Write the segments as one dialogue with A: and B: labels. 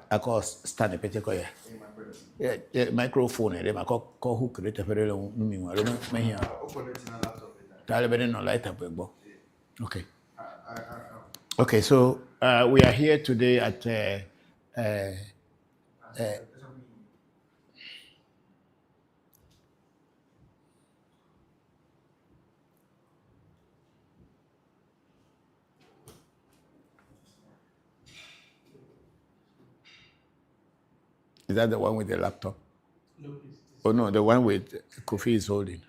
A: I call stand a particular microphone. They call hook it a very long meaning. I don't know. No light up. Okay. Okay, so we are here today at is that the one with the laptop? No, please. Oh no, the one with Kofi is holding.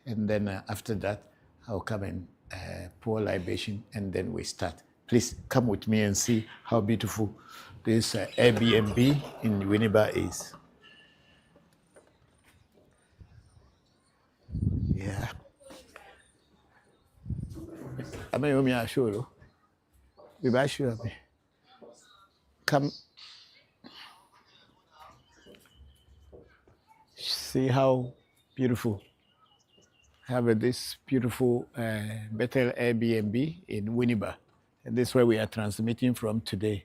A: And then after that, I'll come and pour libation, and then we start. Please come with me and see how beautiful this Airbnb in Winneba is. Yeah. I mean, I'm sure. We sure. Come see how beautiful. Have this beautiful Bethel Airbnb in Winneba. And this is where we are transmitting from today.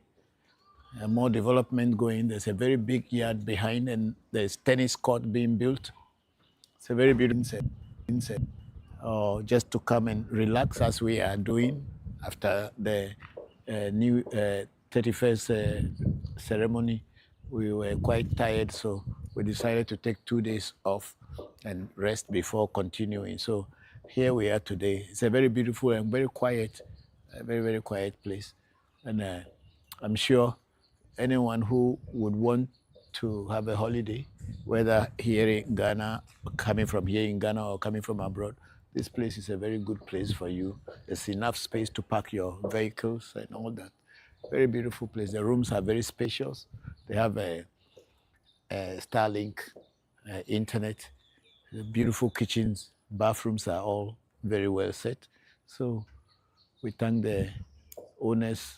A: More development going. There's a very big yard behind, and there's tennis court being built. It's a very beautiful inside. Just to come and relax as we are doing after the new 31st ceremony. We were quite tired, so we decided to take 2 days off and rest before continuing. So here we are today. It's a very beautiful and very quiet, very, very quiet place. And I'm sure anyone who would want to have a holiday, whether here in Ghana, coming from here in Ghana or coming from abroad, this place is a very good place for you. There's enough space to park your vehicles and all that. Very beautiful place. The rooms are very spacious. They have a Starlink internet, beautiful kitchens, bathrooms are all very well set. So we thank the owners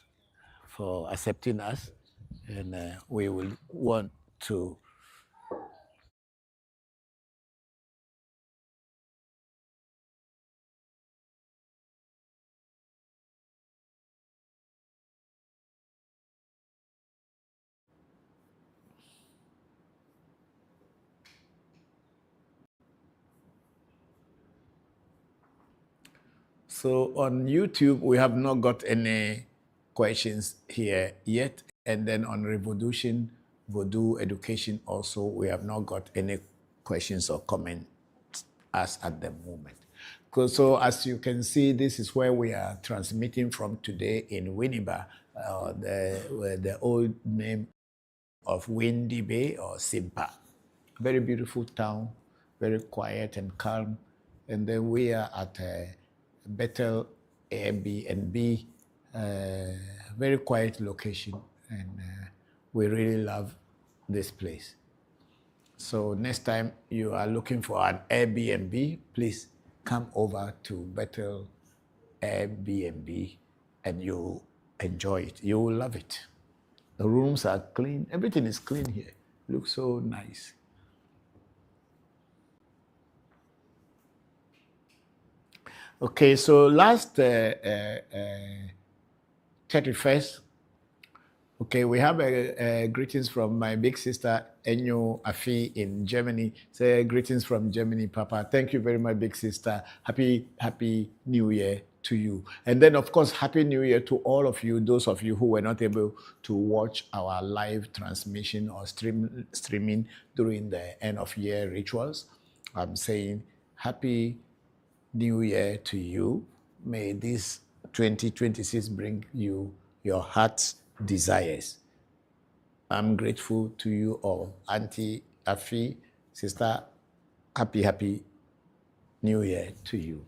A: for accepting us, and we will want to So on YouTube, we have not got any questions here yet. And then on ReVodution, Voodoo Education also, we have not got any questions or comments as at the moment. So as you can see, this is where we are transmitting from today in Winneba, the old name of Windy Bay or Simpa. Very beautiful town, very quiet and calm. And then we are at Bethel Airbnb, very quiet location, and we really love this place. So next time you are looking for an Airbnb, please come over to Bethel Airbnb and you enjoy it. You will love it. The rooms are clean. Everything is clean here. Looks so nice. Okay, so last 31st, okay, we have greetings from my big sister, Enyo Afi in Germany. Say greetings from Germany, Papa. Thank you very much, big sister. Happy New Year to you. And then, of course, Happy New Year to all of you, those of you who were not able to watch our live transmission or streaming during the end of year rituals. I'm saying Happy New Year to you. May this 2026 bring you your heart's desires. I'm grateful to you all. Auntie Afi, sister, happy New Year to you.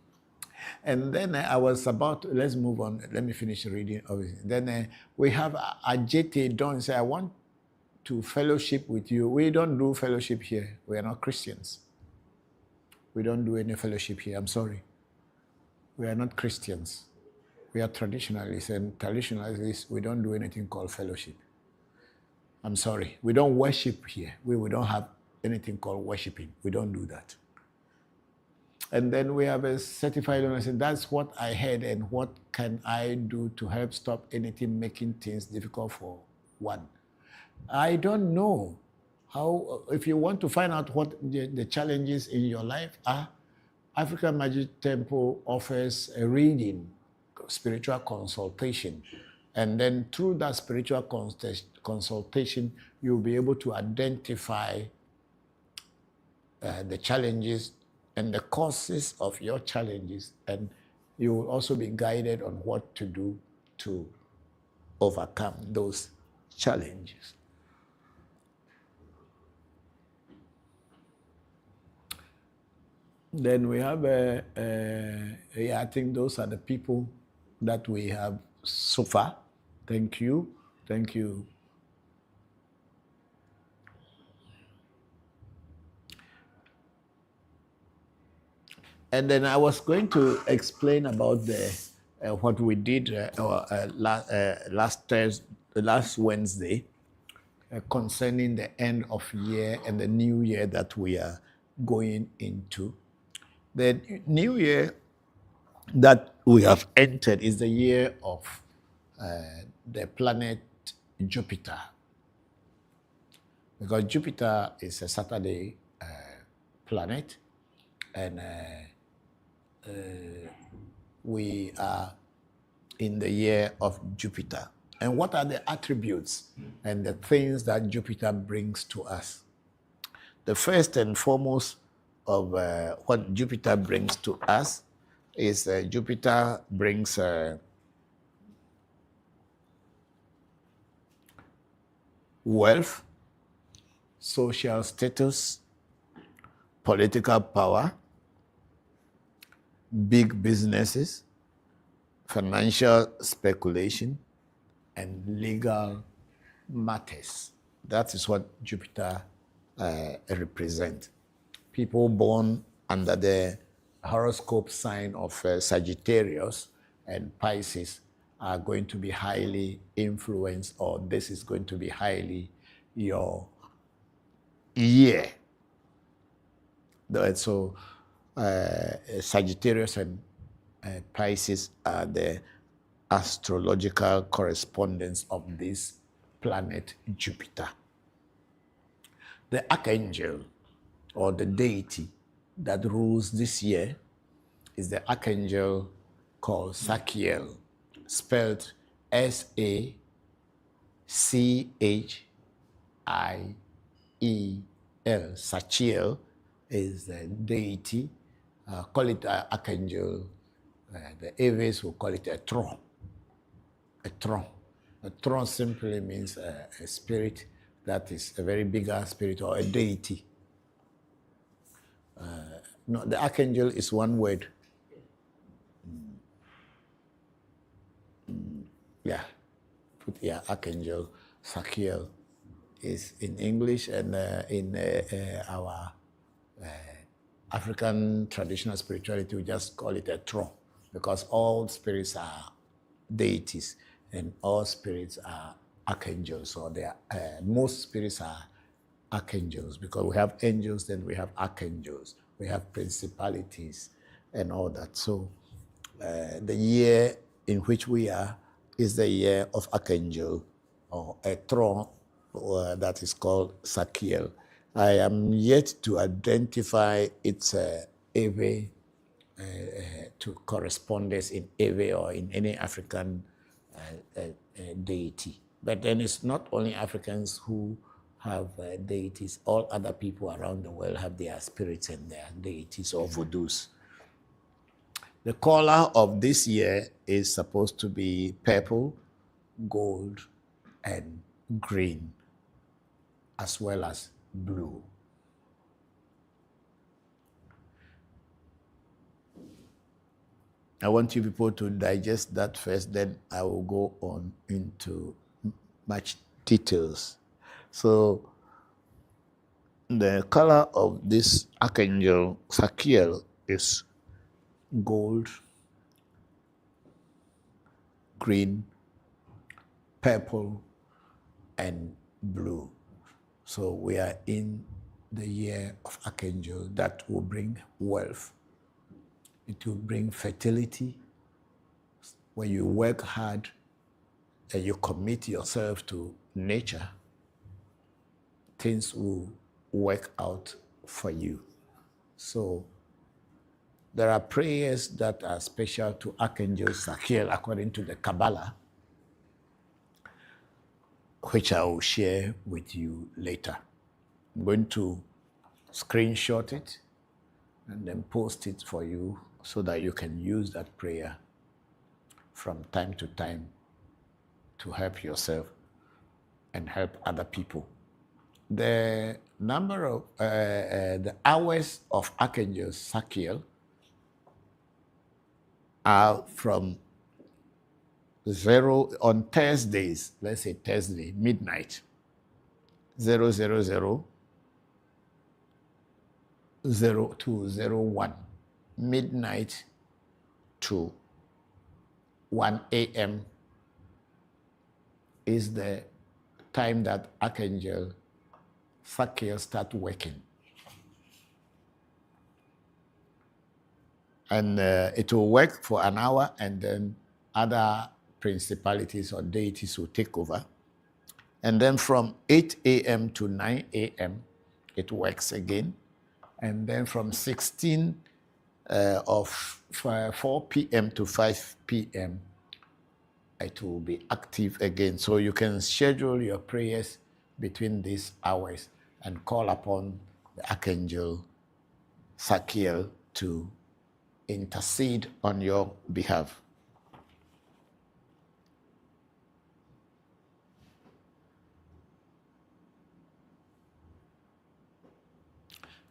A: And then I was about to, let's move on. Let me finish reading everything. Then we have Ajete Don say, I want to fellowship with you. We don't do fellowship here. We are not Christians. We don't do any fellowship here. I'm sorry. We are not Christians. We are traditionalists, and traditionalists, we don't do anything called fellowship. I'm sorry. We don't worship here. We don't have anything called worshiping. We don't do that. And then we have a certified owner saying, that's what I heard, and what can I do to help stop anything making things difficult for one? I don't know how, if you want to find out what the challenges in your life are, African Magic Temple offers a reading, spiritual consultation. And then through that spiritual consultation, you'll be able to identify the challenges and the causes of your challenges. And you will also be guided on what to do to overcome those challenges. Then we have, yeah, I think those are the people that we have so far. Thank you. Thank you. And then I was going to explain about the what we did last Wednesday concerning the end of year and the new year that we are going into. The new year that we have entered is the year of the planet Jupiter. Because Jupiter is a Saturday planet, and we are in the year of Jupiter. And what are the attributes and the things that Jupiter brings to us? The first and foremost of what Jupiter brings to us is Jupiter brings wealth, social status, political power, big businesses, financial speculation, and legal matters. That is what Jupiter represents. People born under the horoscope sign of Sagittarius and Pisces are going to be highly influenced, or this is going to be highly your year. So Sagittarius and Pisces are the astrological correspondents of this planet Jupiter. The archangel or the deity that rules this year is the archangel called Sachiel, spelled Sachiel, Sachiel is the deity. Call it archangel. The Eves will call it a tron. A tron. A tron simply means a spirit that is a very bigger spirit or a deity. No, the archangel is one word. Yeah, put here archangel. Sachiel is in English, and in our African traditional spirituality, we just call it a tron, because all spirits are deities, and all spirits are archangels, or they are, most spirits are archangels, because we have angels, then we have archangels, we have principalities, and all that. So the year in which we are is the year of archangel, or a throne that is called Sakiel. I am yet to identify its Ewe to correspondence in Ewe or in any African deity. But then it's not only Africans who have deities. All other people around the world have their spirits and their deities or voodoos. The color of this year is supposed to be purple, gold, and green, as well as blue. I want you people to digest that first, then I will go on into much details. So the color of this archangel Sakiel is gold, green, purple, and blue. So we are in the year of archangel that will bring wealth. It will bring fertility. When you work hard and you commit yourself to nature, things will work out for you. So there are prayers that are special to Archangel Sakiel according to the Kabbalah, which I will share with you later. I'm going to screenshot it and then post it for you so that you can use that prayer from time to time to help yourself and help other people. The number of the hours of Archangel Sakiel are from 0 on Thursdays, let's say Thursday, midnight, 000, 0 to 01, midnight to 1 a.m. is the time that Archangel Sakiel start working. And it will work for an hour, and then other principalities or deities will take over. And then from 8 a.m. to 9 a.m., it works again. And then from 16 of 4 p.m. to 5 p.m., it will be active again. So you can schedule your prayers between these hours and call upon the Archangel Sakiel to intercede on your behalf.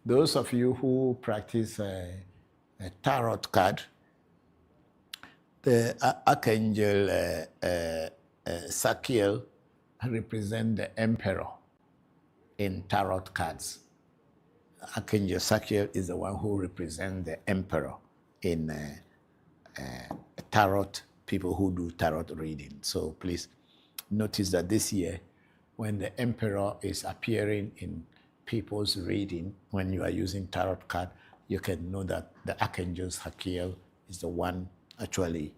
A: Those of you who practice a tarot card, the Archangel Sakiel represents the emperor in tarot cards. Archangel Sakiel is the one who represents the emperor in tarot, people who do tarot reading. So please notice that this year, when the emperor is appearing in people's reading, when you are using tarot card, you can know that the Archangel Sakiel is the one actually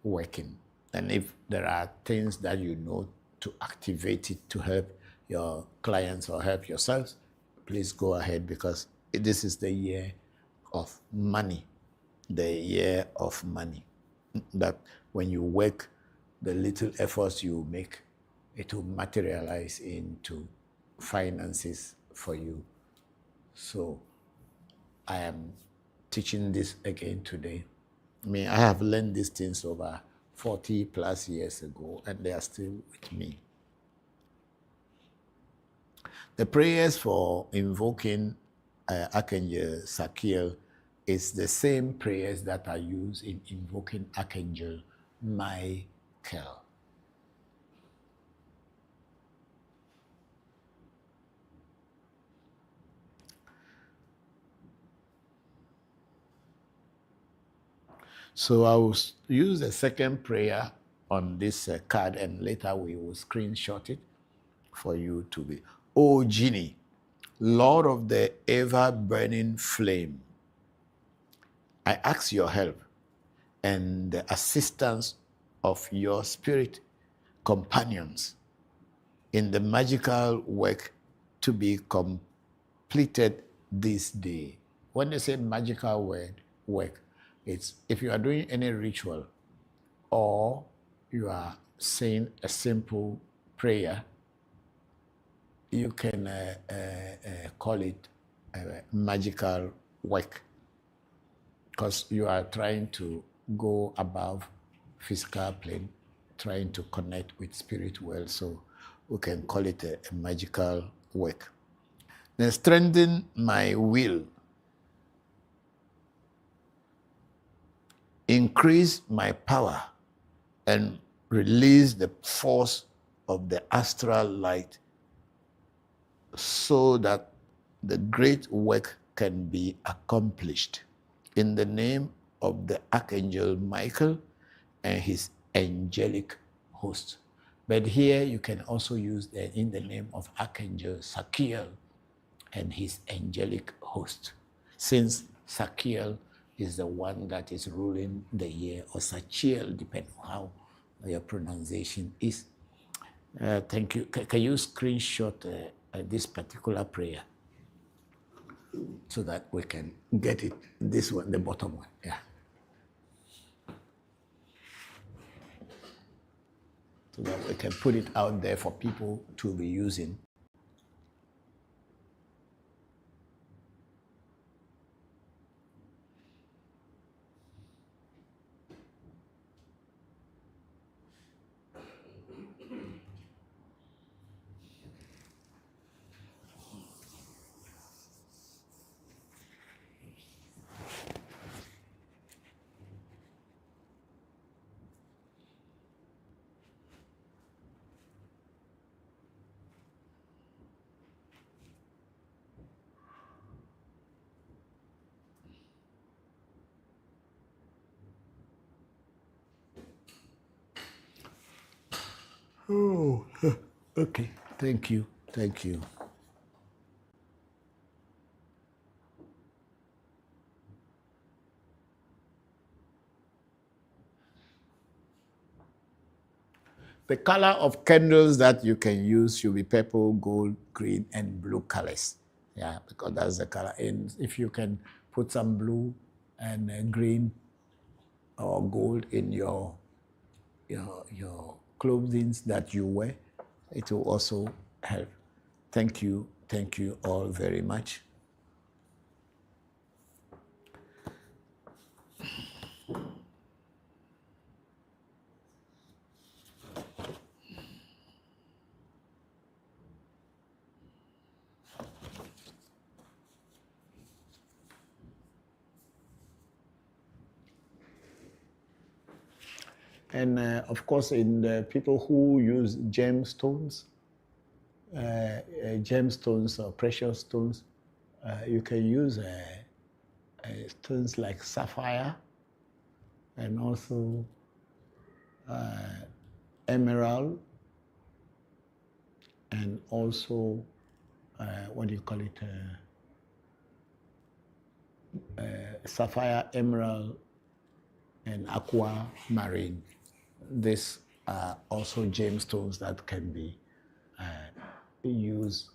A: working. And if there are things that you know to activate it to help your clients or help yourselves, please go ahead, because this is the year of money, the year of money. That when you work, the little efforts you make, it will materialize into finances for you. So I am teaching this again today. I mean, I have learned these things over 40 plus years ago, and they are still with me. The prayers for invoking Archangel Sakiel is the same prayers that are used in invoking Archangel Michael. So I will use the second prayer on this card, and later we will screenshot it for you to be. O Genie, Lord of the ever-burning flame, I ask your help and the assistance of your spirit companions in the magical work to be completed this day. When they say magical work, it's if you are doing any ritual or you are saying a simple prayer, you can call it magical work, because you are trying to go above physical plane, trying to connect with spirit world. So we can call it a magical work. Then strengthen my will, increase my power, and release the force of the astral light so that the great work can be accomplished. In the name of the Archangel Michael and his angelic host. But here you can also use in the name of Archangel Sakiel and his angelic host, since Sakiel is the one that is ruling the year, or Sachiel, depending on how your pronunciation is. Thank you. Can you screenshot this particular prayer so that we can get it? This one, the bottom one. Yeah. So that we can put it out there for people to be using. Oh, okay. Thank you. Thank you. The color of candles that you can use should be purple, gold, green, and blue colors. Yeah, because that's the color. And if you can put some blue and green or gold in your clothing that you wear, it will also help. Thank you all very much. And of course, in the people who use gemstones or precious stones, you can use stones like sapphire and also emerald, and also what do you call it? Sapphire, emerald, and aquamarine. These are also gemstones that can be used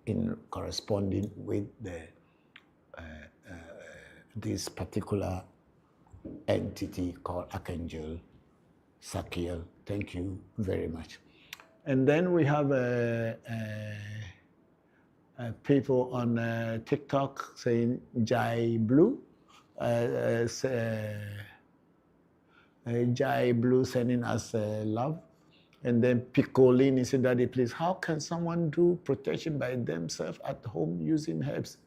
A: in corresponding with this particular entity called Archangel Sakiel. Thank you very much. And then we have people on TikTok saying Jai Blue. Jai Blue sending us love. And then Piccolini said, Daddy, please, how can someone do protection by themselves at home using herbs?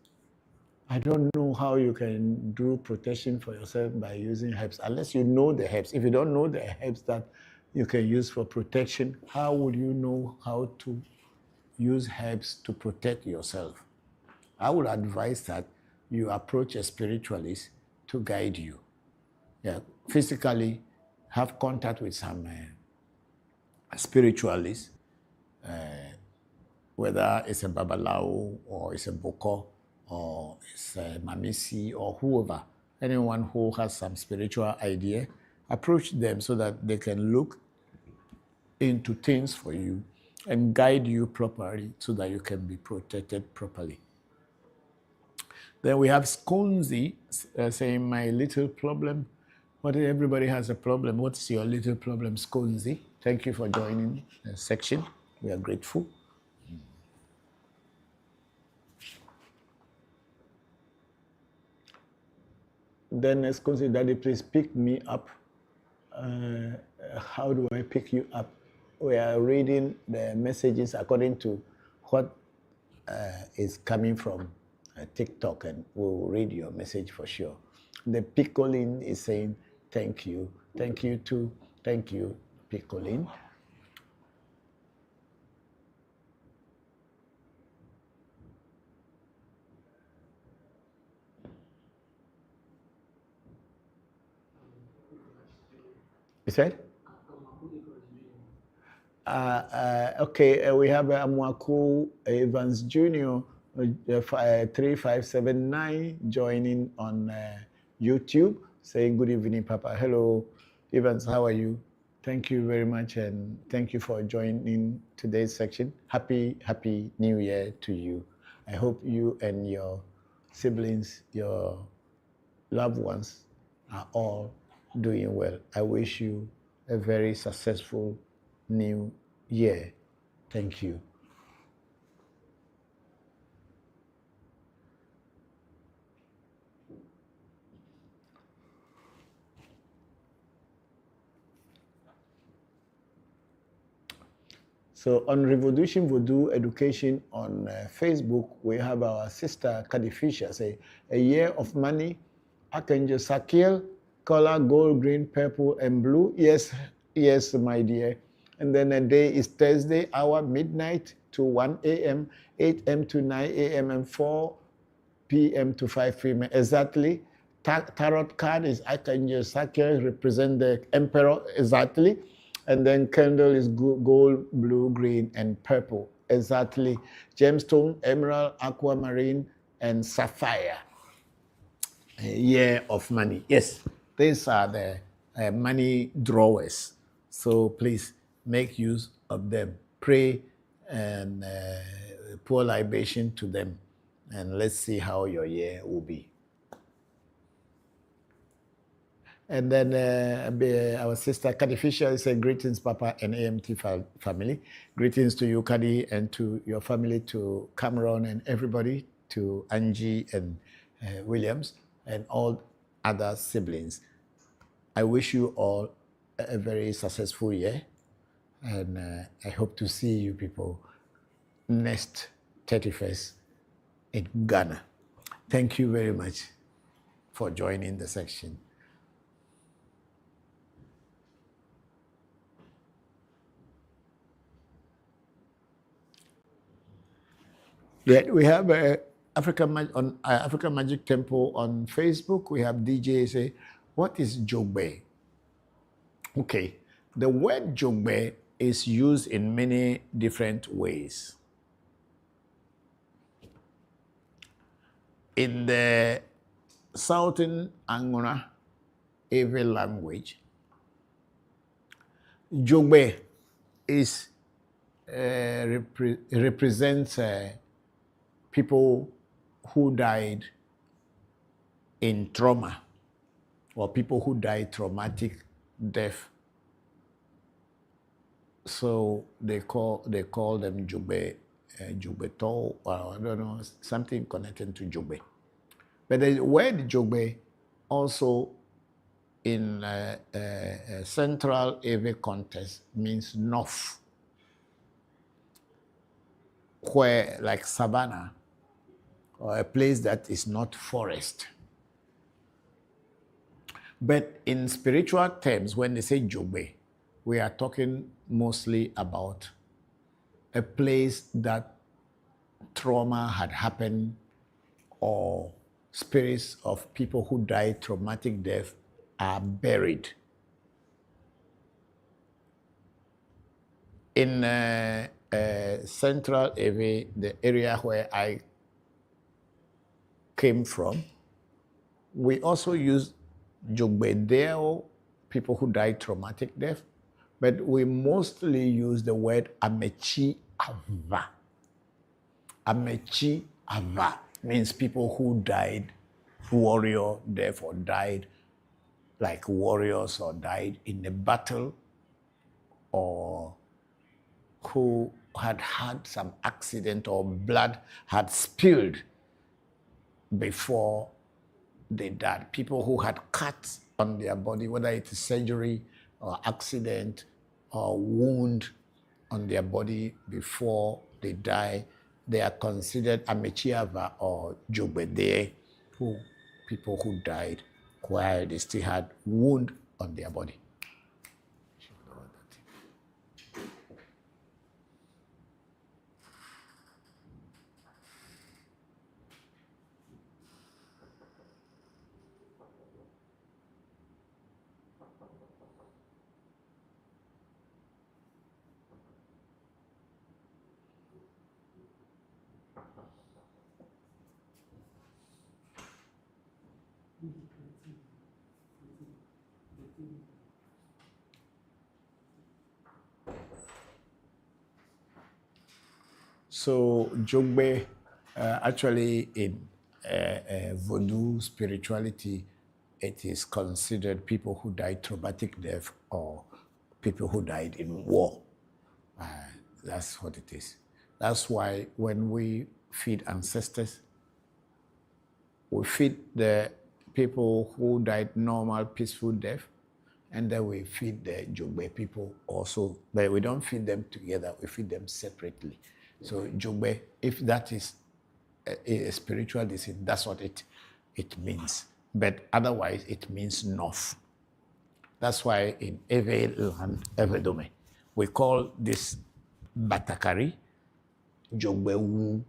A: I don't know how you can do protection for yourself by using herbs, unless you know the herbs. If you don't know the herbs that you can use for protection, how would you know how to use herbs to protect yourself? I would advise that you approach a spiritualist to guide you. Yeah, physically have contact with some spiritualists, whether it's a Babalao or it's a Bokor or it's a Mamisi or whoever, anyone who has some spiritual idea, approach them so that they can look into things for you and guide you properly so that you can be protected properly. Then we have Skonzi saying, my little problem. What everybody has a problem. What's your little problem, Skonzi? Thank you for joining the section. We are grateful. Then Skonzi, Daddy, please pick me up. How do I pick you up? We are reading the messages according to what is coming from TikTok, and we'll read your message for sure. The Piccolin is saying, thank you. Thank you too. Thank you, Piccolin. You said? Okay, we have Amwaku Evans Jr. 3579 joining on YouTube, saying good evening, Papa. Hello, Evans, how are you? Thank you very much, and thank you for joining today's section. Happy New Year to you. I hope you and your siblings, your loved ones are all doing well. I wish you a very successful new year. Thank you. So on ReVodution Voodoo Education on Facebook, we have our sister Kadi Fisher say, a year of money, Archangel Sakiel, color gold, green, purple, and blue. Yes, yes, my dear. And then a day is Thursday, hour midnight to 1 a.m., 8 a.m. to 9 a.m., and 4 p.m. to 5 p.m. Exactly. Tarot card is Archangel Sakiel, represent the Emperor exactly. And then candle is gold, blue, green, and purple. Exactly. Gemstone, emerald, aquamarine, and sapphire. A year of money. Yes, these are the money drawers. So please make use of them. Pray and pour libation to them. And let's see how your year will be. And then our sister Kadi Fisher said, greetings, Papa and AMT family. Greetings to you, Kadi, and to your family, to Cameron and everybody, to Angie and Williams, and all other siblings. I wish you all a very successful year, and I hope to see you people next 31st in Ghana. Thank you very much for joining the section. Yeah, we have African Magic Temple on Facebook. We have DJ say, what is Jogbe? Okay, the word Jogbe is used in many different ways. In the Southern Angona Ewe language, Jogbe is represents people who died in trauma, or people who died traumatic death. So they call them Jogbe, Jogbeto, or I don't know, something connected to Jogbe. But the word Jogbe also in central Ewe context means north, where like savannah, or a place that is not forest. But in spiritual terms, when they say Jogbe, we are talking mostly about a place that trauma had happened, or spirits of people who died traumatic death are buried. In Central Ewe, the area where I came from, we also use Jogbedeo, people who died traumatic death, but we mostly use the word Amechi Ava. Amechi Ava means people who died warrior death or died like warriors or died in a battle or who had had some accident or blood had spilled before they died. People who had cuts on their body, whether it is surgery or accident or wound on their body before they die, they are considered Amechiava or Jogbede, people who died while they still had wound on their body. So Jogbe, actually in Voodoo spirituality, it is considered people who died traumatic death or people who died in war. That's what it is. That's why when we feed ancestors, we feed the people who died normal, peaceful death, and then we feed the Jogbe people also, but we don't feed them together, we feed them separately. So Jogbe, if that is a spiritual disease, that's what it means. But otherwise, it means north. That's why in Ewe land, Ewe Dome, we call this Batakari, Jogbe Wu,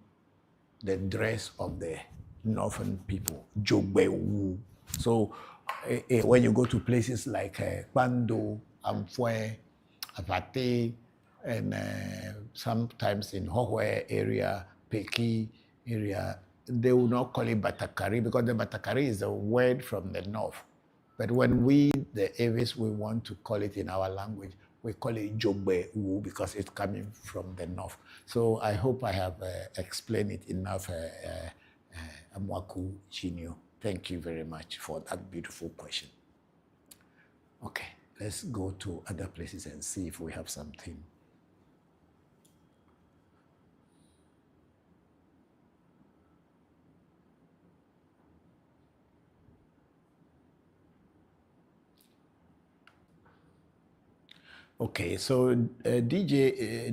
A: the dress of the northern people, Jogbe Wu. So when you go to places like Bando, Amfwe, Avate, and sometimes in Hohwe area, Peki area, they will not call it Batakari because the Batakari is a word from the north. But when we, the Eves, we want to call it in our language, we call it Jogbe Wu because it's coming from the north. So I hope I have explained it enough, Amwaku Chinio. Thank you very much for that beautiful question. Okay, let's go to other places and see if we have something. Okay, so DJA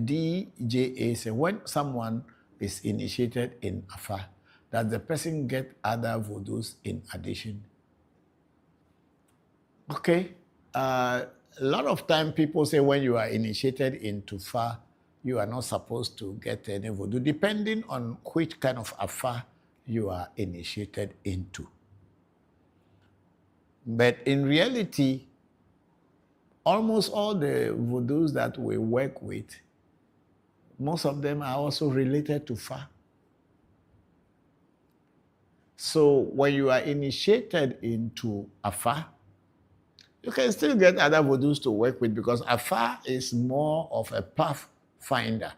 A: said, when someone is initiated in Afa, does the person get other voodoos in addition? Okay, a lot of time people say when you are initiated into Fa, you are not supposed to get any voodoo, depending on which kind of Afa you are initiated into. But in reality, almost all the voodoos that we work with, most of them are also related to Fa. So when you are initiated into Afa, you can still get other voodoos to work with because Afa is more of a pathfinder.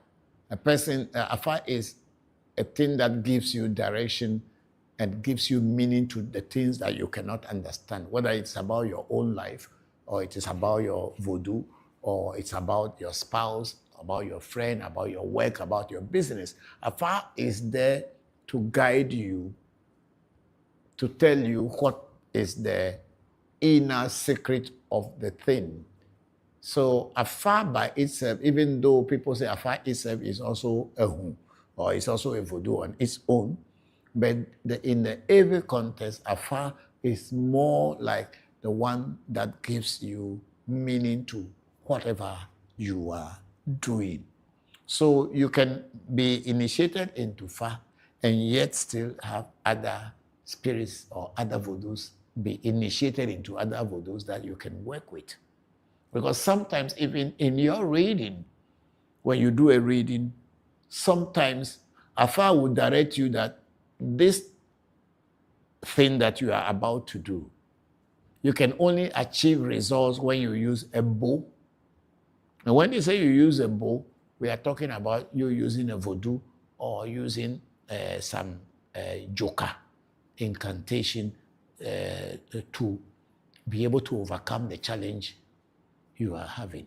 A: Afa is a thing that gives you direction and gives you meaning to the things that you cannot understand, whether it's about your own life or it is about your voodoo or it's about your spouse, about your friend, about your work, about your business. Afa is there to guide you, to tell you what is the inner secret of the thing. So Afa by itself, even though people say Afa itself is also a Hu, or it's also a voodoo on its own, but in the Ewe context, Afa is more like the one that gives you meaning to whatever you are doing. So you can be initiated into Fa and yet still have other spirits or other voodoos, be initiated into other voodoos that you can work with. Because sometimes even in your reading, when you do a reading, sometimes Afa will direct you that this thing that you are about to do, you can only achieve results when you use a bow. And when they say you use a bow, we are talking about you using a voodoo or using some joker incantation to be able to overcome the challenge you are having.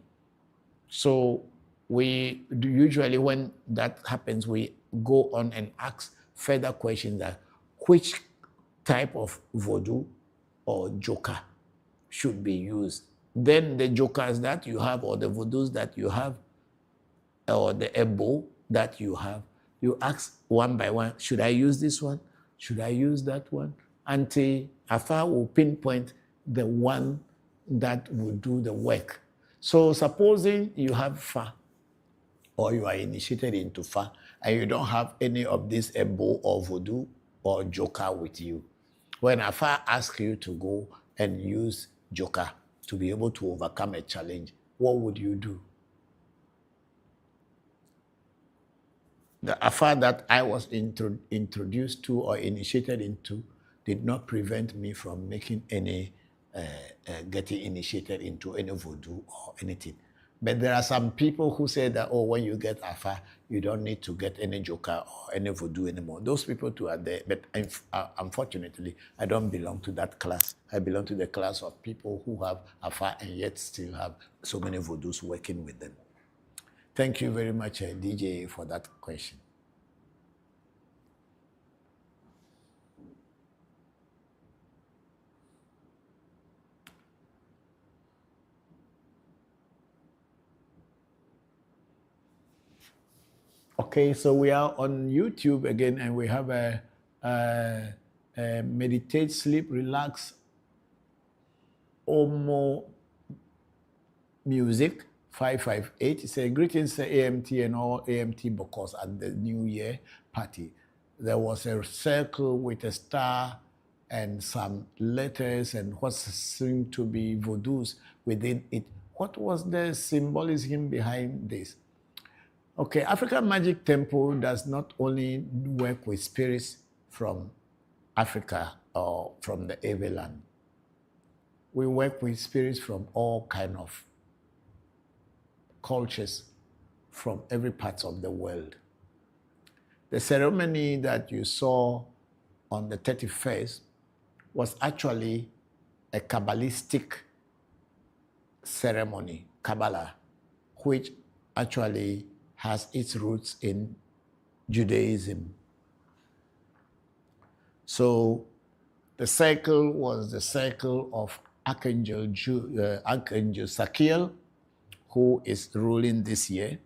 A: So we do usually, when that happens, we go on and ask further questions that which type of voodoo or joker should be used. Then the jokers that you have, or the voodoos that you have, or the ebo that you have, you ask one by one, should I use this one? Should I use that one? Until Afa will pinpoint the one that will do the work. So supposing you have Fa, or you are initiated into Fa, and you don't have any of this ebo or voodoo or joker with you, when Afa asks you to go and use joker to be able to overcome a challenge, what would you do? The Afa that I was introduced to or initiated into did not prevent me from making any, getting initiated into any voodoo or anything. But there are some people who say that, oh, when you get Afa, you don't need to get any joker or any voodoo anymore. Those people too are there, but unfortunately, I don't belong to that class. I belong to the class of people who have Afa and yet still have so many voodoos working with them. Thank you very much, DJ, for that question. Okay, so we are on YouTube again, and we have a meditate, sleep, relax, Omo music 558. It says, greetings AMT and all AMT Bokors at the New Year party. There was a circle with a star and some letters and what seemed to be voodoos within it. What was the symbolism behind this? Okay, African Magic Temple does not only work with spirits from Africa or from the Ewe land. We work with spirits from all kinds of cultures from every part of the world. The ceremony that you saw on the 31st was actually a Kabbalistic ceremony, Kabbalah, which actually has its roots in Judaism. So the cycle was the cycle of Archangel Sakiel, who is ruling this year.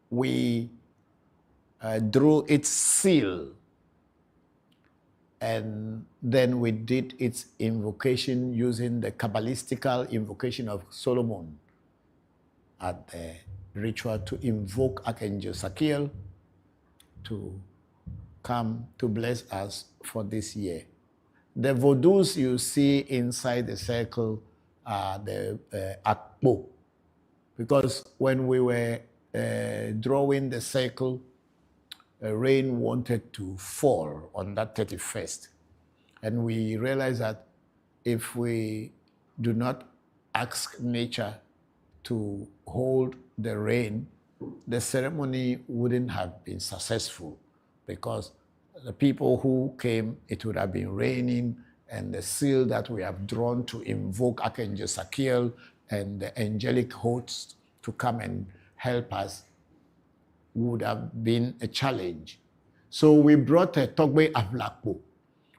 A: We drew its seal, and then we did its invocation using the Kabbalistical invocation of Solomon at the ritual to invoke Archangel Sakiel to come to bless us for this year. The voodoos you see inside the circle are the Akpo, because when we were drawing the circle, rain wanted to fall on that 31st. And we realized that if we do not ask nature to hold the rain, the ceremony wouldn't have been successful, because the people who came, it would have been raining, and the seal that we have drawn to invoke Archangel Sakiel and the angelic hosts to come and help us would have been a challenge. So we brought a Togbe Avlakpo,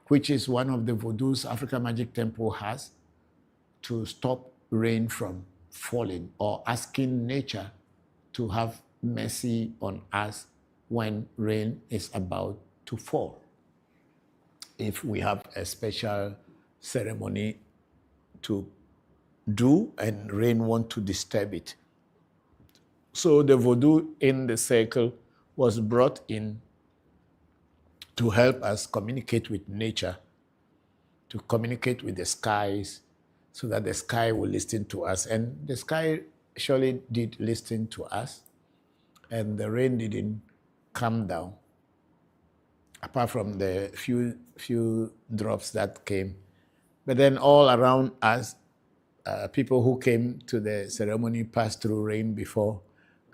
A: which is one of the voodoos African Magic Temple has, to stop rain from falling, or asking nature to have mercy on us when rain is about to fall, if we have a special ceremony to do and rain want to disturb it. So the voodoo in the circle was brought in to help us communicate with nature, to communicate with the skies, so that the sky will listen to us. And the sky surely did listen to us. and the rain didn't come down, apart from the few drops that came. But then all around us, people who came to the ceremony passed through rain before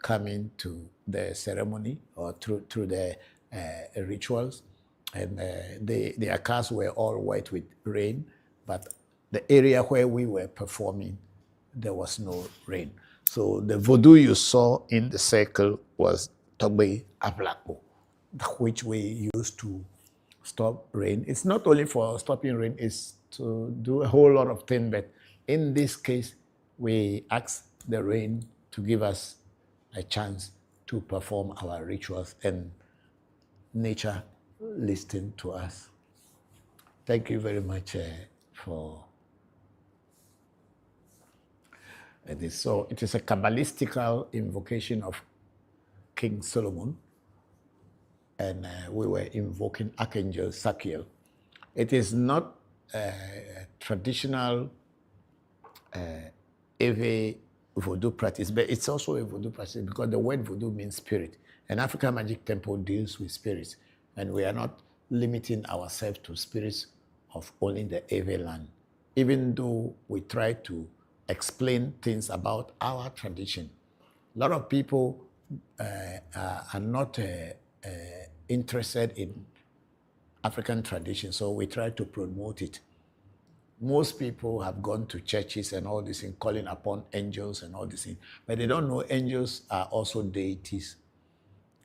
A: coming to the ceremony or through the rituals. And their cars were all white with rain, but the area where we were performing, there was no rain. So the voodoo you saw in the circle was Togbe Ablako, which we used to stop rain. It's not only for stopping rain, it's to do a whole lot of things, but in this case, we ask the rain to give us a chance to perform our rituals, and nature listened to us. Thank you very much for this. So it is a Kabbalistical invocation of King Solomon, and we were invoking Archangel Sakiel. It is not a traditional Ewe Vodu practice, but it's also a Voodoo practice because the word Voodoo means spirit. And African Magic Temple deals with spirits, and we are not limiting ourselves to spirits of only the Ewe land, even though we try to explain things about our tradition. A lot of people are not interested in African tradition, so we try to promote it. Most people have gone to churches and all this thing, calling upon angels and all this thing, but they don't know angels are also deities.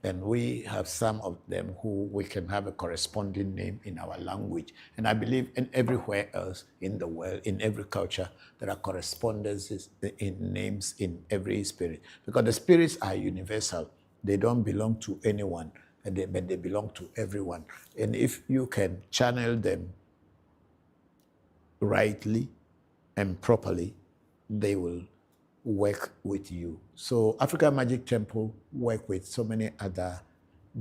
A: And we have some of them who we can have a corresponding name in our language. And I believe in everywhere else in the world, in every culture, there are correspondences in names in every spirit. Because the spirits are universal. They don't belong to anyone, but they belong to everyone. And if you can channel them rightly and properly, they will work with you. So African Magic Temple work with so many other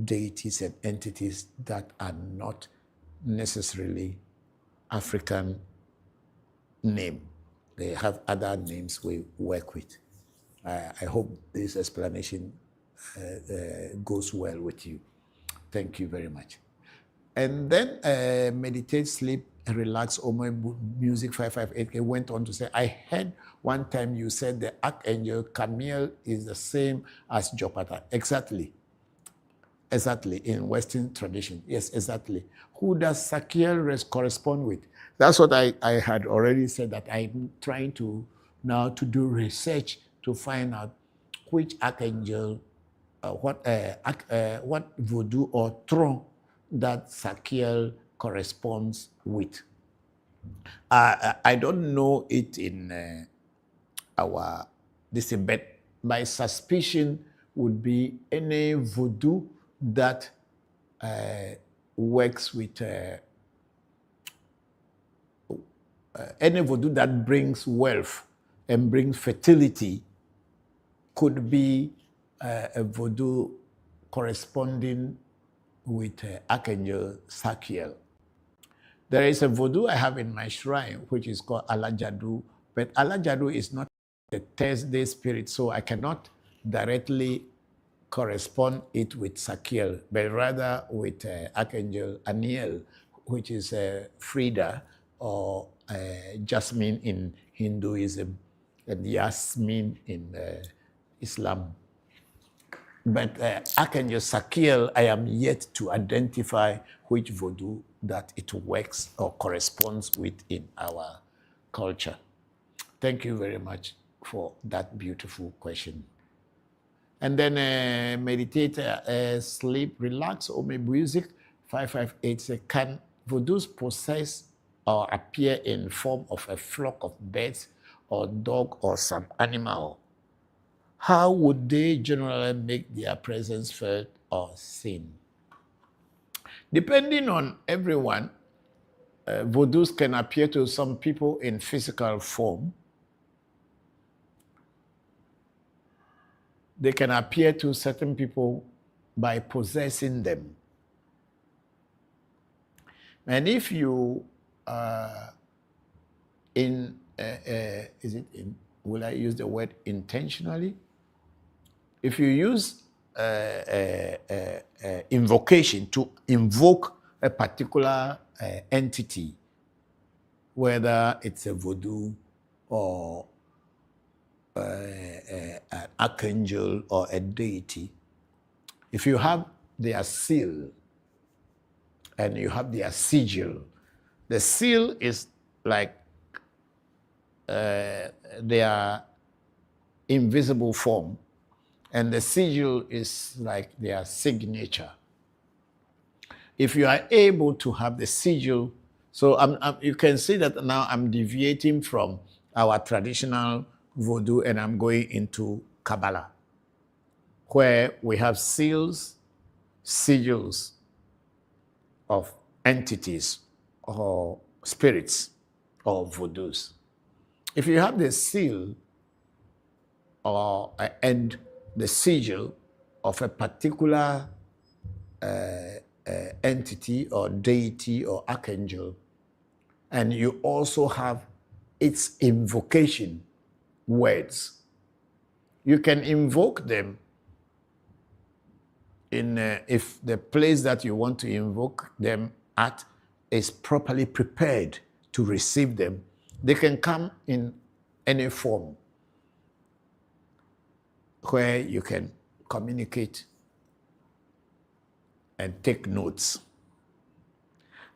A: deities and entities that are not necessarily African name. They have other names we work with. I hope this explanation goes well with you. Thank you very much. And then meditate, sleep, relax, Omo Music 558 went on to say, I heard one time you said the Archangel Camille is the same as Jopata. Exactly. Exactly, in Western tradition. Yes, exactly. Who does Sakiel correspond with? That's what I had already said, that I'm trying to now to do research to find out which Archangel, what Voodoo or Tron that Sakiel corresponds with. I don't know it in our this, but my suspicion would be any Voodoo that works with any Voodoo that brings wealth and brings fertility could be a Voodoo corresponding with Archangel Sakiel. There is a Voodoo I have in my shrine, which is called Alajadu, but Alajadu is not the Thursday spirit, so I cannot directly correspond it with Sakiel, but rather with Archangel Aniel, which is Frida or Jasmine in Hinduism, and Yasmin in Islam. But Archangel Sakiel, I am yet to identify which Voodoo that it works or corresponds with in our culture. Thank you very much for that beautiful question. And then meditate, sleep, relax, Ome Music 558 says, can Voodoos possess or appear in form of a flock of birds or dog or some animal? How would they generally make their presence felt or seen? Depending on everyone, Voodoos can appear to some people in physical form. They can appear to certain people by possessing them. And if you will I use the word intentionally? If you use invocation to invoke a particular entity, whether it's a voodoo or an archangel or a deity. If you have their seal and you have their sigil, the seal is like their invisible form, and the sigil is like their signature. If you are able to have the sigil, so you can see that now I'm deviating from our traditional voodoo and I'm going into Kabbalah, where we have seals, sigils of entities or spirits or voodoos. If you have the seal and the sigil of a particular entity or deity or archangel, and you also have its invocation words, you can invoke them in if the place that you want to invoke them at is properly prepared to receive them. They can come in any form where you can communicate and take notes.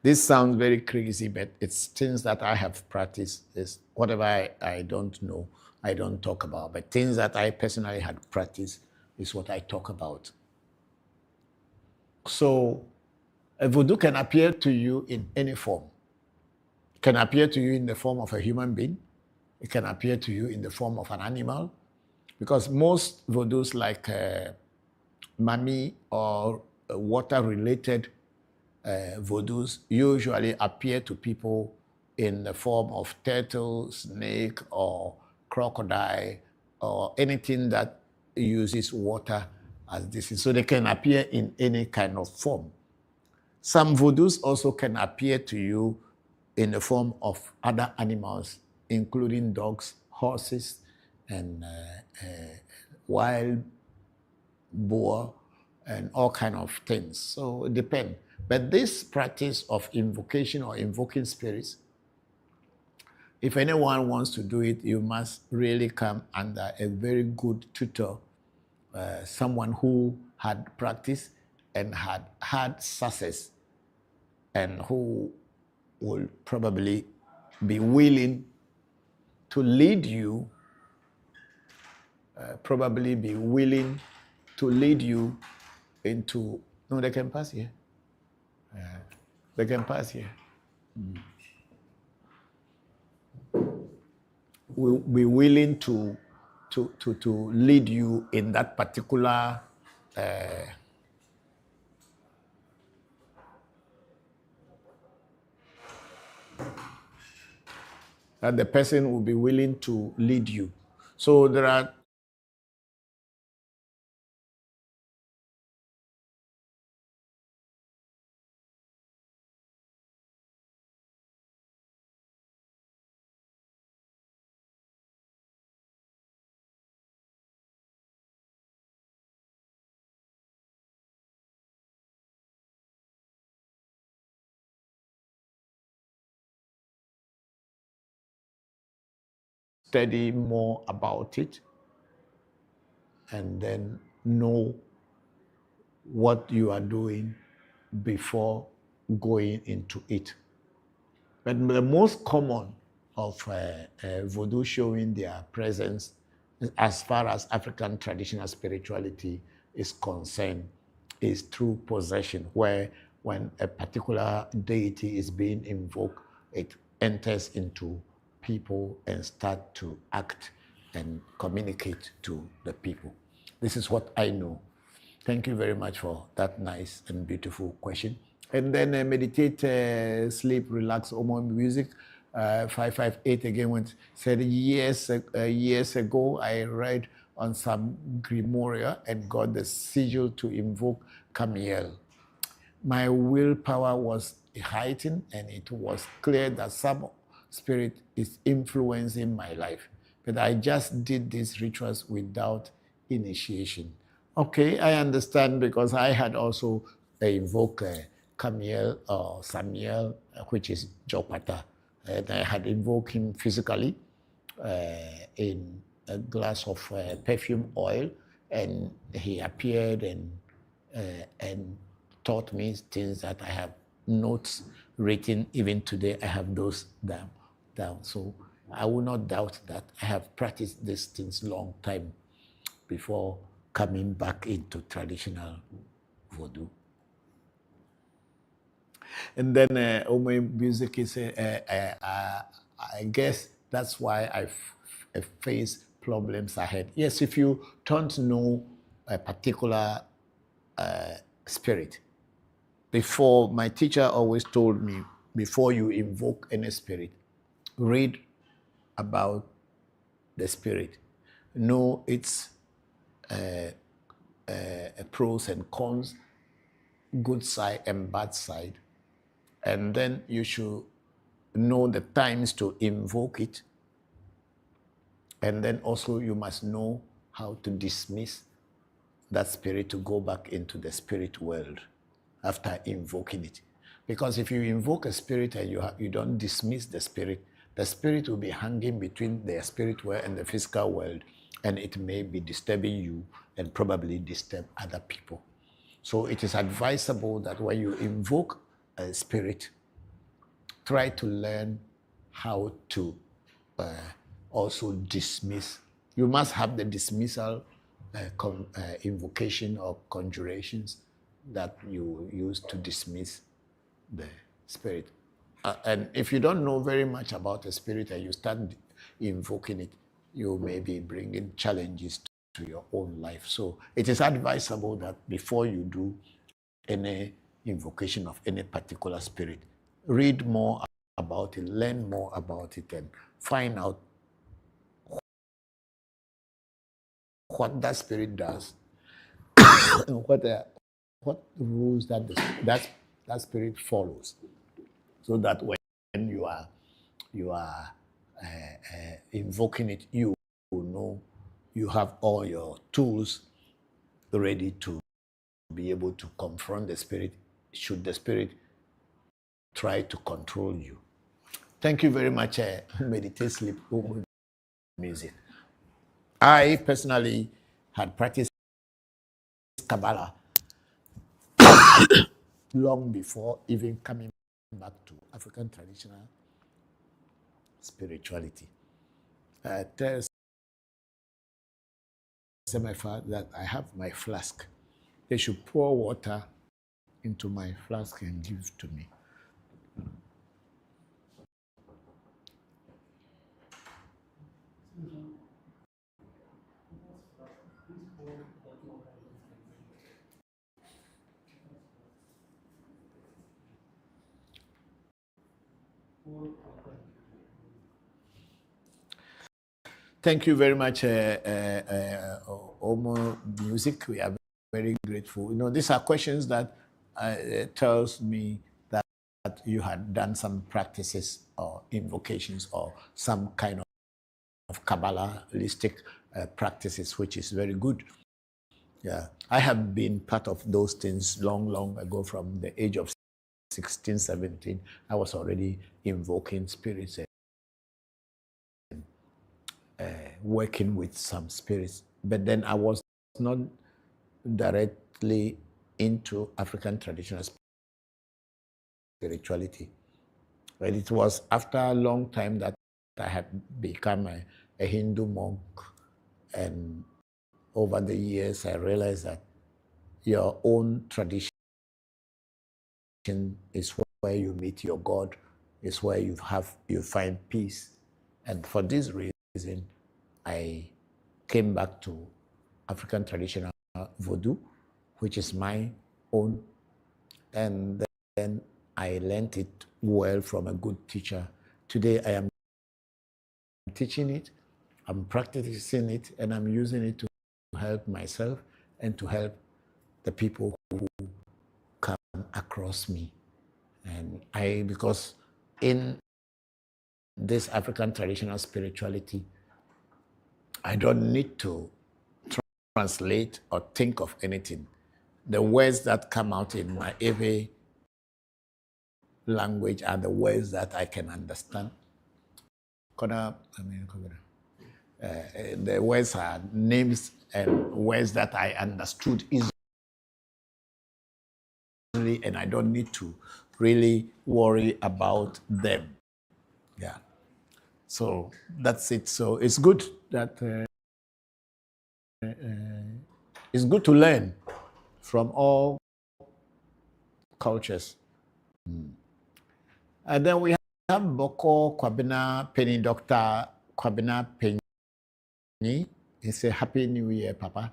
A: This sounds very crazy, but it's things that I have practiced. Is whatever I don't know, I don't talk about. But things that I personally had practiced is what I talk about. So a voodoo can appear to you in any form. It can appear to you in the form of a human being. It can appear to you in the form of an animal. Because most voodoos like mami or water-related voodoos usually appear to people in the form of turtle, snake, or crocodile, or anything that uses water as this. So they can appear in any kind of form. Some voodoos also can appear to you in the form of other animals, including dogs, horses, and wild boar, and all kind of things. So it depends. But this practice of invocation or invoking spirits, if anyone wants to do it, you must really come under a very good tutor, someone who had practiced and had success, and who will probably be willing to lead you, into, no, they can pass here. They can pass here. Will be willing to lead you in that particular that the person will be willing to lead you. So there are study more about it and then know what you are doing before going into it. But the most common of Voodoo showing their presence as far as African traditional spirituality is concerned is through possession, where when a particular deity is being invoked, it enters into people and start to act and communicate to the people. This is what I know. Thank you very much for that nice and beautiful question. And then meditate, sleep, relax, Omo music. 558 again said years ago I read on some grimoire and got the sigil to invoke Camiel. My willpower was heightened and it was clear that some spirit is influencing my life. But I just did these rituals without initiation. Okay, I understand because I had also invoked Camille or Samuel, which is Jopata, and I had invoked him physically in a glass of perfume oil, and he appeared and taught me things that I have notes written. Even today, I have those down. So I will not doubt that I have practiced these things long time before coming back into traditional Voodoo. And then Omo music is, I guess that's why I face problems ahead. Yes, if you don't know a particular spirit, before my teacher always told me, before you invoke any spirit, read about the spirit, know its pros and cons, good side and bad side, and then you should know the times to invoke it, and then also you must know how to dismiss that spirit to go back into the spirit world after invoking it. Because if you invoke a spirit and you don't dismiss the spirit will be hanging between the spirit world and the physical world, and it may be disturbing you and probably disturb other people. So it is advisable that when you invoke a spirit, try to learn how to also dismiss. You must have the dismissal invocation or conjurations that you use to dismiss the spirit. And if you don't know very much about the spirit and you start invoking it, you may be bringing challenges to your own life. So it is advisable that before you do any invocation of any particular spirit, read more about it, learn more about it, and find out what that spirit does and what rules that spirit follows, so that when you are invoking it, you will know you have all your tools ready to be able to confront the spirit should the spirit try to control you. Thank you very much, Meditate Sleep Music. I personally had practiced Kabbalah long before even coming back to African traditional spirituality. Tell Semifa that I have my flask. They should pour water into my flask and give to me. Thank you very much, Omo Music. We are very grateful. You know, these are questions that tells me that you had done some practices or invocations or some kind of Kabbalistic practices, which is very good. Yeah, I have been part of those things long ago. From the age of 16, 17, I was already invoking spirits and working with some spirits. But then I was not directly into African traditional spirituality. But it was after a long time that I had become a Hindu monk. And over the years, I realized that your own tradition is where you meet your God, is where you find peace. And for this reason, I came back to African traditional Voodoo, which is my own. And then I learned it well from a good teacher. Today I am teaching it, I'm practicing it, and I'm using it to help myself and to help the people who come across me. And because in this African traditional spirituality, I don't need to translate or think of anything. The words that come out in my Ewe language are the words that I can understand. The words are names and words that I understood easily, and I don't need to really worry about them. Yeah. So that's it. So it's good that it's good to learn from all cultures. And then we have Bokor Kwabena Penny, Dr. Kwabena Penny. He said, Happy New Year, Papa.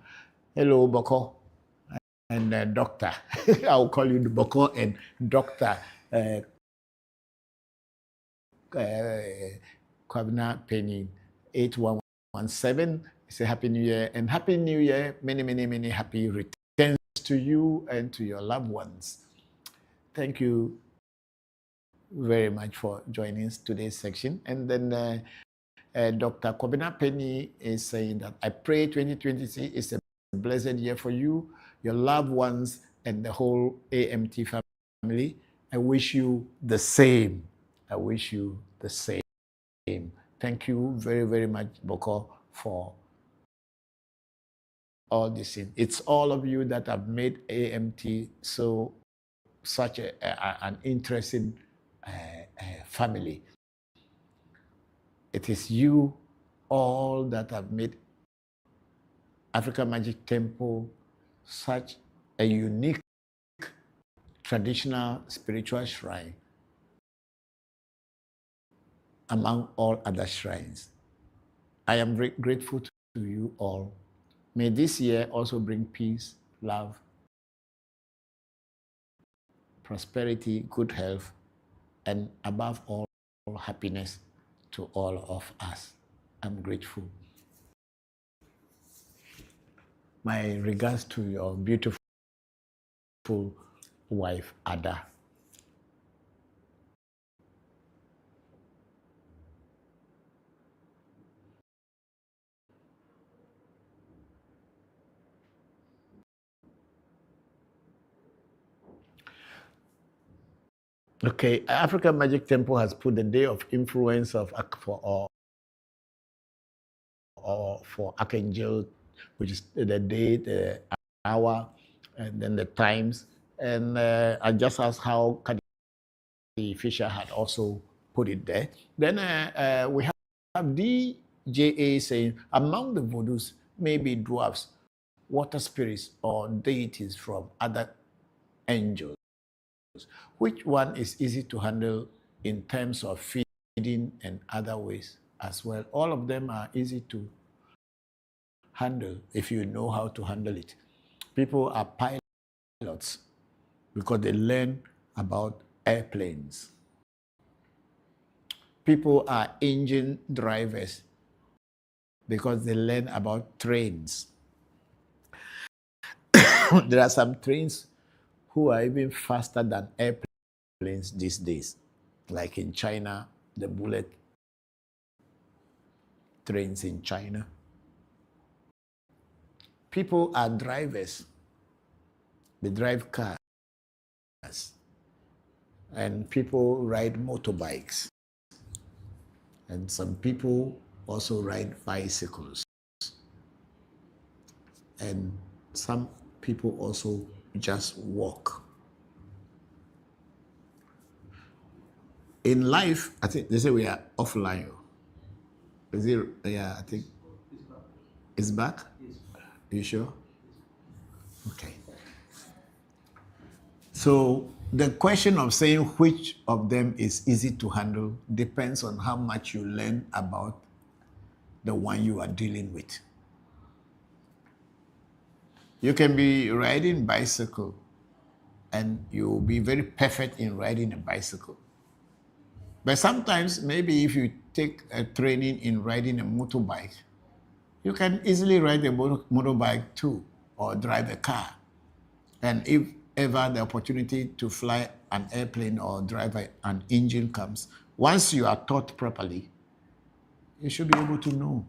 A: Hello, Bokor. And Doctor. I'll call you Bokor and Doctor Kwabena Penny 8117. Say Happy New Year and Happy New Year. Many, many, many happy returns to you and to your loved ones. Thank you very much for joining today's section. And then Dr. Kwabena Penny is saying that I pray 2023 is a blessed year for you, your loved ones, and the whole AMT family. I wish you the same. I wish you the same. Thank you very, very much, Bokor, for all this. It's all of you that have made AMT such an interesting family. It is you all that have made African Magic Temple such a unique traditional spiritual shrine among all other shrines. I am grateful to you all. May this year also bring peace, love, prosperity, good health, and above all, happiness to all of us. I'm grateful. My regards to your beautiful wife, Ada. Okay, African Magic Temple has put the day of influence of for Archangel, which is the day, the hour, and then the times. And I just asked how Kadi Fisher had also put it there. Then we have DJA saying, among the Voodoos, maybe dwarfs, water spirits, or deities from other angels. Which one is easy to handle in terms of feeding and other ways as well? All of them are easy to handle if you know how to handle it. People are pilots because they learn about airplanes. People are engine drivers because they learn about trains. There are some trains who are even faster than airplanes these days, like in China, the bullet trains in China. People are drivers. They drive cars. And people ride motorbikes. And some people also ride bicycles. And some people also just walk. In life, I think they say we are offline. Is it? Yeah, I think it's back. Are you sure? Okay. So the question of saying which of them is easy to handle depends on how much you learn about the one you are dealing with. You can be riding bicycle and you'll be very perfect in riding a bicycle. But sometimes, maybe if you take a training in riding a motorbike, you can easily ride a motorbike too, or drive a car. And if ever the opportunity to fly an airplane or drive an engine comes, once you are taught properly, you should be able to know.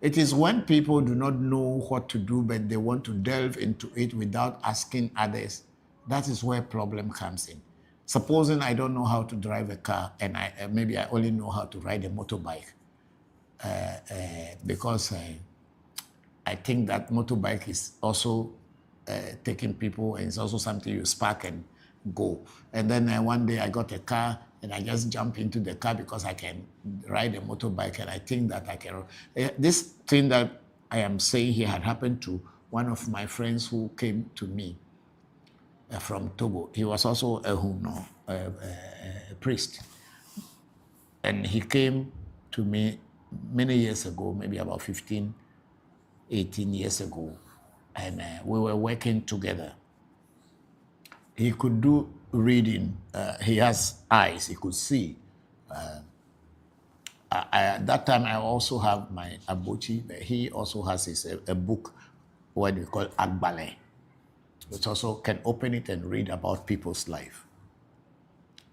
A: It is when people do not know what to do, but they want to delve into it without asking others. That is where problem comes in. Supposing I don't know how to drive a car, and maybe I only know how to ride a motorbike, because I think that motorbike is also taking people, and it's also something you spark and go. And then one day I got a car, and I just jump into the car because I can ride a motorbike, and I think that I can. This thing that I am saying here had happened to one of my friends who came to me from Togo. He was also a Huno, a priest. And he came to me many years ago, maybe about 15, 18 years ago, and we were working together. He could do reading. He has eyes. He could see. At that time, I also have my Abuchi. But he also has a book, what we call Agbale, which also can open it and read about people's life.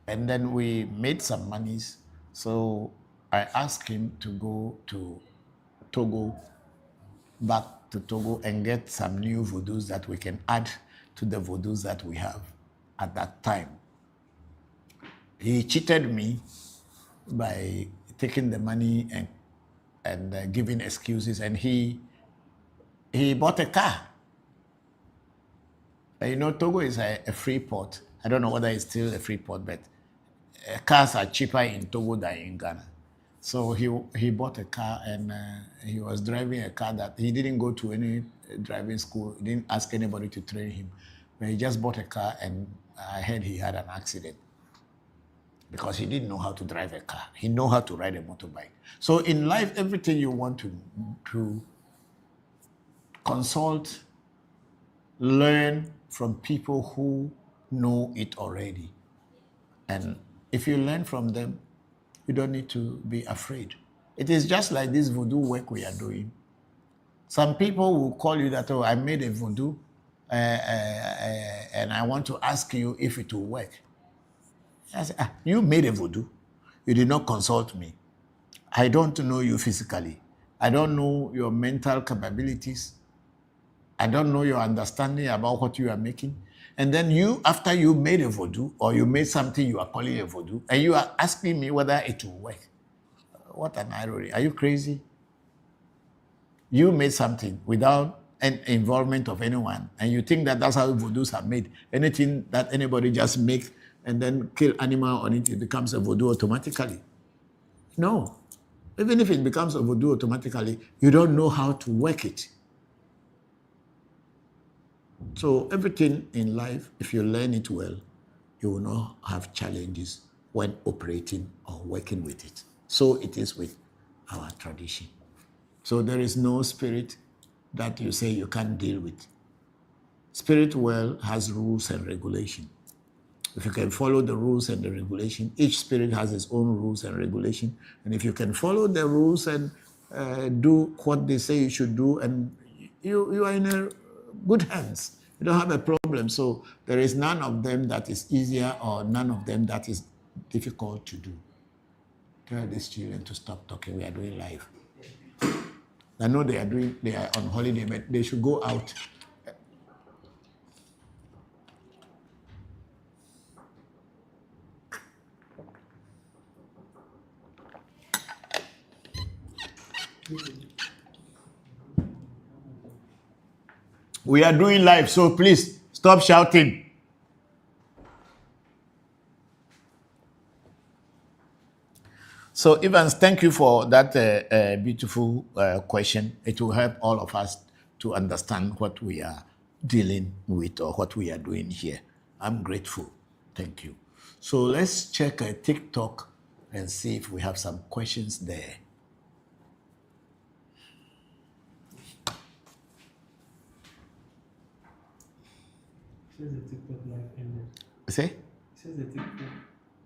A: And then we made some monies. So I asked him to go to Togo, back to Togo, and get some new voodoos that we can add to the voodoos that we have at that time. He cheated me by taking the money and giving excuses, and he bought a car. You know, Togo is a free port. I don't know whether it's still a free port, but cars are cheaper in Togo than in Ghana. So he bought a car, and he was driving a car that he didn't go to any driving school. He didn't ask anybody to train him. But he just bought a car, and I heard he had an accident because he didn't know how to drive a car. He knew how to ride a motorbike. So in life, everything you want to consult, learn from people who know it already. And if you learn from them, you don't need to be afraid. It is just like this voodoo work we are doing. Some people will call you that, oh, I made a voodoo, and I want to ask you if it will work. I say, you made a voodoo. You did not consult me. I don't know you physically. I don't know your mental capabilities. I don't know your understanding about what you are making. And then you, after you made a voodoo, or you made something you are calling a voodoo, and you are asking me whether it will work. What an irony. Are you crazy? You made something without an involvement of anyone, and you think that that's how voodoos are made. Anything that anybody just makes and then kill animal on it, it becomes a voodoo automatically. No. Even if it becomes a voodoo automatically, you don't know how to work it. So everything in life, if you learn it well, you will not have challenges when operating or working with it. So it is with our tradition. So there is no spirit that you say you can't deal with. Spirit world has rules and regulation. If you can follow the rules and the regulation, each spirit has its own rules and regulation. And if you can follow the rules and do what they say you should do, and you are in a good hands. You don't have a problem. So there is none of them that is easier or none of them that is difficult to do. Tell these children to stop talking. We are doing live. I know they are on holiday, but they should go out. We are doing live, so please stop shouting. So, Evans, thank you for that beautiful question. It will help all of us to understand what we are dealing with or what we are doing here. I'm grateful. Thank you. So let's check TikTok and see if we have some questions there.
B: It says the TikTok live ended.
A: Say?
B: It says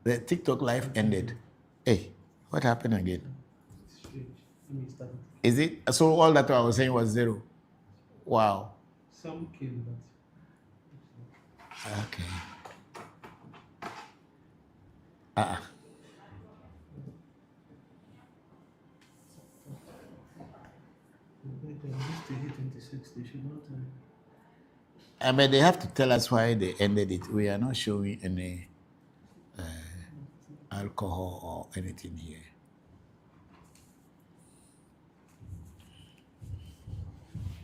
A: the TikTok live ended. Hey, what happened again?
B: It's strange. Let me start it.
A: Is it? So all that I was saying was 0. Wow.
B: Some came, but
A: okay.
B: they should not.
A: But they have to tell us why they ended it. We are not showing any alcohol or anything here.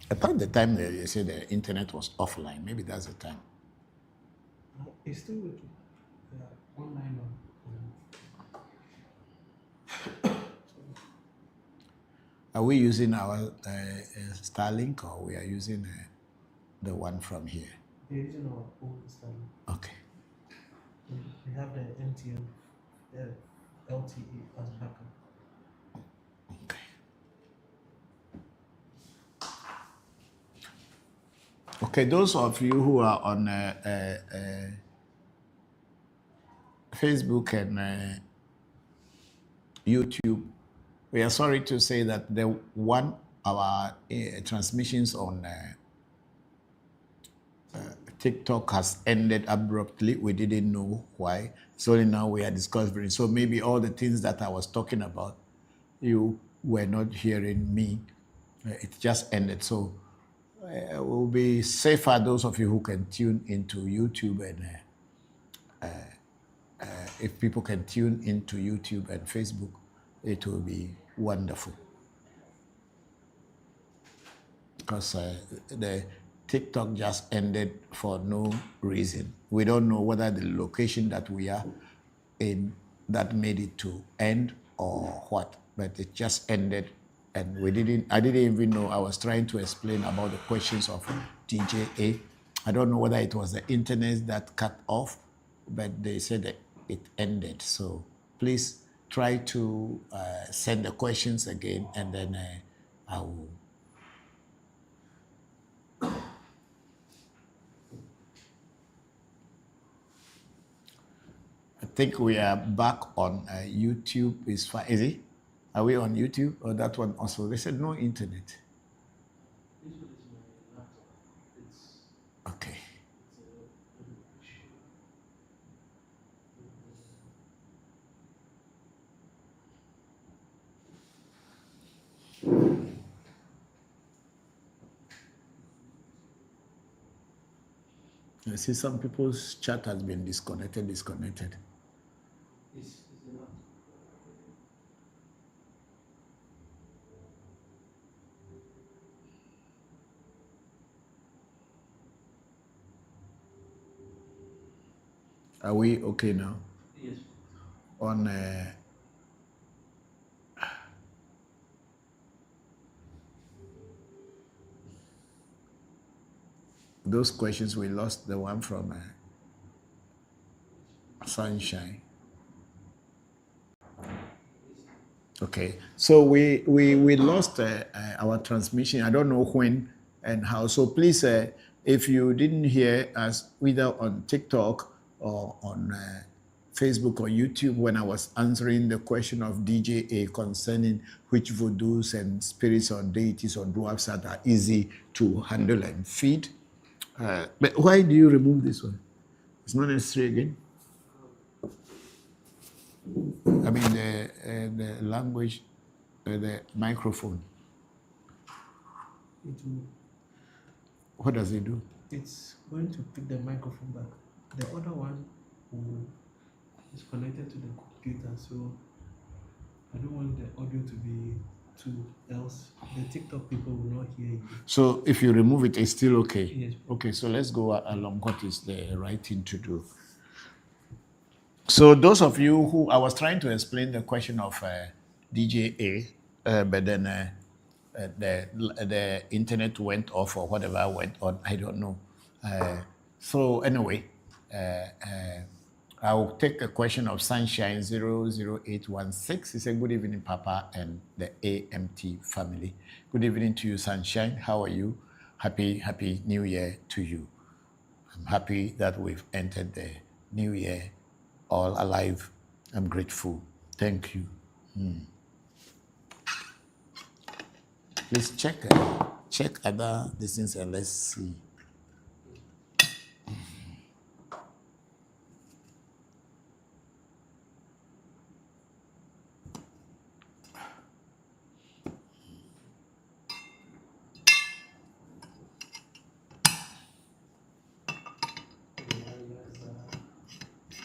A: I thought the time that they said the internet was offline, maybe that's the time.
B: It's still working. Online on.
A: Are we using our Starlink or we are using the one from here?
B: They're using our own style.
A: Okay.
B: We have the MTN, LTE as backup.
A: Okay. Okay, those of you who are on Facebook and YouTube, we are sorry to say that our transmissions on TikTok has ended abruptly. We didn't know why. So now we are discovering. So maybe all the things that I was talking about, you were not hearing me. It just ended. So we'll be safer, those of you who can tune into YouTube and if people can tune into YouTube and Facebook, it will be wonderful. Because the TikTok just ended for no reason. We don't know whether the location that we are in that made it to end or what, but it just ended and I didn't even know. I was trying to explain about the questions of DJA. I don't know whether it was the internet that cut off, but they said that it ended. So please try to send the questions again and then I will. I think we are back on YouTube. Is fine. Is it? Are we on YouTube or that one also? They said no internet.
B: This one is my laptop. It's
A: Okay. I see some people's chat has been disconnected.
B: It's a laptop.
A: Are we okay now?
B: Yes.
A: On those questions, we lost the one from Sunshine. Okay, so we lost our transmission. I don't know when and how. So please, if you didn't hear us either on TikTok or on Facebook or YouTube when I was answering the question of DJA concerning which voodoos and spirits or deities or dwarfs that are easy to handle and feed. But why do you remove this one? It's not necessary again. I mean the language, the microphone. What does it do?
B: It's going to pick the microphone back. The other one is connected to the computer, so I don't want the audio to be too, else the TikTok people will not hear you.
A: So if you remove it, it's still okay?
B: Yes.
A: Okay, so let's go along what is the right thing to do. So those of you who, I was trying to explain the question of DJA, but then the internet went off or whatever went on, I don't know. So anyway, I'll take a question of Sunshine 00816. He said, good evening, Papa and the AMT family. Good evening to you, Sunshine. How are you? Happy New Year to you. I'm happy that we've entered the new year all alive. I'm grateful. Thank you. Please check other things and let's see.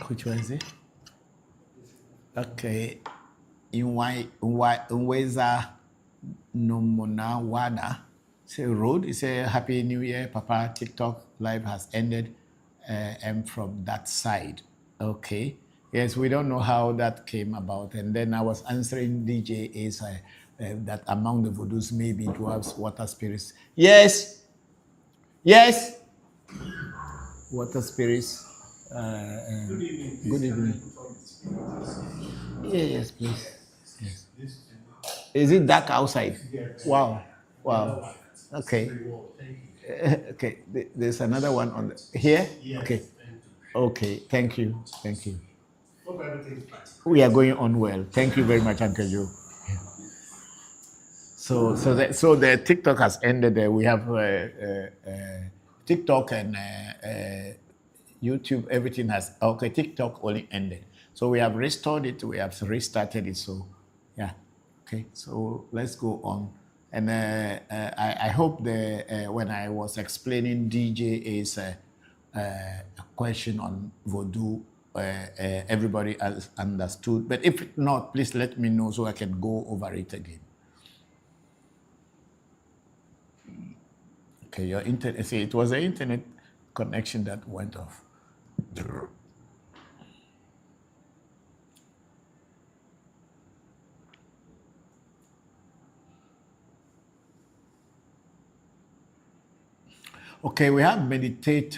A: Which one is it? Okay. Nweza Nomona Wada. Say road. It's a Happy New Year, Papa. TikTok live has ended. And from that side. Okay. Yes, we don't know how that came about. And then I was answering DJ is that among the Voodoos, maybe dwarves, water spirits. Yes. Yes. Water spirits. Good evening. Good evening. Yes, please. Yes. Is it dark outside? Wow. Wow. Okay. Okay. There's another one on here. Okay. Okay. Thank you. Thank you. We are going on well. Thank you very much, Uncle Joe. So the TikTok has ended. We have TikTok and YouTube. Everything has okay. TikTok only ended. So we have restored it. We have restarted it. So yeah. Okay. So let's go on. And I hope when I was explaining DJ is a question on Voodoo, everybody has understood. But if not, please let me know so I can go over it again. Okay, your internet. See, it was the internet connection that went off. Okay, we have meditate,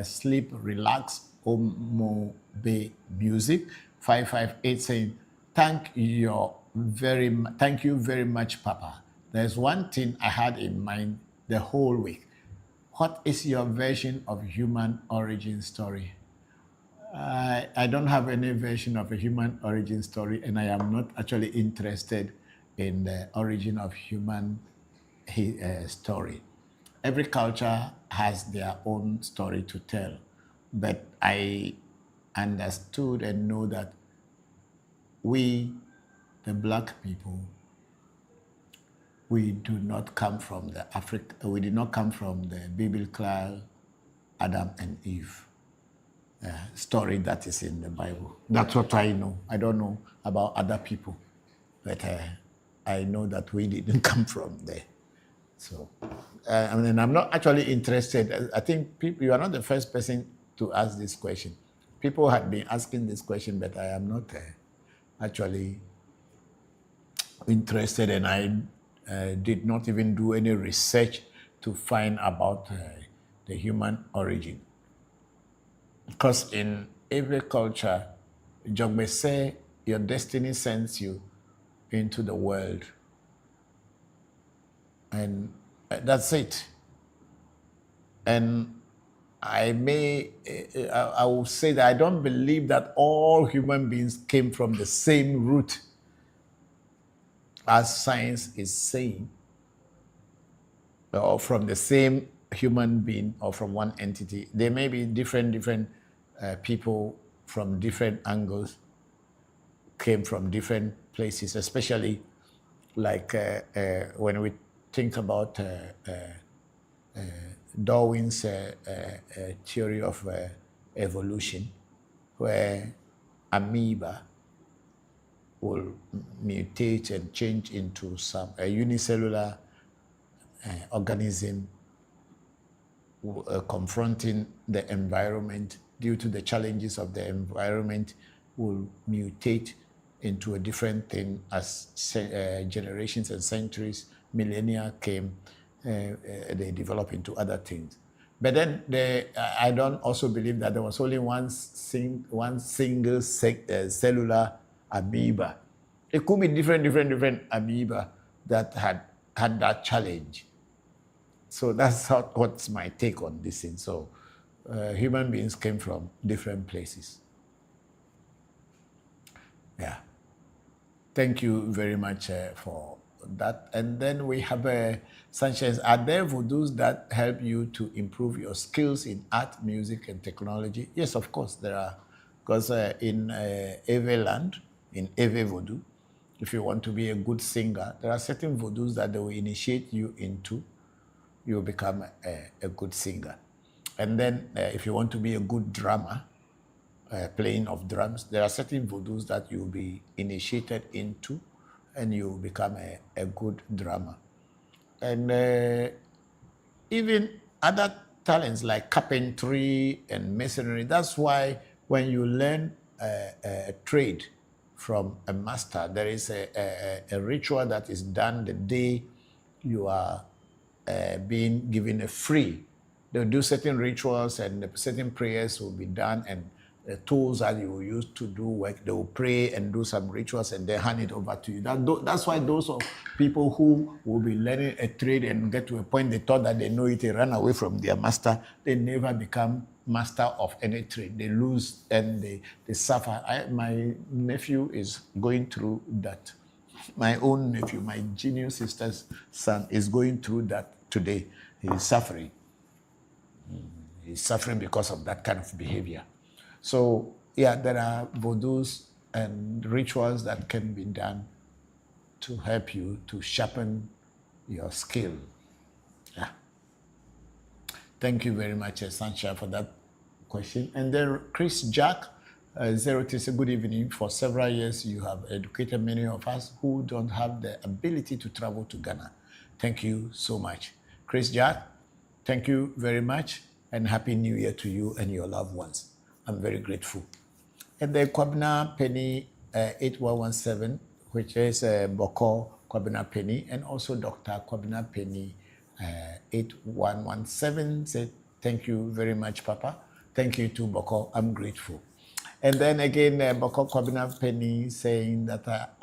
A: sleep, relax, Omobe music. 558 saying, thank you very much, Papa. There's one thing I had in mind the whole week. What is your version of human origin story? I don't have any version of a human origin story, and I am not actually interested in the origin of human story. Every culture has their own story to tell, but I understood and know that we, the black people, we do not come from we did not come from the biblical Adam and Eve story that is in the Bible. That's what I know. I don't know about other people, but I know that we didn't come from there. So, I'm not actually interested. I think you are not the first person to ask this question. People had been asking this question, but I am not actually interested, and I did not even do any research to find about the human origin. Because in every culture, Jogme say, your destiny sends you into the world. And that's it. And I will say that I don't believe that all human beings came from the same root as science is saying, or from the same human being or from one entity. There may be different people from different angles, came from different places, especially like when we think about Darwin's theory of evolution, where amoeba will mutate and change into a unicellular organism confronting the environment due to the challenges of the environment, will mutate into a different thing as generations and centuries, millennia came, they develop into other things. But then I don't also believe that there was only one single cellular amoeba. It could be different amoeba that had that challenge. So that's what's my take on this thing. So human beings came from different places. Yeah. Thank you very much for that. And then we have Sanchez. Are there voodoos that help you to improve your skills in art, music, and technology? Yes, of course, there are. Because in Ewe land, in Ewe Vodu, if you want to be a good singer, there are certain voodoos that they will initiate you into. You will become a good singer. And then if you want to be a good drummer, playing of drums. There are certain voodoos that you'll be initiated into and you become a good drummer. And even other talents like carpentry and masonry. That's why when you learn a trade from a master, there is a ritual that is done the day you are being given a free. They'll do certain rituals and certain prayers will be done, and the tools that you will use to do work, they will pray and do some rituals and then hand it over to you. That's why those of people who will be learning a trade and get to a point they thought that they know it, they run away from their master, they never become master of any trade. They lose and they suffer. My nephew is going through that. My own nephew, my genius sister's son, is going through that today. He is suffering. He's suffering because of that kind of behavior. So, yeah, there are voodoos and rituals that can be done to help you to sharpen your skill. Yeah. Thank you very much, Sancha, for that question. And then Chris Jack, Zero to say good evening. For several years, you have educated many of us who don't have the ability to travel to Ghana. Thank you so much. Chris Jack, thank you very much, and Happy New Year to you and your loved ones. I'm very grateful. And then Kwabena Penny 8117, which is Bokor Kwabena Penny, and also Dr. Kwabena Penny 8117 said, thank you very much, Papa. Thank you to Bokor. I'm grateful. And then again, Bokor Kwabena Penny saying that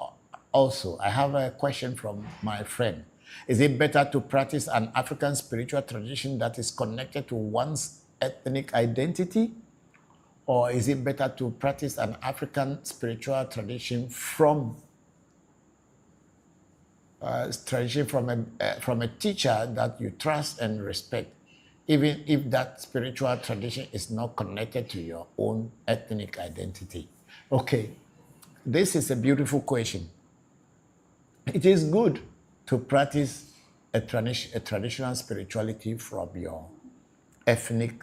A: also, I have a question from my friend. Is it better to practice an African spiritual tradition that is connected to one's ethnic identity? Or is it better to practice an African spiritual tradition from a teacher that you trust and respect, even if that spiritual tradition is not connected to your own ethnic identity? Okay, this is a beautiful question. It is good to practice a traditional spirituality from your ethnic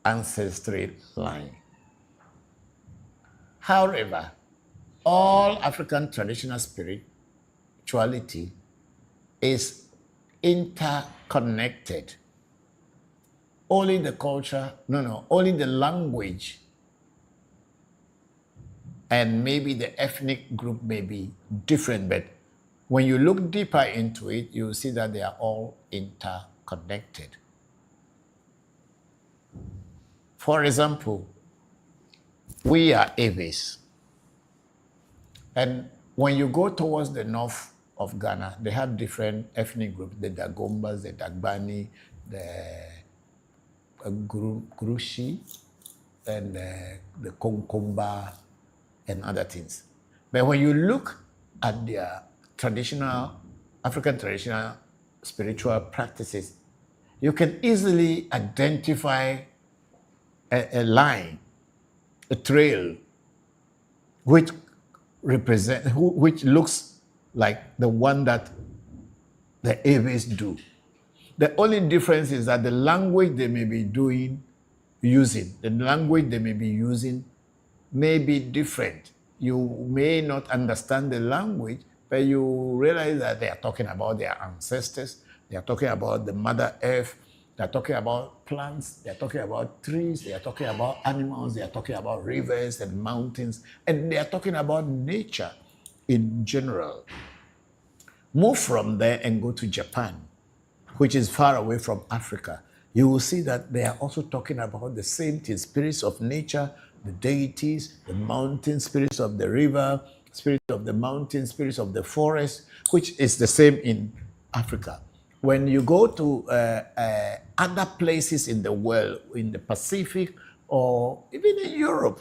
A: ancestry line. However, all African traditional spirituality is interconnected. Only the culture, only the language and maybe the ethnic group may be different, but when you look deeper into it, you will see that they are all interconnected. For example, we are Ewes. And when you go towards the north of Ghana, they have different ethnic groups, the Dagombas, the Dagbani, the Gurushi, and the Konkomba, and other things. But when you look at their African traditional spiritual practices, you can easily identify a line, a trail, which looks like the one that the Ewes do. The only difference is that the language they may be using may be different. You may not understand the language, but you realize that they are talking about their ancestors, they are talking about the Mother Earth, they are talking about plants, they are talking about trees, they are talking about animals, they are talking about rivers and mountains, and they are talking about nature in general. Move from there and go to Japan, which is far away from Africa. You will see that they are also talking about the same thing, spirits of nature, the deities, the mountain, spirits of the river, spirits of the mountain, spirits of the forest, which is the same in Africa. When you go to other places in the world, in the Pacific, or even in Europe,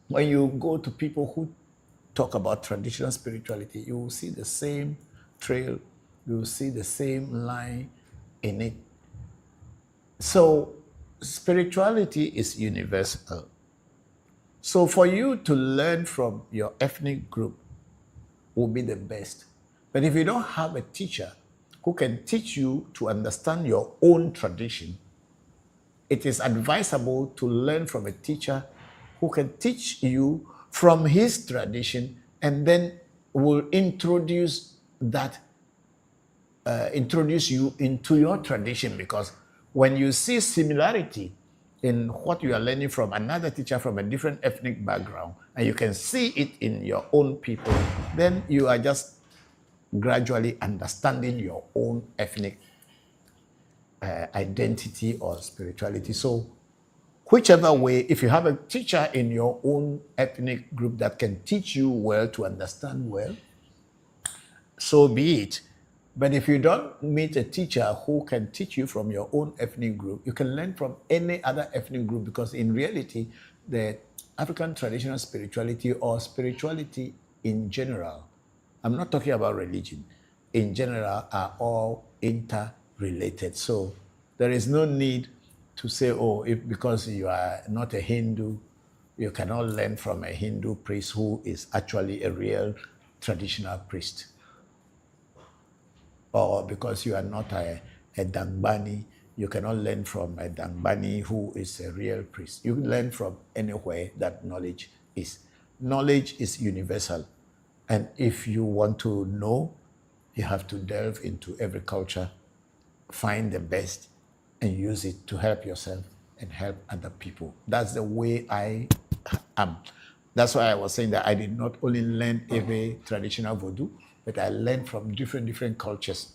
A: when you go to people who talk about traditional spirituality, you will see the same trail, you will see the same line in it. So spirituality is universal. So for you to learn from your ethnic group will be the best. But if you don't have a teacher who can teach you to understand your own tradition, it is advisable to learn from a teacher who can teach you from his tradition and then will introduce you into your tradition, because when you see similarity in what you are learning from another teacher from a different ethnic background, and you can see it in your own people, then you are just gradually understanding your own ethnic identity or spirituality. So whichever way, if you have a teacher in your own ethnic group that can teach you well to understand well, so be it. But if you don't meet a teacher who can teach you from your own ethnic group, you can learn from any other ethnic group, because in reality, the African traditional spirituality or spirituality in general, I'm not talking about religion, in general, are all interrelated. So there is no need to say, oh, if because you are not a Hindu, you cannot learn from a Hindu priest who is actually a real traditional priest. Or because you are not a Dangbani, you cannot learn from a Dangbani who is a real priest. You can learn from anywhere that knowledge is. Knowledge is universal. And if you want to know, you have to delve into every culture, find the best, and use it to help yourself and help other people. That's the way I am. That's why I was saying that I did not only learn Ewe traditional Voodoo, but I learned from different cultures.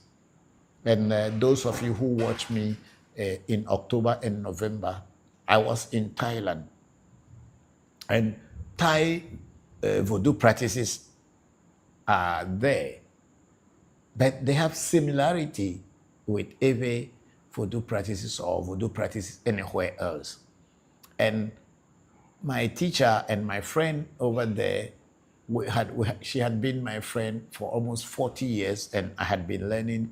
A: And those of you who watch me in October and November, I was in Thailand. And Thai Voodoo practices are there, but they have similarity with Ewe Voodoo practices or Voodoo practices anywhere else. And my teacher and my friend over there, she had been my friend for almost 40 years, and I had been learning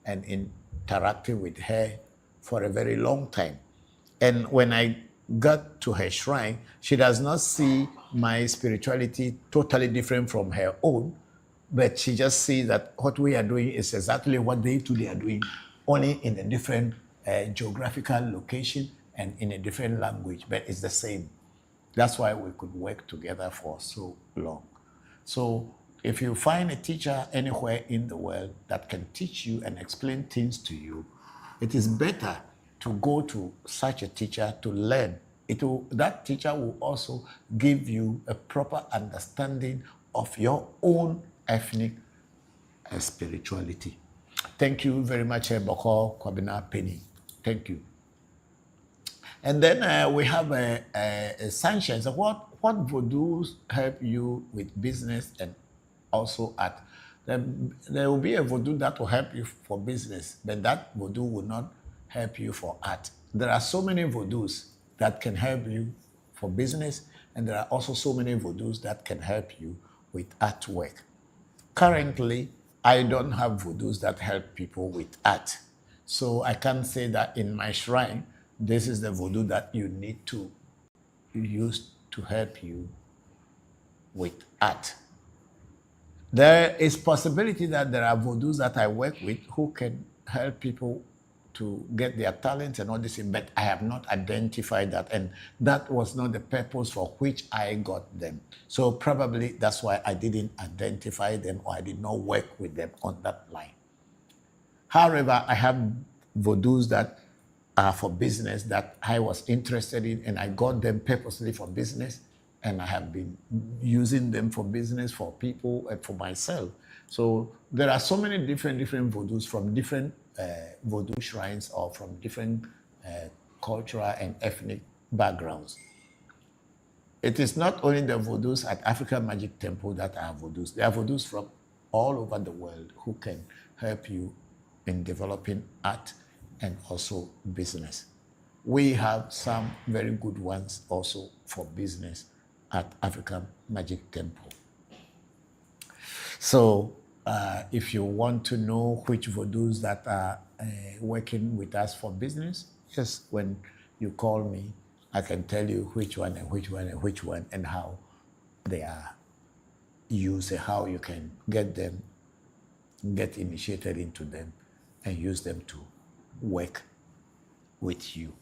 A: and interacting with her for a very long time. And when I got to her shrine, she does not see my spirituality totally different from her own, but she just sees that what we are doing is exactly what they too are doing, only in a different geographical location and in a different language, but it's the same. That's why we could work together for so long. So if you find a teacher anywhere in the world that can teach you and explain things to you, it is better to go to such a teacher to learn. That teacher will also give you a proper understanding of your own ethnic spirituality. Thank you very much, Bokor, Kwabena, Penny. Thank you. And then we have a sanctions. What Vodus help you with business and also art? There will be a Voodoo that will help you for business, but that Voodoo will not help you for art. There are so many Vodus that can help you for business, and there are also so many Vodus that can help you with artwork. Currently, I don't have Vodus that help people with art. So I can't say that in my shrine, this is the Voodoo that you need to use to help you with art. There is possibility that there are Vodus that I work with who can help people to get their talents and all this, but I have not identified that, and that was not the purpose for which I got them. So probably that's why I didn't identify them, or I did not work with them on that line. However, I have Vodus that are for business that I was interested in, and I got them purposely for business, and I have been using them for business, for people, and for myself. So there are so many different Vodus from different Voodoo shrines or from different cultural and ethnic backgrounds. It is not only the Vodus at African Magic Temple that are Vodus. There are Vodus from all over the world who can help you in developing art and also business. We have some very good ones also for business at African Magic Temple. So if you want to know which Vodus that are working with us for business, yes, when you call me, I can tell you which one and which one and which one and how they are used and how you can get them, get initiated into them and use them to work with you.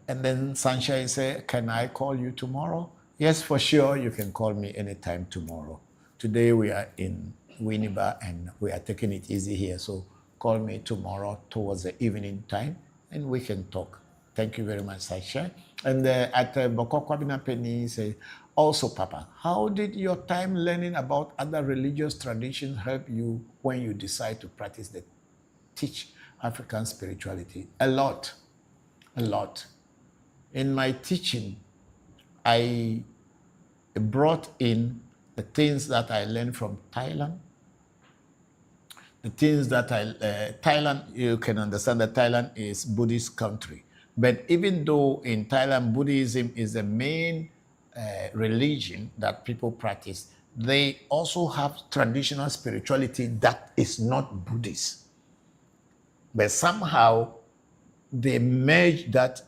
A: And then Sunshine said, can I call you tomorrow? Yes, for sure. You can call me anytime tomorrow. Today we are in Winneba and we are taking it easy here. So call me tomorrow towards the evening time and we can talk. Thank you very much, Sunshine. And at Bokor Kwabena Penny say, also, Papa, how did your time learning about other religious traditions help you when you decide to teach African spirituality? A lot, a lot. In my teaching, I brought in the things that I learned from Thailand. The things that Thailand, you can understand that Thailand is Buddhist country. But even though in Thailand, Buddhism is the main religion that people practice, they also have traditional spirituality that is not Buddhist. But somehow they merge that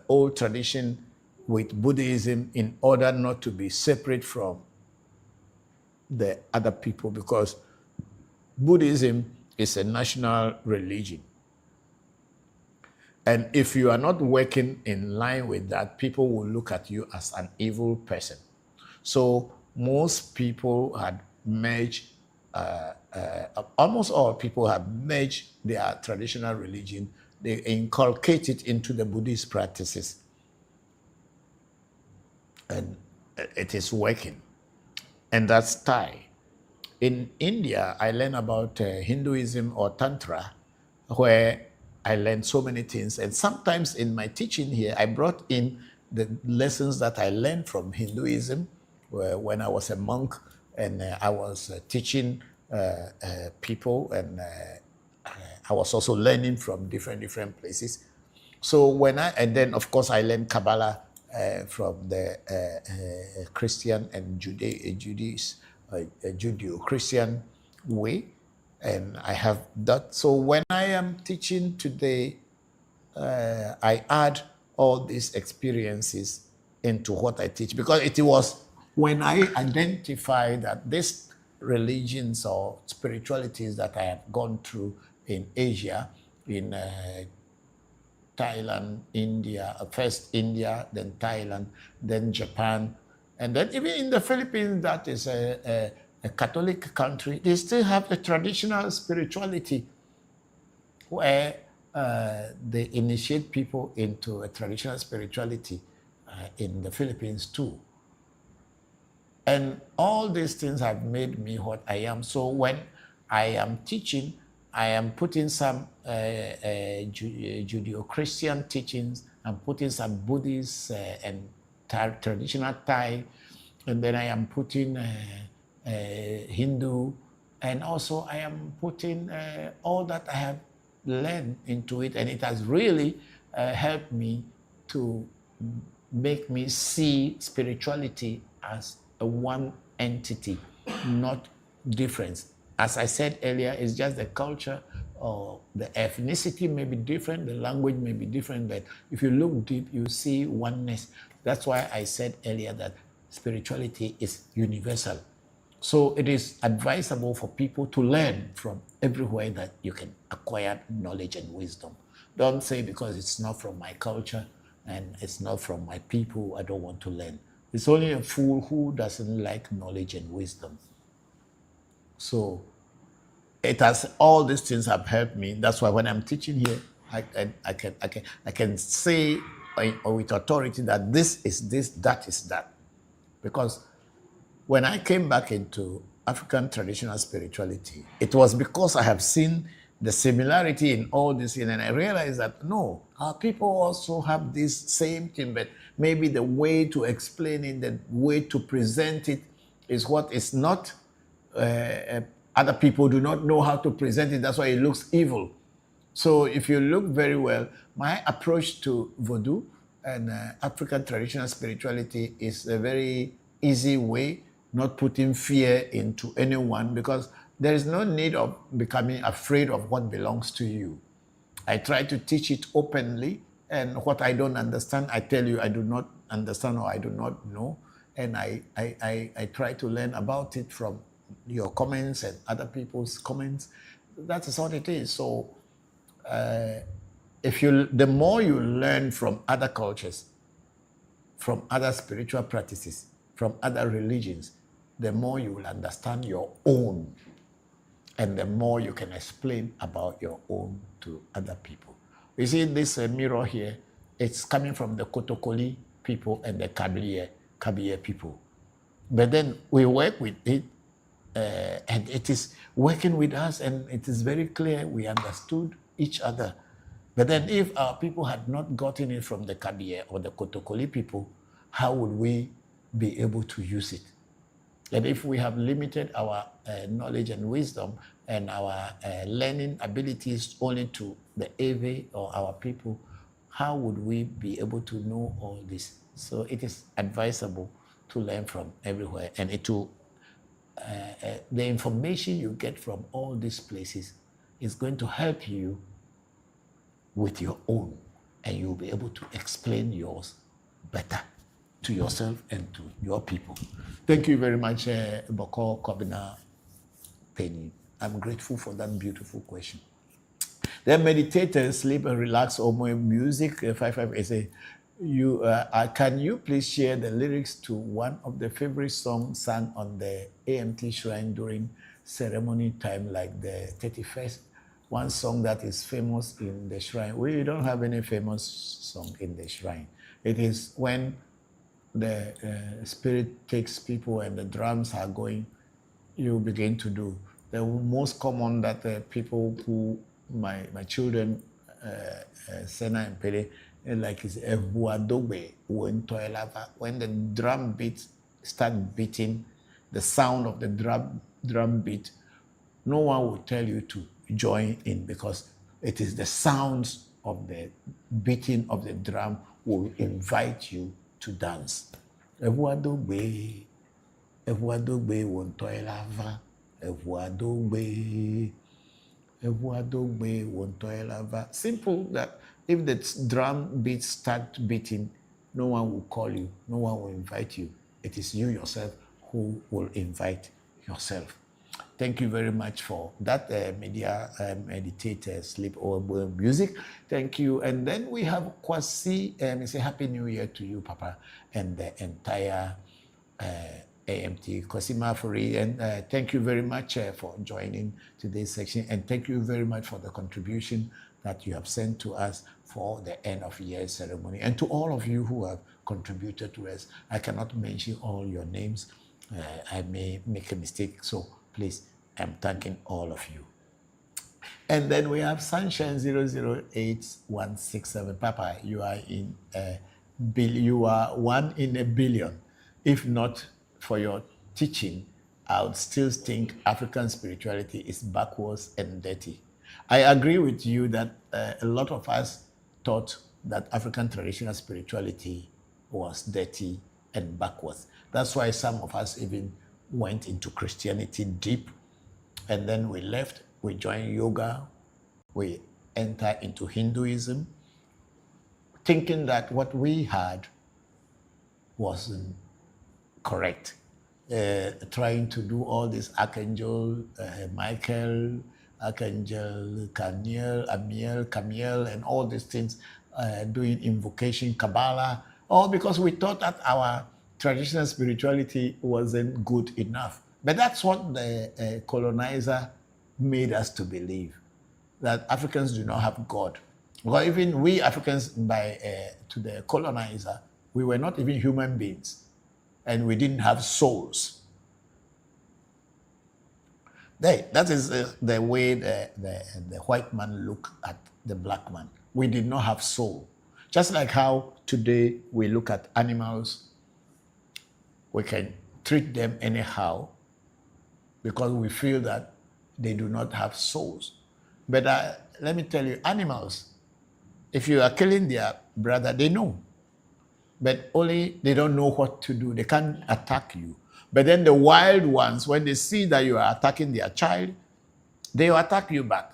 A: old tradition with Buddhism in order not to be separate from the other people, because Buddhism is a national religion. And if you are not working in line with that, people will look at you as an evil person. So most people had merged, almost all people have merged their traditional religion. They inculcate it into the Buddhist practices. And it is working. And that's Thai. In India, I learned about Hinduism or Tantra, where I learned so many things. And sometimes in my teaching here, I brought in the lessons that I learned from Hinduism when I was a monk and I was teaching people, and I was also learning from different places. So and then of course I learned Kabbalah from the Christian and Judeo-Christian way, and I have that. So when I am teaching today, I add all these experiences into what I teach, because it was when I identified that these religions or spiritualities that I have gone through in Asia, in Thailand, India, first India, then Thailand, then Japan, and then even in the Philippines, that is a Catholic country, they still have a traditional spirituality where they initiate people into a traditional spirituality in the Philippines too. And all these things have made me what I am. So when I am teaching, I am putting some Judeo-Christian teachings, I'm putting some Buddhist and traditional Thai, and then I am putting Hindu, and also I am putting all that I have learned into it, and it has really helped me to make me see spirituality as a one entity, not difference. As I said earlier, it's just the culture or the ethnicity may be different, the language may be different, but if you look deep, you see oneness. That's why I said earlier that spirituality is universal. So it is advisable for people to learn from everywhere that you can acquire knowledge and wisdom. Don't say because it's not from my culture and it's not from my people, I don't want to learn. It's only a fool who doesn't like knowledge and wisdom. So all these things have helped me. That's why when I'm teaching here, I can say with authority that this is this, that is that. Because when I came back into African traditional spirituality, it was because I have seen the similarity in all this, and I realized that no, our people also have this same thing, but maybe the way to explain it, the way to present it is what is not, other people do not know how to present it. That's why it looks evil. So if you look very well, my approach to Voodoo and African traditional spirituality is a very easy way, not putting fear into anyone, because there is no need of becoming afraid of what belongs to you. I try to teach it openly, and what I don't understand, I tell you I do not understand or I do not know, and I try to learn about it from your comments and other people's comments. That is what it is. So the more you learn from other cultures, from other spiritual practices, from other religions, the more you will understand your own, and the more you can explain about your own to other people. You see this mirror here, it's coming from the Kotokoli people and the Kabiye people. But then we work with it, and it is working with us, and it is very clear we understood each other. But then if our people had not gotten it from the Kabiye or the Kotokoli people, how would we be able to use it? And if we have limited our knowledge and wisdom and our learning abilities only to the Ewe or our people, how would we be able to know all this? So it is advisable to learn from everywhere, and the information you get from all these places is going to help you with your own, and you'll be able to explain yours better to yourself and to your people. Thank you very much, Bokor Kobina Penny. I'm grateful for that beautiful question. Then meditators sleep and relax or more music. 55 say, can you please share the lyrics to one of the favorite songs sung on the AMT shrine during ceremony time, like the 31st? One song that is famous in the shrine. We don't have any famous song in the shrine. It is when the spirit takes people and the drums are going, you begin to do. The most common that people who, my children, Sena and Pele, like is Ewe Vodu. When the drum beats start beating, the sound of the drum beat, no one will tell you to join in, because it is the sounds of the beating of the drum will invite you to dance. Ewe Vodu wontoelava. Simple that if the drum beats start beating, no one will call you, no one will invite you. It is you yourself who will invite yourself. Thank you very much for that meditator sleep or music. Thank you. And then we have Kwasi. Say Happy New Year to you, Papa, and the entire AMT Kosima Furi. And thank you very much for joining today's section. And thank you very much for the contribution that you have sent to us for the end of year ceremony. And to all of you who have contributed to us, I cannot mention all your names. I may make a mistake. So please, I'm thanking all of you. And then we have Sunshine 008167. Papa, you are you are 1 in a billion. If not for your teaching, I would still think African spirituality is backwards and dirty. I agree with you that a lot of us thought that African traditional spirituality was dirty and backwards. That's why some of us even went into Christianity deep, and then we left, we joined yoga, we entered into Hinduism, thinking that what we had wasn't correct. Trying to do all this Archangel Michael, Archangel Camiel, and all these things, doing invocation, Kabbalah, all because we thought that our traditional spirituality wasn't good enough. But that's what the colonizer made us to believe, that Africans do not have God. Because even we Africans, to the colonizer, we were not even human beings, and we didn't have souls. That is the way the white man looked at the black man. We did not have soul. Just like how today we look at animals, we can treat them anyhow because we feel that they do not have souls. But let me tell you, animals, if you are killing their brother, they know. But only they don't know what to do. They can't attack you. But then the wild ones, when they see that you are attacking their child, they will attack you back.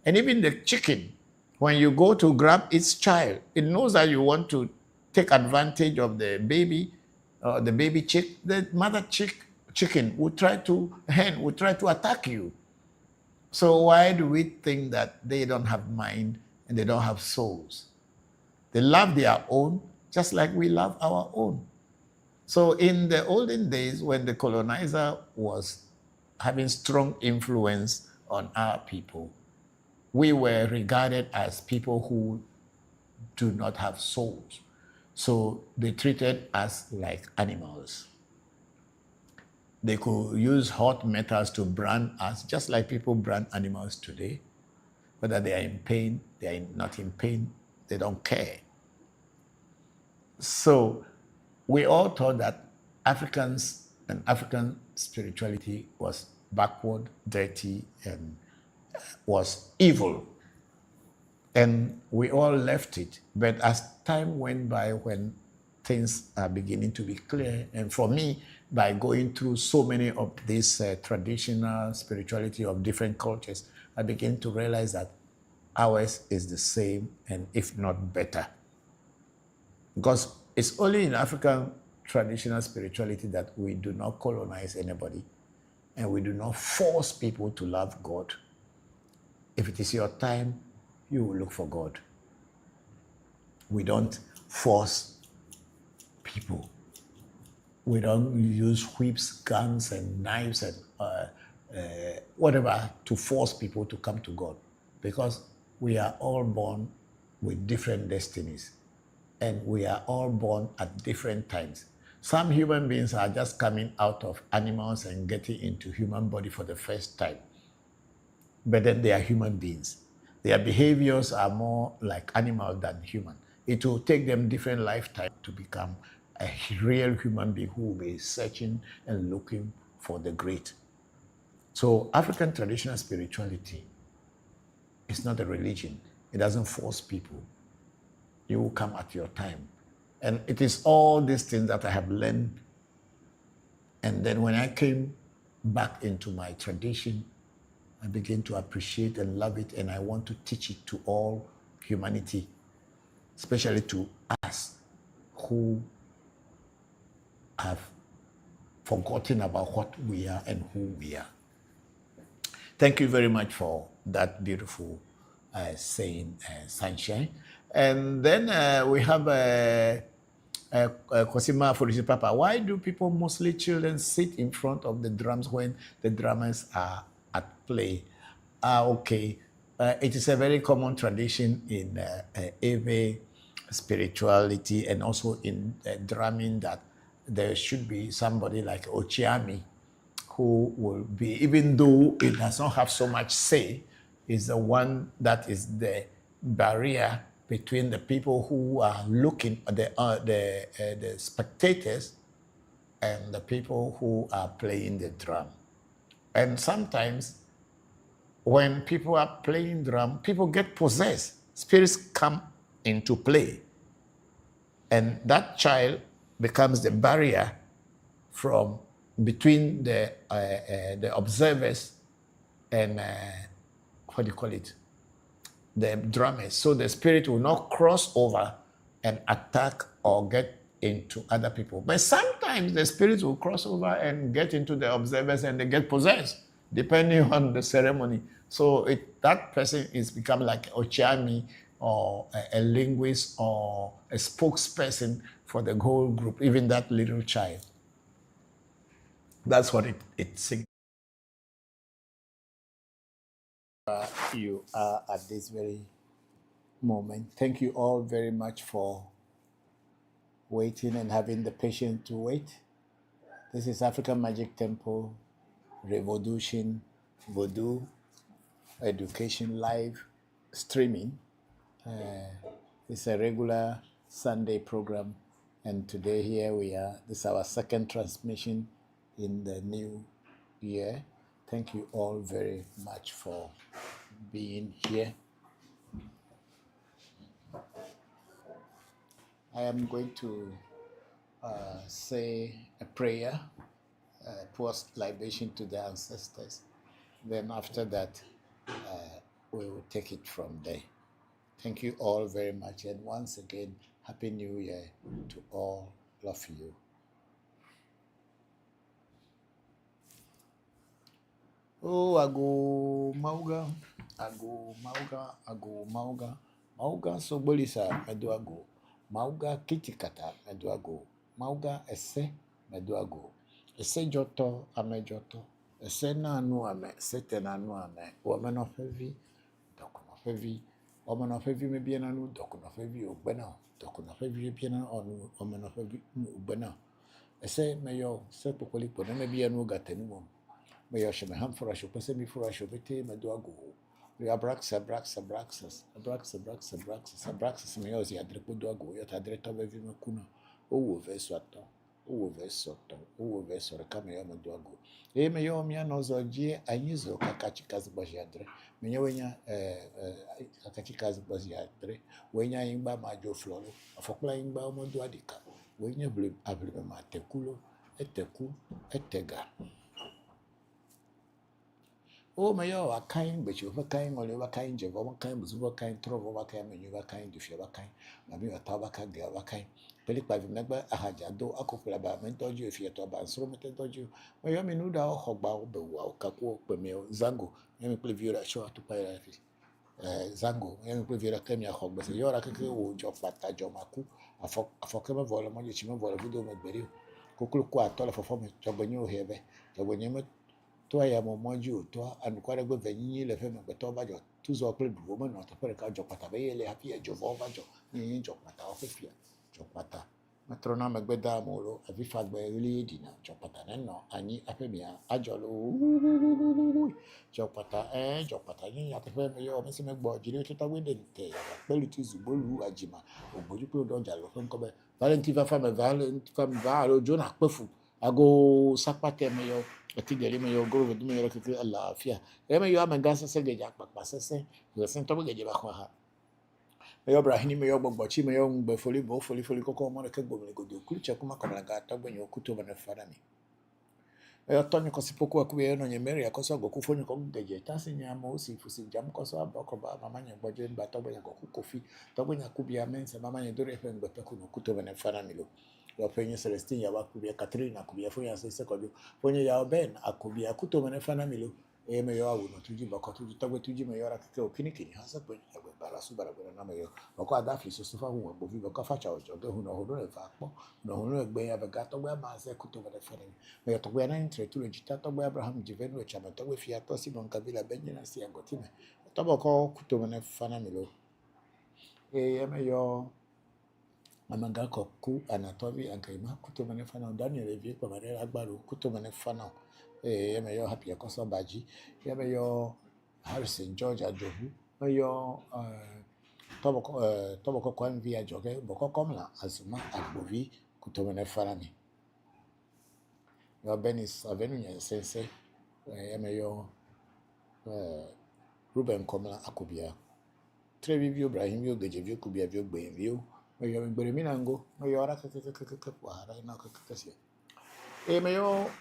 A: And even the chicken, when you go to grab its child, it knows that you want to take advantage of the baby, the baby chick. The mother chicken will try to attack you. So why do we think that they don't have mind and they don't have souls. They love their own just like we love our own. So in the olden days, when the colonizer was having strong influence on our people, we were regarded as people who do not have souls. So they treated us like animals. They could use hot metals to brand us, just like people brand animals today. Whether they are in pain, they are not in pain, they don't care. So we all thought that Africans and African spirituality was backward, dirty, and was evil. And we all left it. But as time went by, when things are beginning to be clear, and for me, by going through so many of these traditional spirituality of different cultures, I begin to realize that ours is the same, and if not better. Because it's only in African traditional spirituality that we do not colonize anybody, and we do not force people to love God. If it is your time, you will look for God. We don't force people. We don't use whips, guns, and knives and whatever to force people to come to God, because we are all born with different destinies, and we are all born at different times. Some human beings are just coming out of animals and getting into human body for the first time, but then they are human beings. Their behaviors are more like animal than human. It will take them different lifetimes to become a real human being who will be searching and looking for the great. So African traditional spirituality is not a religion. It doesn't force people. You will come at your time. And it is all these things that I have learned. And then when I came back into my tradition, I began to appreciate and love it, and I want to teach it to all humanity, especially to us who have forgotten about what we are and who we are. Thank you very much for that beautiful saying, Sunshine. And then we have Kosima Furisi Papa. Why do people, mostly children, sit in front of the drums when the drummers are at play? Okay. It is a very common tradition in Ewe spirituality, and also in drumming, that there should be somebody like Ochiami who will be, even though it does not have so much say, is the one that is the barrier between the people who are looking at the spectators and the people who are playing the drum. And sometimes when people are playing drum, people get possessed. Spirits come into play. And that child becomes the barrier from between the observers and what do you call it? The drummers. So the spirit will not cross over and attack or get into other people. But sometimes the spirits will cross over and get into the observers, and they get possessed, depending on the ceremony. So that person is become like Ochami, or a linguist, or a spokesperson for the whole group, even that little child. That's what it signifies. You are at this very moment. Thank you all very much for waiting and having the patience to wait. This is African Magic Temple, ReVodution, Voodoo, Education Live streaming. It's a regular Sunday program, and today here we are. This is our second transmission in the new year. Thank you all very much for being here. I am going to say a prayer, post libation to the ancestors. Then after that, we will take it from there. Thank you all very much. And once again, Happy New Year to all of you. Oh, ago mauga, ago mauga, ago mauga. Mauga Sobolisa Meduago, Mauga Kitikata Meduago, Mauga Esse Meduago, Esse Joto Amejoto, Esse Nanu Ame, Sete Nanu Ame, Woman of Heavy, Dokun of Heavy, Woman of Heavy may be an anu, Dokun of Heavy, Ubena, Dokun of Heavy, Piano, or Woman of Heavy, Ubena. Esse Mayo, Sepocoli, but maybe a no gatenum. Mayo Shemaham for a shop, semi for a shopete, Meduago. Abraxas, meus e adrepo do ago, eu adreta vai vir kuna, ou verso ato, ou verso ato, ou verso recameo do ago. E meio minha nozodia, a iso, cacachicas bajiadre, meio wenha, cacachicas bajiadre, wenha imba majo floro, a focla imba o mundo adica, wenha blue, abre mateculo, etecu, etega. Oh, my, a kind, but you have a kind, or you have a kind, you have a kind, but you have a kind, trouble, a kind, and you have a kind, if you have a kind, maybe a tabaka, the other kind. Pelic by the member, I had a do a couple about mentor you if you talk about so much told you. My yummy no doubt, hogbow, the wow, caco, pemio, zango, let me play you a show to pay zango, let me play you a camia hog, but you're a caco, job, but a jomaku, a forkema volume, you chima volume, video. Cuckoo quat, all for me, job when you have it, when you toi ya momoju toi anukwara go venyi le fe me beto ba jo tuzo kle du mo no to pere ka jo pata be le happy jo vo ba jo ni jo pata o fe fia jo pata matrona me gbeda mo lo avi fa gbe ri di na jo pata na no ani ape bia ajo lo jo pata ni ya te fe me yo me se me gbo jiri to ta we de te pelu ti zubolu ajima ogboju pe o do ja lo fe nko be valentine fa me va jo na pefu ago sapate me yo ati gari me yo go vedu me yo keke Allah afia e me yo amanga sese geja papa sese yo sen to geja ba kwa ha me yo brahini me yo gbogbo chi me yo ngbe foli koko mo ke gbo me go do kuru che kuma kamala ga ta gbo yo kuto bana fara mi me yo tonyo ko sipoku aku ye no nyemere ya koso go ku fonyo ko geja ta se nya mo si fusi jam ko so aboko ba mama nya gbo je ba to gbo ya go ku kofi to gbo nya ku bia mense mama nya do re fe ngbe pe ku no kuto bana fara mi lo wafenye Celestine ya wakubia Catherine akubia fonya sese kodu fonya ya Ben akubia kuto mane fana milo me yo awu no tuji bako tuji tagwe tuji me yo ra keke okinikini hasa kwenye agwe bala su bara na me yo bako adafi so sufa hu bo vi bako facha ojo ge hu no hu no fa po no hu no egbe ya bega to gbe ma se kuto mane fana me yo to gbe na entre tu jita to gbe Abraham jivenu chama to gbe fia to Simon Kabila benjina si angotime to bako kuto mane fana milo me yo Amanga ku anatomi ankaima kuto mane fana Daniel evi kwa mane agbaru kuto mane fana yeme yo happy akoso baji yeme yo Harrison George Ajobu yo toboko kwa mvi ajoge boko komla azuma agbovi kuto mane fana ni yo Benis avenu nya sense yeme yo Ruben komla akubia Trevi vio Ibrahim vio geje vio kubia vio gbe vio yo gbere mi nango yo ara keke wahara na keke e me yo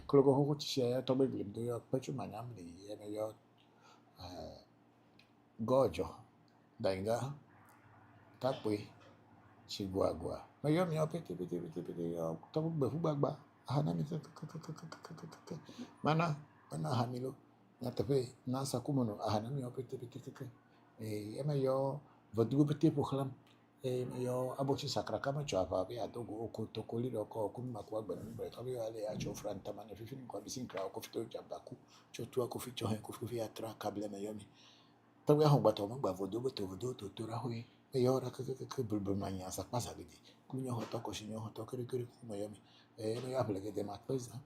A: klogo ho tishia ya tobe glim do yo pechu manyam ni e me yo gojo dainga tapwe chiguagua me yo mi opete yo tobe befu gbagba ana mi keke mana hamilo na tape na sakumono ana mi opete e me yo vodu pete pokhlam yo abochi sakra kama chapa be adogo ko to koliro ko kuma kwa gbanu be to be ale a cho franta man fifin ko bisin kra ko fito jabaku cho tu ko fito hen ko fi atra kable me yomi to be ho gbato mo gba vodo to ra hoye e yo ra ke bulbul manya sa pasa gidi kunyo ho to ko shinyo ho to kere ko me yomi no ya ple de ma pesa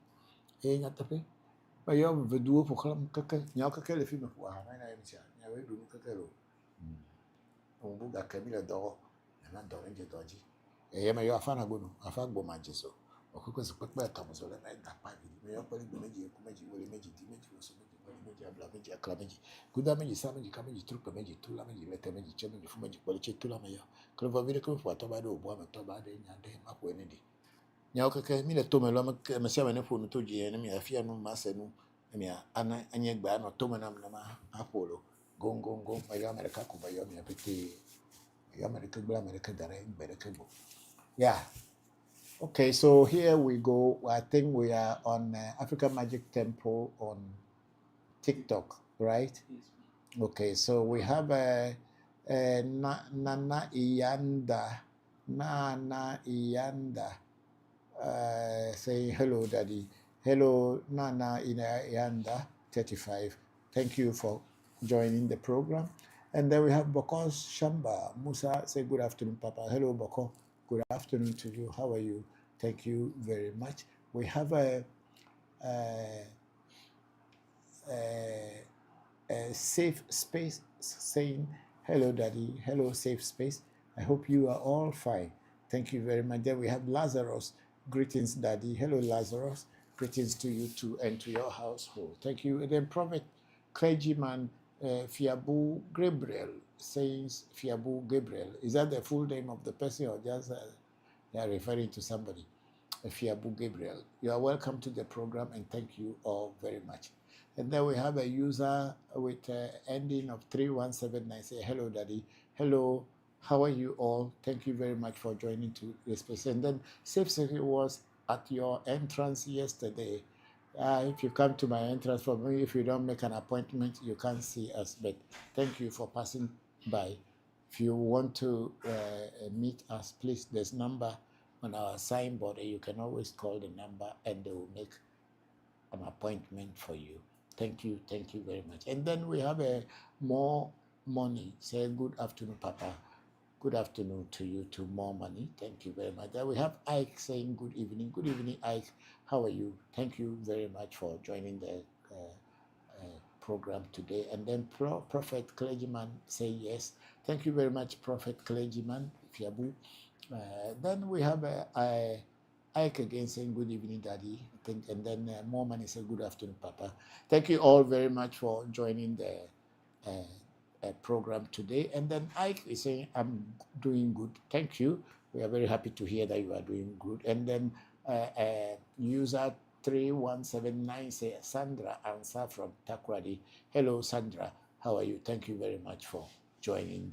A: nya tape ba yo vodo po khala ke nya ka le fi me wa na yemi cha nya we du ke lo bu ga kamila do na dore je doji me yo afana gbono afagbo majeso okoko se pepe atamuso le na da pa gidi me yo pele meji ku meji wole meji di meji so meji abla meji akla meji kuda meji sa meji ka meji trupe meji tula meji lete meji che meji fu meji pole che tula me yo kro va vire ko fu to ba do bo me to ba de nya de ma ko ni di nya okeke mi le to me lo me se me ne fu no to ji ne mi afia no ma se no mi ana anye gba no to me na ma apolo gongongo ma yo America ku ba yo mi apete America dare yeah. Okay, so here we go. I think we are on African Magic Temple on TikTok, right?
B: Yes.
A: Okay, so we have Nana Iyanda, Nana Iyanda, saying hello, Daddy. Hello, Nana Iyanda, 35. Thank you for joining the program. And then we have Bokor Shamba. Musa say good afternoon, Papa. Hello, Bokor. Good afternoon to you. How are you? Thank you very much. We have a safe space saying hello, Daddy. Hello, safe space. I hope you are all fine. Thank you very much. Then we have Lazarus. Greetings, Daddy. Hello, Lazarus. Greetings to you too and to your household. Thank you. And then Prophet Clergyman Fiabu Gabriel saying Fiabu Gabriel. Is that the full name of the person or just they are referring to somebody? Fiabu Gabriel. You are welcome to the program and thank you all very much. And then we have a user with ending of 3179 say, hello, Daddy. Hello, how are you all? Thank you very much for joining to this space. And then Safe City was at your entrance yesterday. If you come to my entrance for me, if you don't make an appointment, you can't see us. But thank you for passing by. If you want to meet us, please, there's number on our signboard. You can always call the number and they will make an appointment for you. Thank you very much. And then we have a more money. Say good afternoon, Papa. Good afternoon to you too. More money. Thank you very much. Then we have Ike saying good evening. Good evening, Ike. How are you? Thank you very much for joining the program today. And then Prophet Clergyman say yes. Thank you very much, Prophet Clergyman Fiabu. Then we have Ike again saying good evening, Daddy. And then more money say good afternoon, Papa. Thank you all very much for joining the program today. And then Ike is saying I'm doing good. Thank you. We are very happy to hear that you are doing good. And then user 3179 say Sandra answer from Takrady. Hello, Sandra. How are you? Thank you very much for joining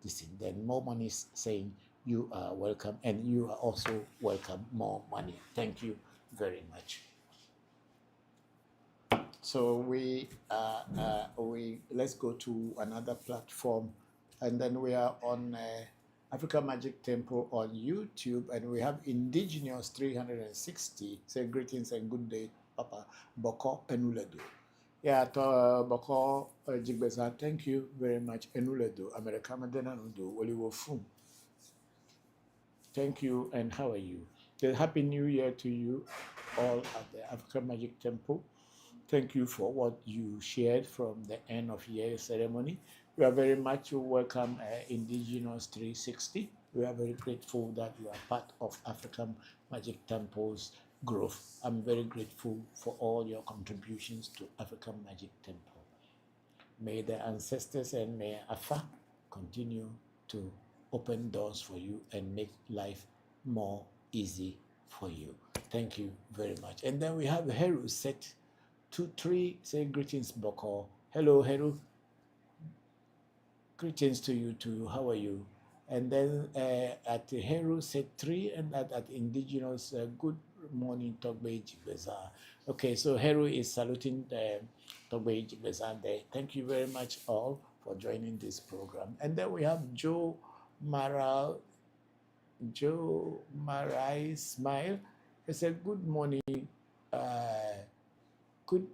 A: this thing. Then more money is saying you are welcome, and you are also welcome. More money. Thank you very much. So we let's go to another platform, and then we are on Africa Magic Temple on YouTube, and we have Indigenous 360. Say greetings and good day, Papa Bokor Enuledo. Yeah, to Bokor Jigbeza. Thank you very much, Enuledo. America Madena Nudo Woliwofun. Thank you, and how are you? Happy New Year to you all at the African Magic Temple. Thank you for what you shared from the end of year ceremony. We are very much welcome Indigenous 360. We are very grateful that you are part of African Magic Temple's growth. I'm very grateful for all your contributions to African Magic Temple. May the ancestors and may Afa continue to open doors for you and make life more easy for you. Thank you very much. And then we have Heru set 2-3. Say greetings, Bokor. Hello, Heru. Greetings to you too. How are you? And then at Heru set 3 and at Indigenous, good morning, Togbe Jigbeza. Okay, so Heru is saluting Togbe Jigbeza there. Thank you very much all for joining this program. And then we have Joe Marai Smile. He said, good morning. Good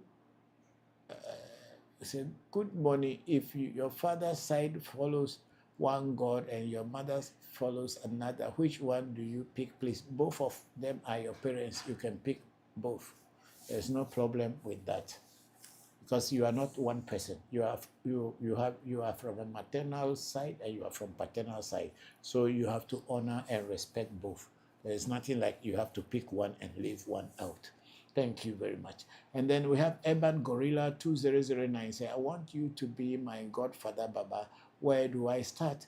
A: morning. If your father's side follows one God and your mother's follows another, which one do you pick, please? Both of them are your parents. You can pick both. There's no problem with that, because you are not one person. You are from a maternal side and you are from paternal side. So you have to honor and respect both. There's nothing like you have to pick one and leave one out. Thank you very much. And then we have Urban Gorilla 2009 say, I want you to be my godfather, Baba. Where do I start?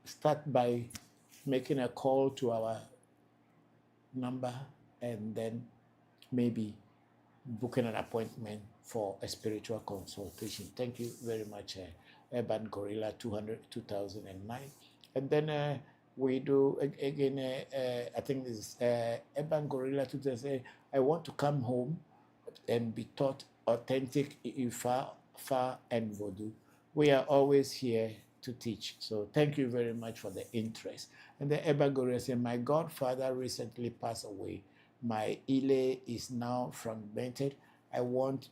A: Start by making a call to our number and then maybe booking an appointment for a spiritual consultation. Thank you very much, Urban Gorilla 2009. And then we do again, I think this is Urban Gorilla 2009. I want to come home and be taught authentic Ifa, Fa, and Voodoo. We are always here to teach. So thank you very much for the interest. And the Ebagoria said, my godfather recently passed away. My Ile is now fragmented. I want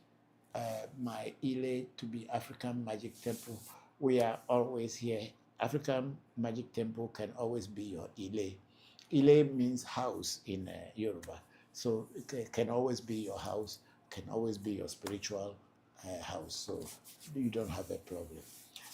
A: my Ile to be African Magic Temple. We are always here. African Magic Temple can always be your Ile. Ile means house in Yoruba. So it can always be your house, can always be your spiritual house. So you don't have a problem.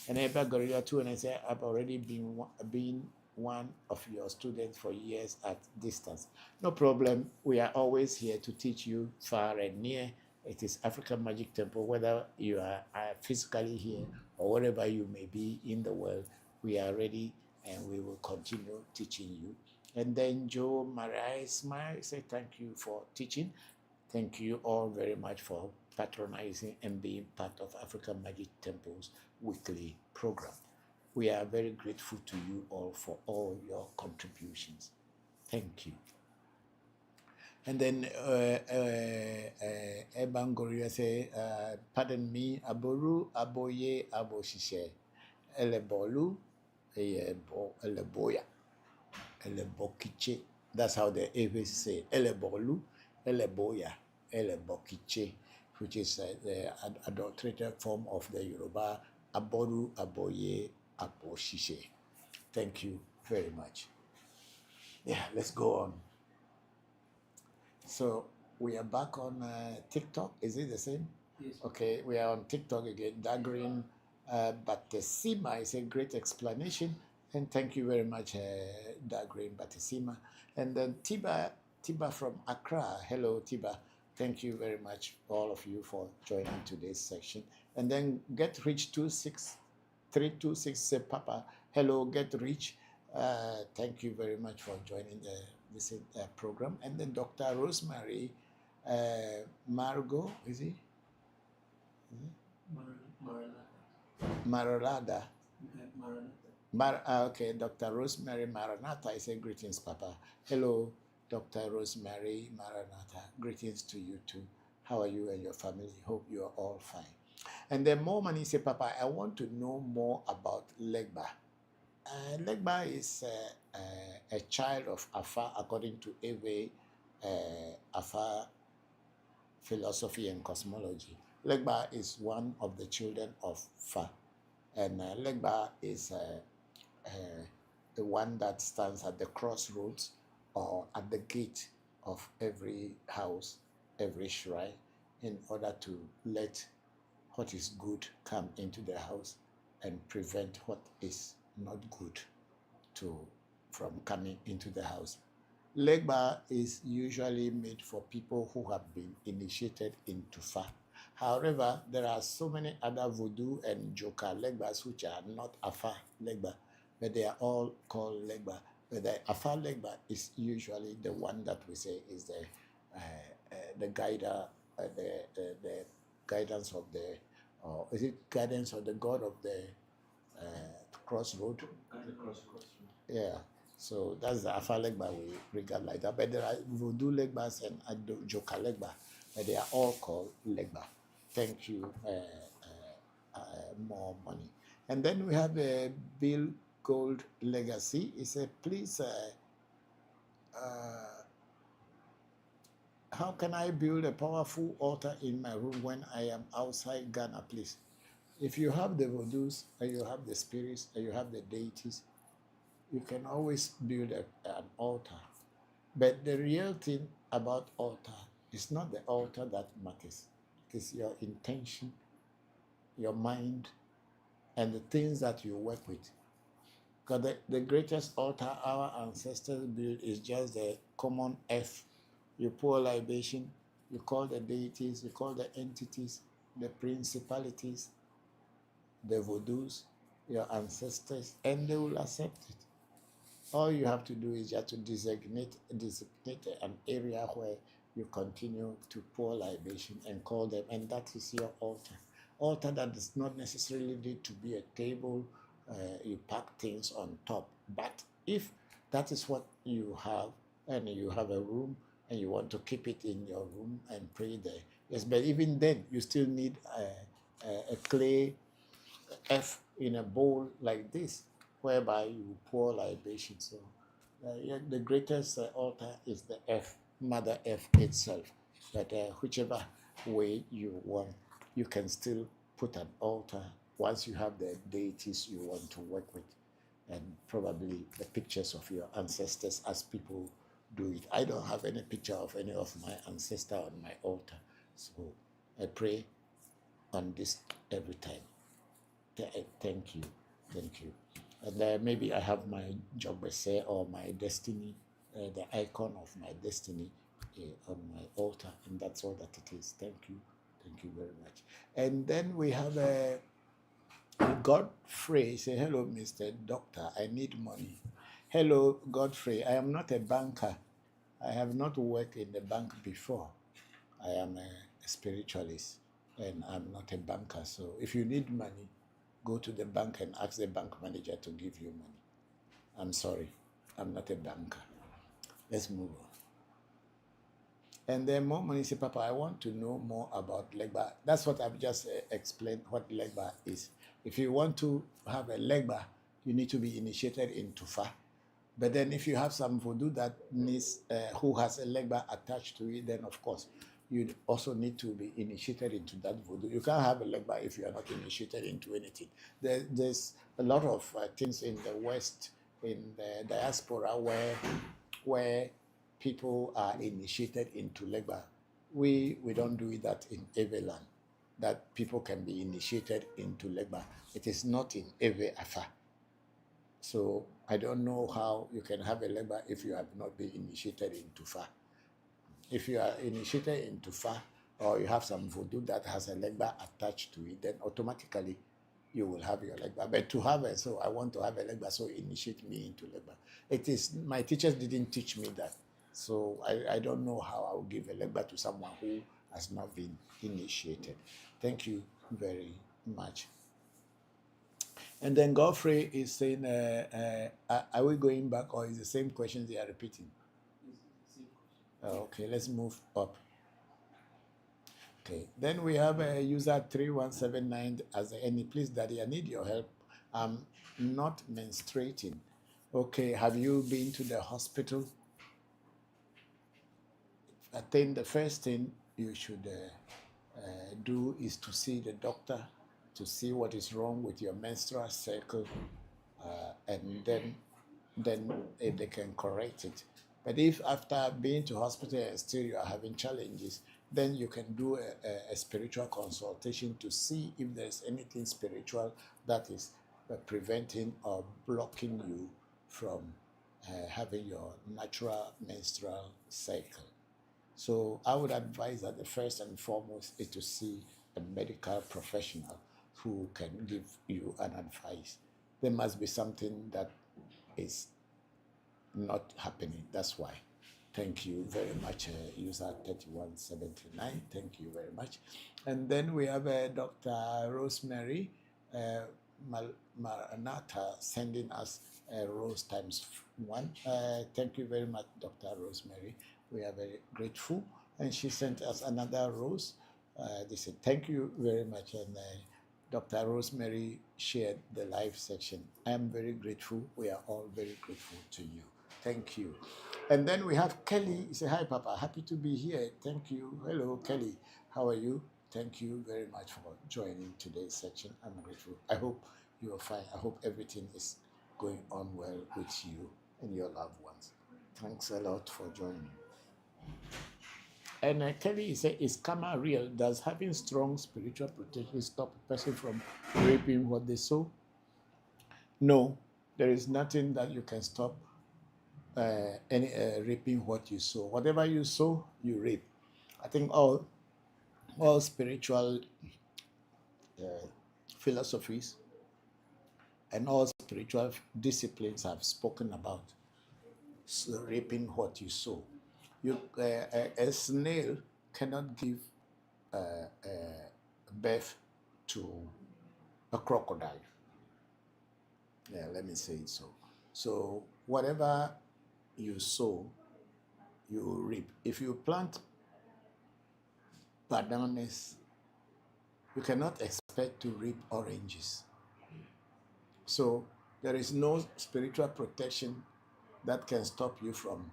A: And Eba Gorilla too, and I say, I've already been one of your students for years at distance. No problem. We are always here to teach you far and near. It is African Magic Temple, whether you are physically here or wherever you may be in the world, we are ready and we will continue teaching you. And then Joe Marai Smile say thank you for teaching. Thank you all very much for patronizing and being part of African Magic Temple's weekly program. We are very grateful to you all for all your contributions. Thank you. And then Eban Goria say, pardon me, Aboru, Aboye, Aboshishe, Elebolu, Eleboya, Elebokiche. That's how the Ewe say, Elebolu, Eleboya, Elebokiche, which is the adulterated form of the Yoruba, Aboru, Aboye, Aboshishe. Thank you very much. Yeah, let's go on. So we are back on TikTok. Is it the same?
B: Yes.
A: Okay, we are on TikTok again. Dagreen Batesima is a great explanation. And thank you very much, Dagreen Batesima. And then Tiba from Accra. Hello, Tiba. Thank you very much, all of you, for joining today's section. And then Get Rich 326 say, Papa. Hello, Get Rich. Thank you very much for joining this program. And then Dr. Rosemary Margot, is he? Marolada. Okay, Dr. Rosemary Maranatha, I say greetings, Papa. Hello, Dr. Rosemary Maranatha. Greetings to you too. How are you and your family? Hope you are all fine. And then more money say, Papa, I want to know more about Legba. Legba is a child of Afa according to Ewe Afa philosophy and cosmology. Legba is one of the children of Fa, and Legba is the one that stands at the crossroads or at the gate of every house, every shrine, in order to let what is good come into the house and prevent what is not good from coming into the house. Legba is usually made for people who have been initiated into Fa. However, there are so many other Voodoo and Joka Legbas which are not Afa Legba, but they are all called Legba. But the Afa Legba is usually the one that we say is the guider, the guidance of the, or is it guidance of the God of the crossroad? Yeah. So that's the Afa Legba we regard like that. But there are Voodoo Legbas and Joka Legba, but they are all called Legba. Thank you, more money. And then we have Bill Gold Legacy. He said, please, how can I build a powerful altar in my room when I am outside Ghana, please? If you have the Voodoos, and you have the spirits, and you have the deities, you can always build an altar. But the real thing about altar is not the altar that matters. It is your intention, your mind, and the things that you work with. Because the greatest altar our ancestors built is just the common F. You pour libation, you call the deities, you call the entities, the principalities, the Voodoos, your ancestors, and they will accept it. All you have to do is just to designate an area where you continue to pour libation and call them, and that is your altar. Altar that does not necessarily need to be a table, you pack things on top. But if that is what you have, and you have a room, and you want to keep it in your room and pray there, yes, but even then, you still need a clay F in a bowl like this, whereby you pour libation. So yeah, the greatest altar is the F, Mother F itself. But whichever way you want, you can still put an altar once you have the deities you want to work with, and probably the pictures of your ancestors as people do it. I don't have any picture of any of my ancestor on my altar, so I pray on this every time. Thank you, thank you. And maybe I have my job or my destiny, the icon of my destiny on my altar, and that's all that it is. Thank you very much. And then we have Godfrey. Say hello, Mr. Doctor. I need money. Hello, Godfrey. I am not a banker. I have not worked in the bank before. I am a spiritualist, and I'm not a banker. So if you need money, go to the bank and ask the bank manager to give you money. I'm sorry, I'm not a banker. Let's move on. And then more money say, Papa, I want to know more about legba. That's what I've just explained what legba is. If you want to have a legba, you need to be initiated in Tufa. But then if you have some voodoo that needs, who has a legba attached to it, then of course, you also need to be initiated into that voodoo. You can't have a legba if you are not initiated into anything. There's a lot of things in the West, in the diaspora, where people are initiated into legba. We don't do that in Ewe land, that people can be initiated into legba. It is not in Ewe Afa. So I don't know how you can have a legba if you have not been initiated into Fa. If you are initiated into Fa, or you have some voodoo that has a legba attached to it, then automatically you will have your legba. But to have it, so I want to have a legba, so initiate me into legba. It is, my teachers didn't teach me that. So I don't know how I will give a legba to someone who has not been initiated. Thank you very much. And then Godfrey is saying, are we going back, or is the same questions they are repeating? Okay, let's move up. Okay, then we have user 3179 as any. Please, Daddy, I need your help. I'm not menstruating. Okay, have you been to the hospital? I think the first thing you should do is to see the doctor to see what is wrong with your menstrual cycle, and then if they can correct it. But if after being to hospital and still you are having challenges, then you can do a spiritual consultation to see if there's anything spiritual that is preventing or blocking you from having your natural menstrual cycle. So I would advise that the first and foremost is to see a medical professional who can give you an advice. There must be something that is not happening. That's why. Thank you very much, user 3179. Thank you very much. And then we have Dr. Rosemary Maranatha sending us rose times 1. Thank you very much, Dr. Rosemary. We are very grateful. And she sent us another rose. They said, thank you very much. And Dr. Rosemary shared the live section. I am very grateful. We are all very grateful to you. Thank you. And then we have Kelly. He said, hi, Papa. Happy to be here. Thank you. Hello, Kelly. How are you? Thank you very much for joining today's section. I'm grateful. I hope you are fine. I hope everything is going on well with you and your loved ones. Thanks a lot for joining. And Kelly said, is karma real? Does having strong spiritual protection stop a person from reaping what they sow? No, there is nothing that you can stop reaping what you sow. Whatever you sow, you reap. I think all spiritual philosophies and all spiritual disciplines have spoken about reaping what you sow. A snail cannot give birth to a crocodile. Yeah, let me say it so. So whatever you sow, you reap. If you plant bananas, you cannot expect to reap oranges. So there is no spiritual protection that can stop you from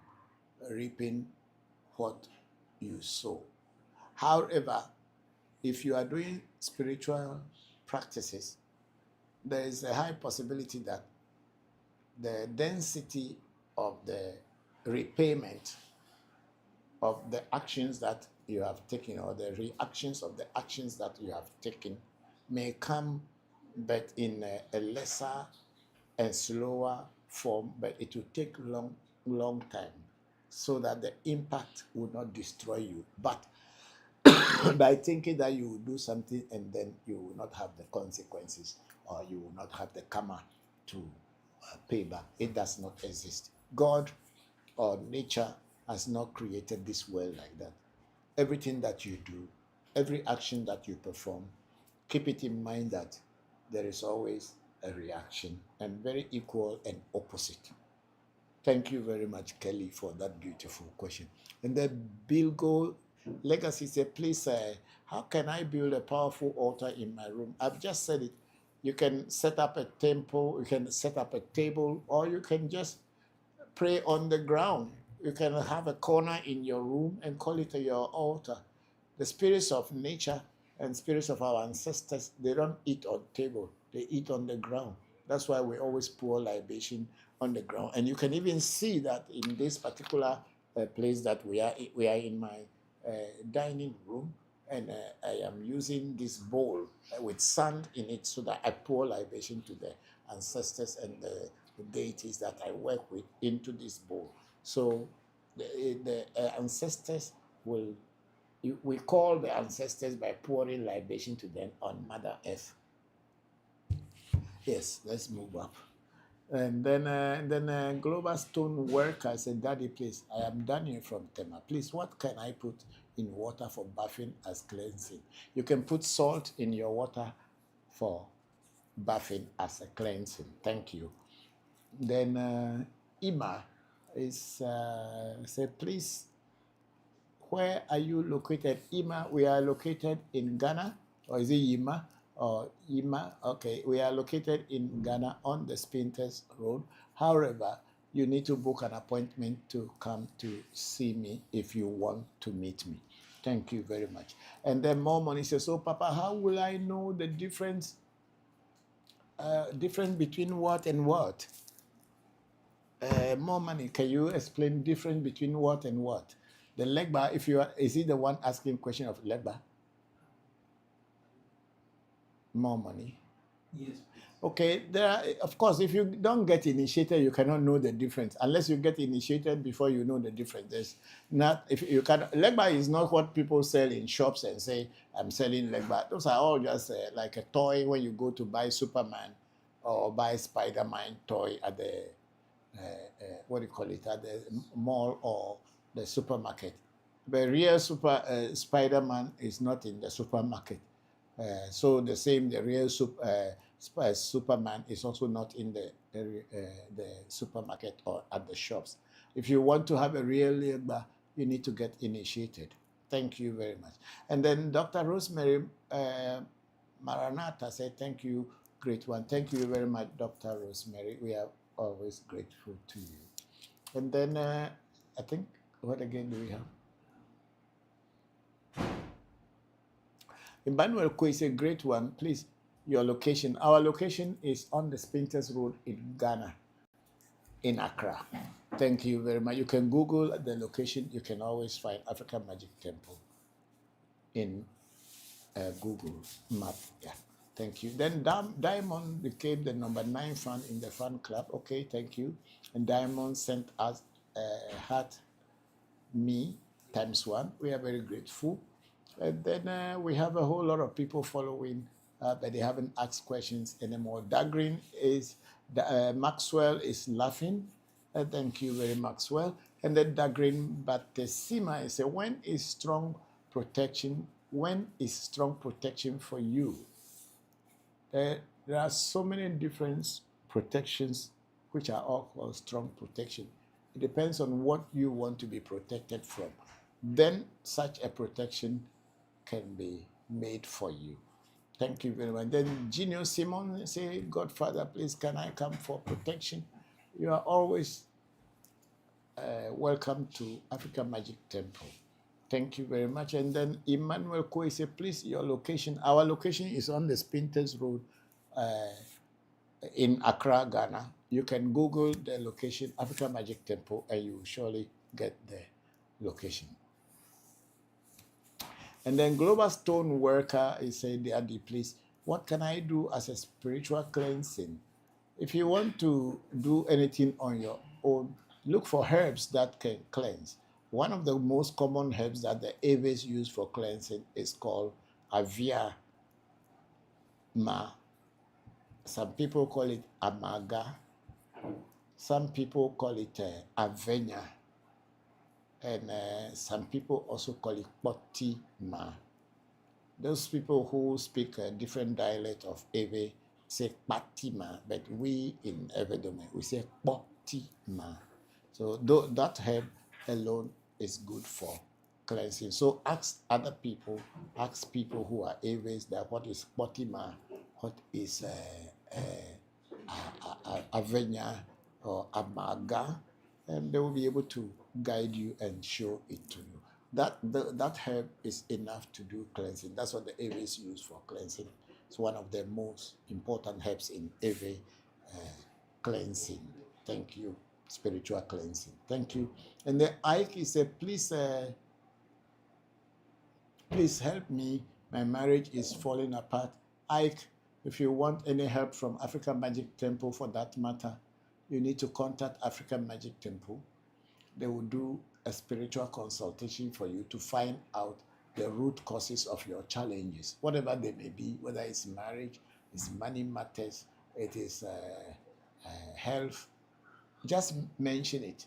A: reaping what you sow. However, if you are doing spiritual practices, there is a high possibility that the density of the repayment of the actions that you have taken, or the reactions of the actions that you have taken, may come, but in a lesser and slower form, but it will take long time, so that the impact will not destroy you. But by thinking that you will do something and then you will not have the consequences, or you will not have the karma to pay back, it does not exist. God or nature has not created this world like that. Everything that you do, every action that you perform, keep it in mind that there is always a reaction, and very equal and opposite. Thank you very much, Kelly, for that beautiful question. And then Bilgo Legacy said, please, how can I build a powerful altar in my room? I've just said it. You can set up a temple, you can set up a table, or you can just pray on the ground. You can have a corner in your room and call it your altar. The spirits of nature and spirits of our ancestors, they don't eat on table, they eat on the ground. That's why we always pour libation on the ground. And you can even see that in this particular place that we are in my dining room, and I am using this bowl with sand in it, so that I pour libation to the ancestors and the deities that I work with into this bowl. So the ancestors will, we call the ancestors by pouring libation to them on Mother Earth. Yes, let's move up. And then Global Stone Worker said, Daddy, please, I am Daniel from Tema. Please, what can I put in water for bathing as cleansing? You can put salt in your water for bathing as a cleansing. Thank you. Then Ima is said, please, where are you located? Ima, we are located in Ghana, or is it Ima? Or Ima, okay, we are located in Ghana on the Spinters Road. However, you need to book an appointment to come to see me if you want to meet me. Thank you very much. And then more money says, so Papa, how will I know the difference between what and what? More money, can you explain difference between what and what? The legba, if you are, is he the one asking question of legba? More money.
B: Yes.
A: Okay, there are, of course, if you don't get initiated, you cannot know the difference. Unless you get initiated before you know the difference. There's not, if you can, legba is not what people sell in shops and say, I'm selling legba. Those are all just like a toy when you go to buy Superman or buy Spider-Man toy at the what do you call it, at the mall or the supermarket. The real Spider-Man is not in the supermarket. So the same, the real Superman is also not in the supermarket or at the shops. If you want to have a real Legba, you need to get initiated. Thank you very much. And then Dr. Rosemary Maranatha said, thank you, great one. Thank you very much, Dr. Rosemary. We are always grateful to you. And then I think, what again do we have? Emmanuel Kwe is a great one. Please, your location. Our location is on the Spinters Road in Ghana, in Accra. Thank you very much. You can Google the location. You can always find African Magic Temple in Google Map. Yeah. Thank you. Then Diamond became the number 9 fan in the fan club. Okay, thank you. And Diamond sent us heart me ×1. We are very grateful. And then we have a whole lot of people following, but they haven't asked questions anymore. Dagrin is, Maxwell is laughing. Thank you very much, Maxwell. And then Dagrin Batesima is, when is strong protection for you? There are so many different protections which are all called strong protection. It depends on what you want to be protected from. Then such a protection can be made for you. Thank you very much. Then Gino Simon say, Godfather, please can I come for protection? You are always welcome to African Magic Temple. Thank you very much. And then Emmanuel Koi say, please, your location. Our location is on the Spinters Road in Accra, Ghana. You can Google the location, African Magic Temple, and you will surely get the location. And then Global Stone Worker is saying, Daddy, please, what can I do as a spiritual cleansing? If you want to do anything on your own, look for herbs that can cleanse. One of the most common herbs that the Eves use for cleansing is called Avia Ma. Some people call it Amaga. Some people call it Avenya. And some people also call it Poti Ma. Those people who speak a different dialect of Ewe say Patima, but we in Evedome, we say Potima. So that herb alone is good for cleansing. So ask other people, ask people who are Ewes that what is Potima, what is Avenya or Amaga, and they will be able to guide you and show it to you. That herb is enough to do cleansing. That's what the Eves use for cleansing. It's one of the most important herbs in Ewe cleansing. Thank you. Spiritual cleansing. Thank you. And the Ike is a please help me. My marriage is falling apart. Ike, if you want any help from African Magic Temple for that matter, you need to contact African Magic Temple. They will do a spiritual consultation for you to find out the root causes of your challenges, whatever they may be, whether it's marriage, it's money matters, it is health. Just mention it.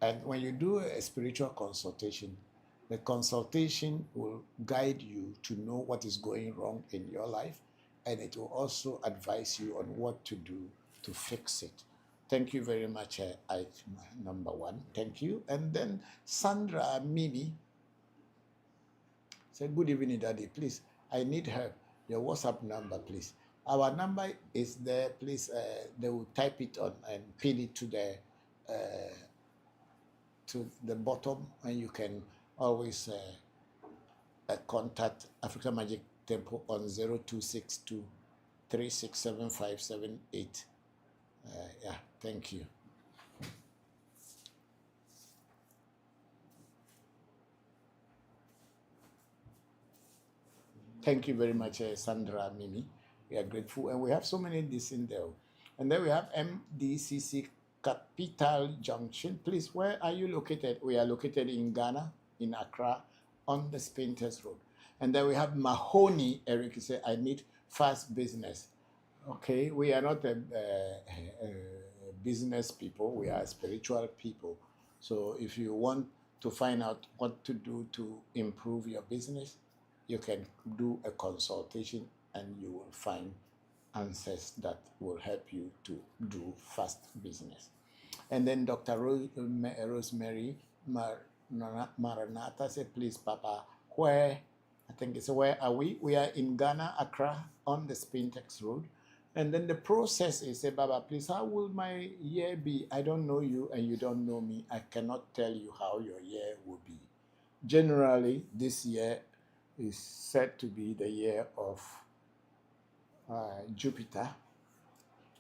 A: And when you do a spiritual consultation, the consultation will guide you to know what is going wrong in your life, and it will also advise you on what to do to fix it. Thank you very much, Ike, number one. Thank you. And then Sandra Mimi said, good evening, Daddy. Please, I need help. Your WhatsApp number, please. Our number is there. Please, they will type it on and pin it to the bottom, and you can always contact African Magic Temple on 0262 367578. Yeah, thank you. Thank you very much, Sandra Mimi. We are grateful. And we have so many this in there. And then we have MDCC Capital Junction. Please, where are you located? We are located in Ghana, in Accra, on the Spinters Road. And then we have Mahoney. Eric said, I need fast business. Okay, we are not business people. We are spiritual people. So if you want to find out what to do to improve your business, you can do a consultation and you will find answers that will help you to do fast business. And then Dr. Rosemary Maranatha said, please, Papa, where are we? We are in Ghana, Accra, on the Spintex Road. And then the process is, say, Baba, please, how will my year be? I don't know you and you don't know me. I cannot tell you how your year will be. Generally, this year is said to be the year of Jupiter,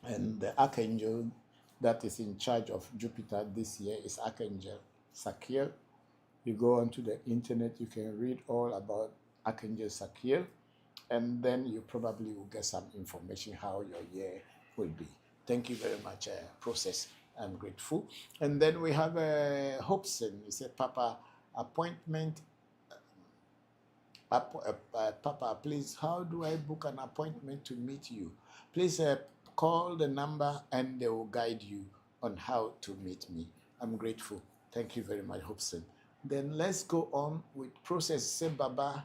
A: and the archangel that is in charge of Jupiter this year is Archangel Sakiel. You go onto the internet, you can read all about Archangel Sakiel, and then you probably will get some information how your year will be. Thank you very much, Process. I'm grateful. And then we have Hobson. He said, Papa, appointment. Papa, please, how do I book an appointment to meet you? Please call the number and they will guide you on how to meet me. I'm grateful. Thank you very much, Hobson. Then let's go on with Process. Say, Baba,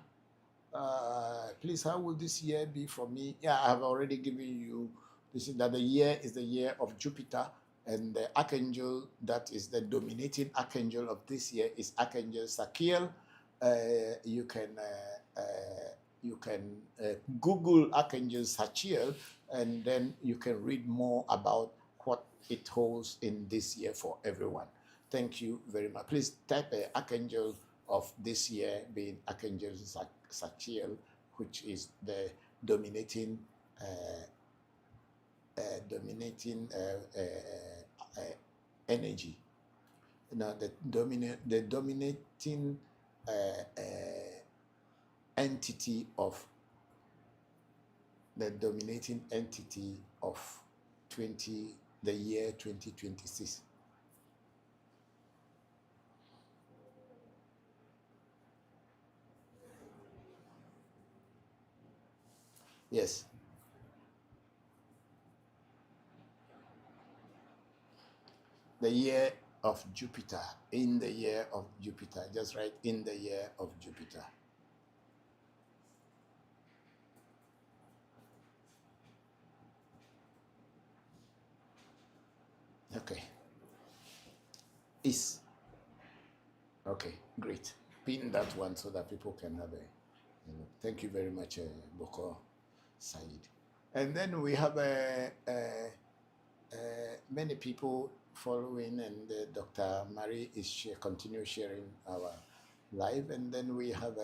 A: please, how will this year be for me? Yeah, I have already given you this, that the year is the year of Jupiter, and the archangel that is the dominating archangel of this year is Archangel Sakiel. You can you can Google Archangel Sachiel, and then you can read more about what it holds in this year for everyone. Thank you very much. Please type Archangel of this year being Archangel Sachiel, which is the dominating energy. Now the dominating entity of the year 2026. Yes. The year of Jupiter, in the year of Jupiter. Just write in the year of Jupiter. Okay. Is. Okay, great. Pin that one so that people can have thank you very much, Bokor Said. And then we have many people following, and Dr. Marie is continue sharing our live. And then we have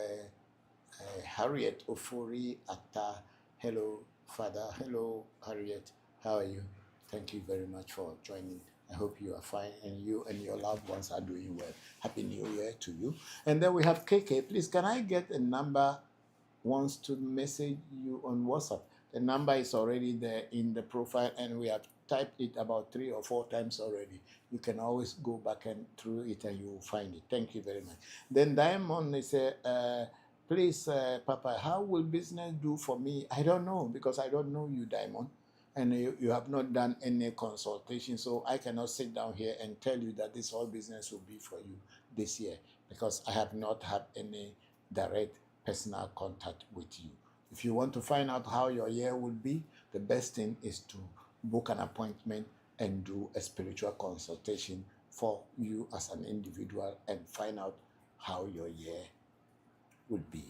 A: Harriet Ofori Atta. Hello, Father. Hello, Harriet. How are you? Thank you very much for joining. I hope you are fine and you and your loved ones are doing well. Happy New Year to you. And then we have KK. Please, can I get a number wants to message you on WhatsApp? The number is already there in the profile, and we have typed it about 3 or 4 times already. You can always go back and through it and you will find it. Thank you very much. Then Diamond, they say, please, Papa, how will business do for me? I don't know, because I don't know you, Diamond. And you have not done any consultation, so I cannot sit down here and tell you that this whole business will be for you this year, because I have not had any direct personal contact with you. If you want to find out how your year will be, the best thing is to book an appointment and do a spiritual consultation for you as an individual and find out how your year would be.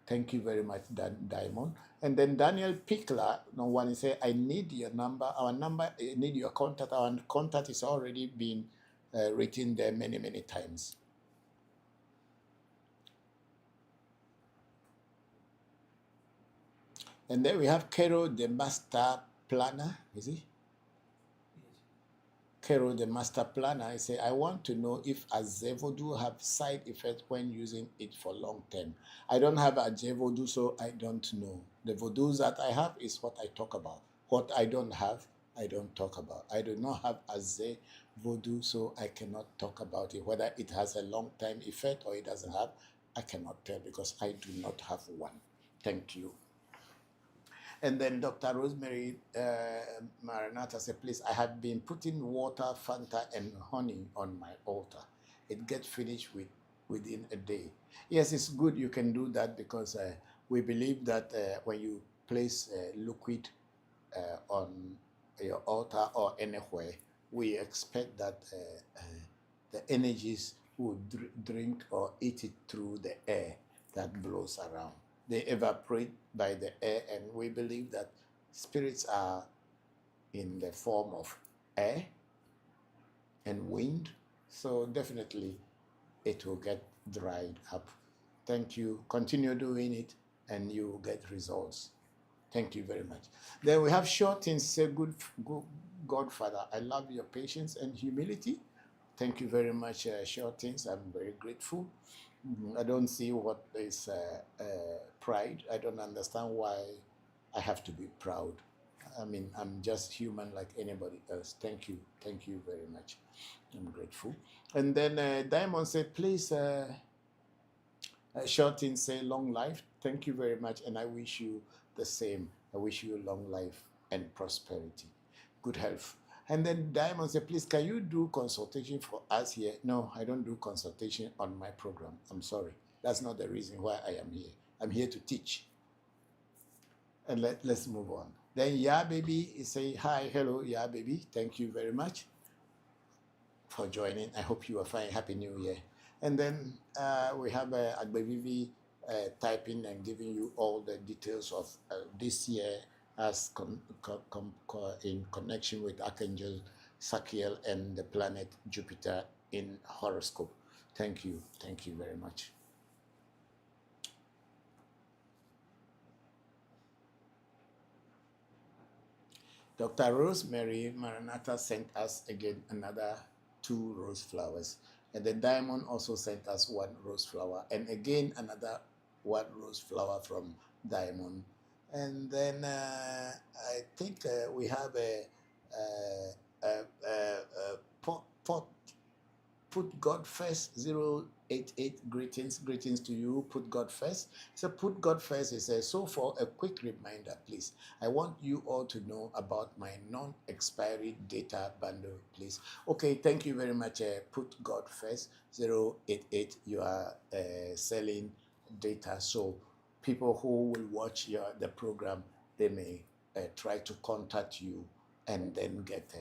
A: Thank you very much, Diamond. And then Daniel Pickler, no one say, I need your number. Our number, I need your contact. Our contact is already been written there many, many times. And then we have Carol, the master planner, is he? Carol, the master planner, I say, I want to know if Ewe Vodu have side effects when using it for long term. I don't have Ewe Vodu, so I don't know. The Vodus that I have is what I talk about. What I don't have, I don't talk about. I do not have Ewe Vodu, so I cannot talk about it. Whether it has a long-term effect or it doesn't have, I cannot tell because I do not have one. Thank you. And then Dr. Rosemary Maranatha said, please, I have been putting water, Fanta, and honey on my altar. It gets finished within a day. Yes, it's good you can do that because we believe that when you place liquid on your altar or anywhere, we expect that the energies will drink or eat it through the air that blows around. They evaporate by the air, and we believe that spirits are in the form of air and wind, so definitely it will get dried up. Thank you. Continue doing it and you will get results. Thank you very much. Then we have short things. Say, good Godfather, I love your patience and humility. Thank you very much, short things. I'm very grateful. I don't see what is pride. I don't understand why I have to be proud. I mean, I'm just human like anybody else. Thank you. Thank you very much. I'm grateful. And then Diamond said, please, Shortin say, long life. Thank you very much. And I wish you the same. I wish you long life and prosperity. Good health. And then Diamond said, please, can you do consultation for us here? No, I don't do consultation on my program. I'm sorry. That's not the reason why I am here. I'm here to teach. And let's move on. Then Yeah Baby is saying, hi, hello, Yeah Baby. Thank you very much for joining. I hope you are fine. Happy New Year. And then we have Agbevivi typing and giving you all the details of this year as in connection with Archangel Sakiel and the planet Jupiter in horoscope. Thank you very much. Dr. Rosemary Maranatha sent us again another 2 rose flowers. And the diamond also sent us 1 rose flower. And again another 1 rose flower from diamond. And then I think we have a Put God First 088 greetings to you. Put God First. So Put God First is so for a quick reminder, please. I want you all to know about my non-expiry data bundle, please. Okay, thank you very much. Put God First 088. You are selling data, so people who will watch the program, they may try to contact you and then get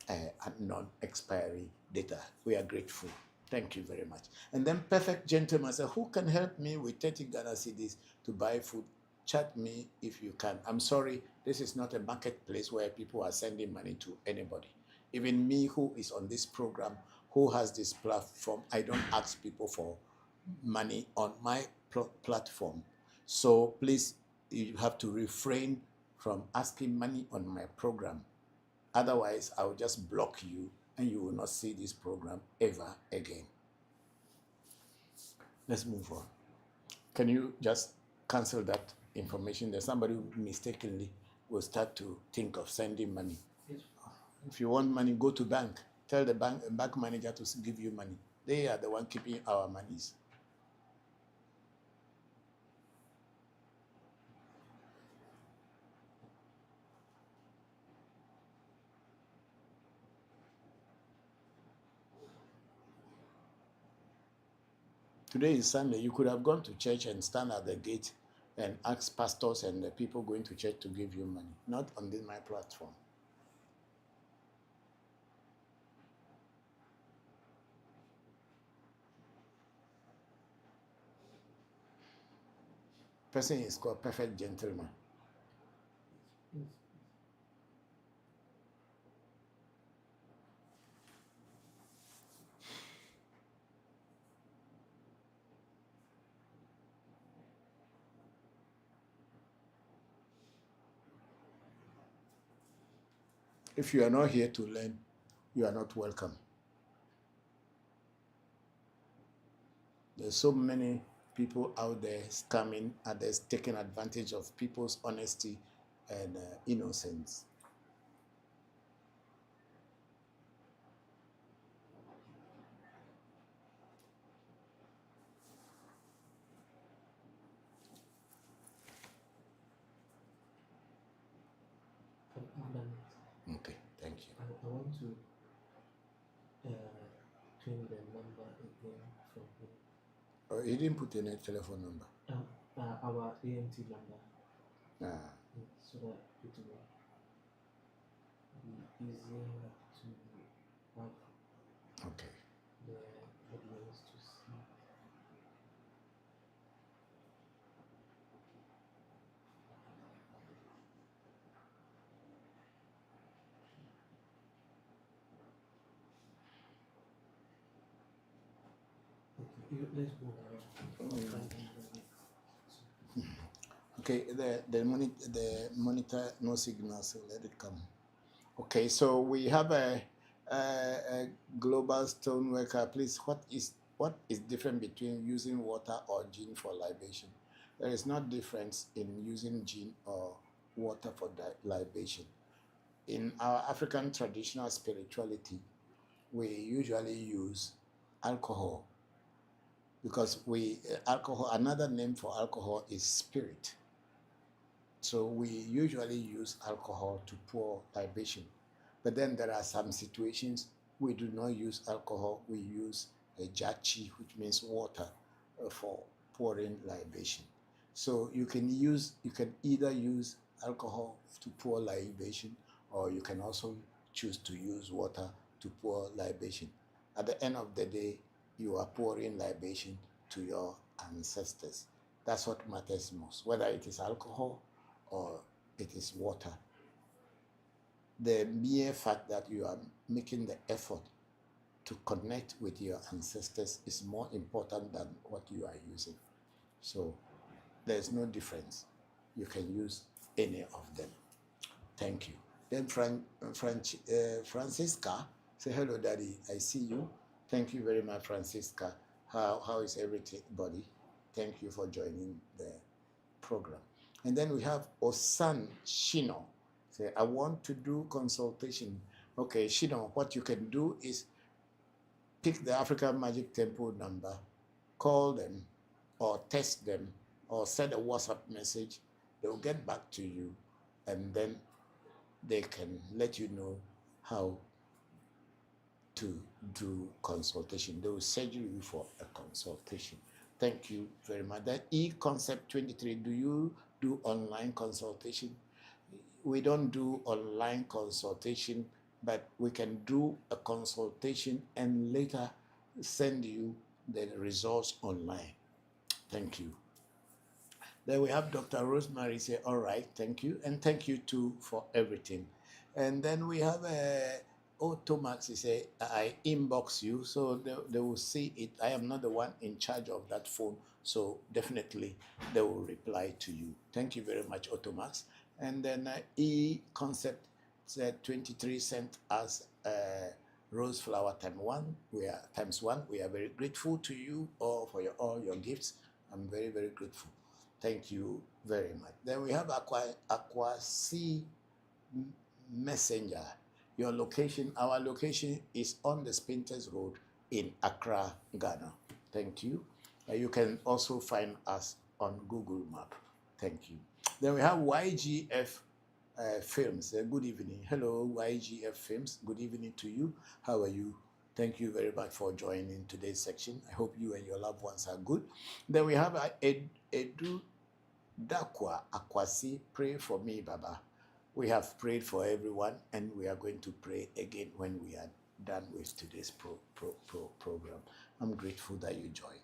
A: a non-expiry data. We are grateful. Thank you very much. And then Perfect Gentleman said, who can help me with 30 Ghana cedis to buy food? Chat me if you can. I'm sorry, this is not a marketplace where people are sending money to anybody. Even me, who is on this program, who has this platform, I don't ask people for money on my platform. So please, you have to refrain from asking money on my program. Otherwise, I will just block you and you will not see this program ever again. Let's move on. Can you just cancel that information? There's somebody who mistakenly will start to think of sending money. Yes. If you want money, go to bank. Tell the bank manager to give you money. They are the one keeping our monies. Today is Sunday. You could have gone to church and stand at the gate and ask pastors and the people going to church to give you money. Not on my platform. Person is called Perfect Gentleman. If you are not here to learn, you are not welcome. There's so many people out there scamming, others taking advantage of people's honesty and innocence. Okay, thank you.
B: I want to change the number again from here.
A: Oh, he didn't put any telephone number.
B: Our AMT number. So that it will be easier to have
A: Okay.
B: the audience to see. Okay, let's go around.
A: Okay, the monitor no signal, so let it come. Okay, so we have a global stoneworker. Please, what is different between using water or gin for libation? There is no difference in using gin or water for libation. In our African traditional spirituality, we usually use alcohol because alcohol, another name for alcohol is spirit. So we usually use alcohol to pour libation. But then there are some situations we do not use alcohol, we use a jachi, which means water, for pouring libation. So you can either use alcohol to pour libation, or you can also choose to use water to pour libation. At the end of the day, you are pouring libation to your ancestors. That's what matters most, whether it is alcohol or it is water. The mere fact that you are making the effort to connect with your ancestors is more important than what you are using. So there's no difference. You can use any of them. Thank you. Then Francisca, say hello, Daddy. I see you. Thank you very much, Francisca. How is everybody? Thank you for joining the program. And then we have Osan Shino. Say, I want to do consultation. Okay, Shino, what you can do is pick the African Magic Temple number, call them, or text them, or send a WhatsApp message. They'll get back to you, and then they can let you know how to do consultation. They will schedule you for a consultation. Thank you very much. That E-Concept 23, do you do online consultation? We don't do online consultation, but we can do a consultation and later send you the results online. Thank you. Then we have Dr. Rosemary say, all right, thank you. And thank you too for everything. And then we have Automax, he say, I inbox you, so they will see it. I am not the one in charge of that phone, so definitely they will reply to you. Thank you very much, Automax. And then E-Concept said 23 sent us rose flower times one. We are very grateful to you all for all your gifts. I'm very, very grateful. Thank you very much. Then we have Aqua C Messenger. Your location, our location is on the Spinters Road in Accra, Ghana. Thank you. You can also find us on Google Map. Thank you. Then we have YGF Films. Good evening. Hello, YGF Films. Good evening to you. How are you? Thank you very much for joining today's section. I hope you and your loved ones are good. Then we have Edu Dakwa Akwasi. Pray for me, Baba. We have prayed for everyone, and we are going to pray again when we are done with today's program. I'm grateful that you joined.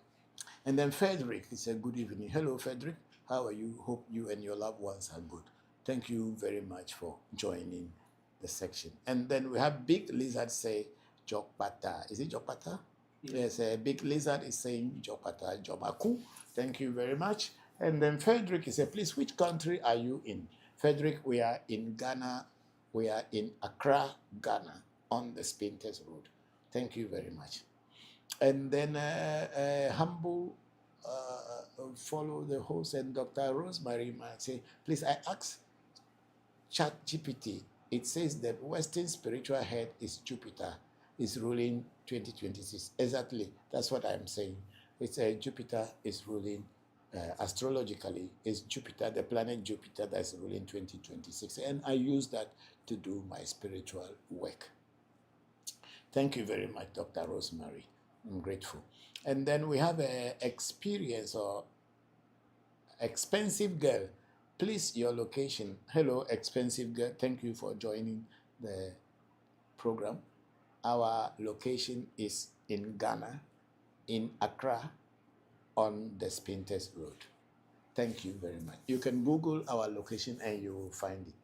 A: And then Frederick, he said, good evening. Hello, Frederick. How are you? Hope you and your loved ones are good. Thank you very much for joining the section. And then we have Big Lizard say, Jokpata. Is it Jokpata? Yes, Big Lizard is saying Jokpata, Jobaku. Thank you very much. And then Frederick, he said, please, which country are you in? Frederick, we are in Ghana. We are in Accra, Ghana, on the Spinters Road. Thank you very much. And then Humble follow the host, and Dr. Rosemary might say, please, I ask ChatGPT. It says that Western spiritual head is Jupiter, is ruling 2026. Exactly, that's what I'm saying. It's Jupiter is ruling astrologically. Is Jupiter, the planet Jupiter, that's ruling 2026. And I use that to do my spiritual work. Thank you very much, Dr. Rosemary. I'm grateful. And then we have an experience or expensive girl. Please, your location. Hello, expensive girl. Thank you for joining the program. Our location is in Ghana, in Accra, on the Spinters Road. Thank you very much. You can Google our location and you will find it.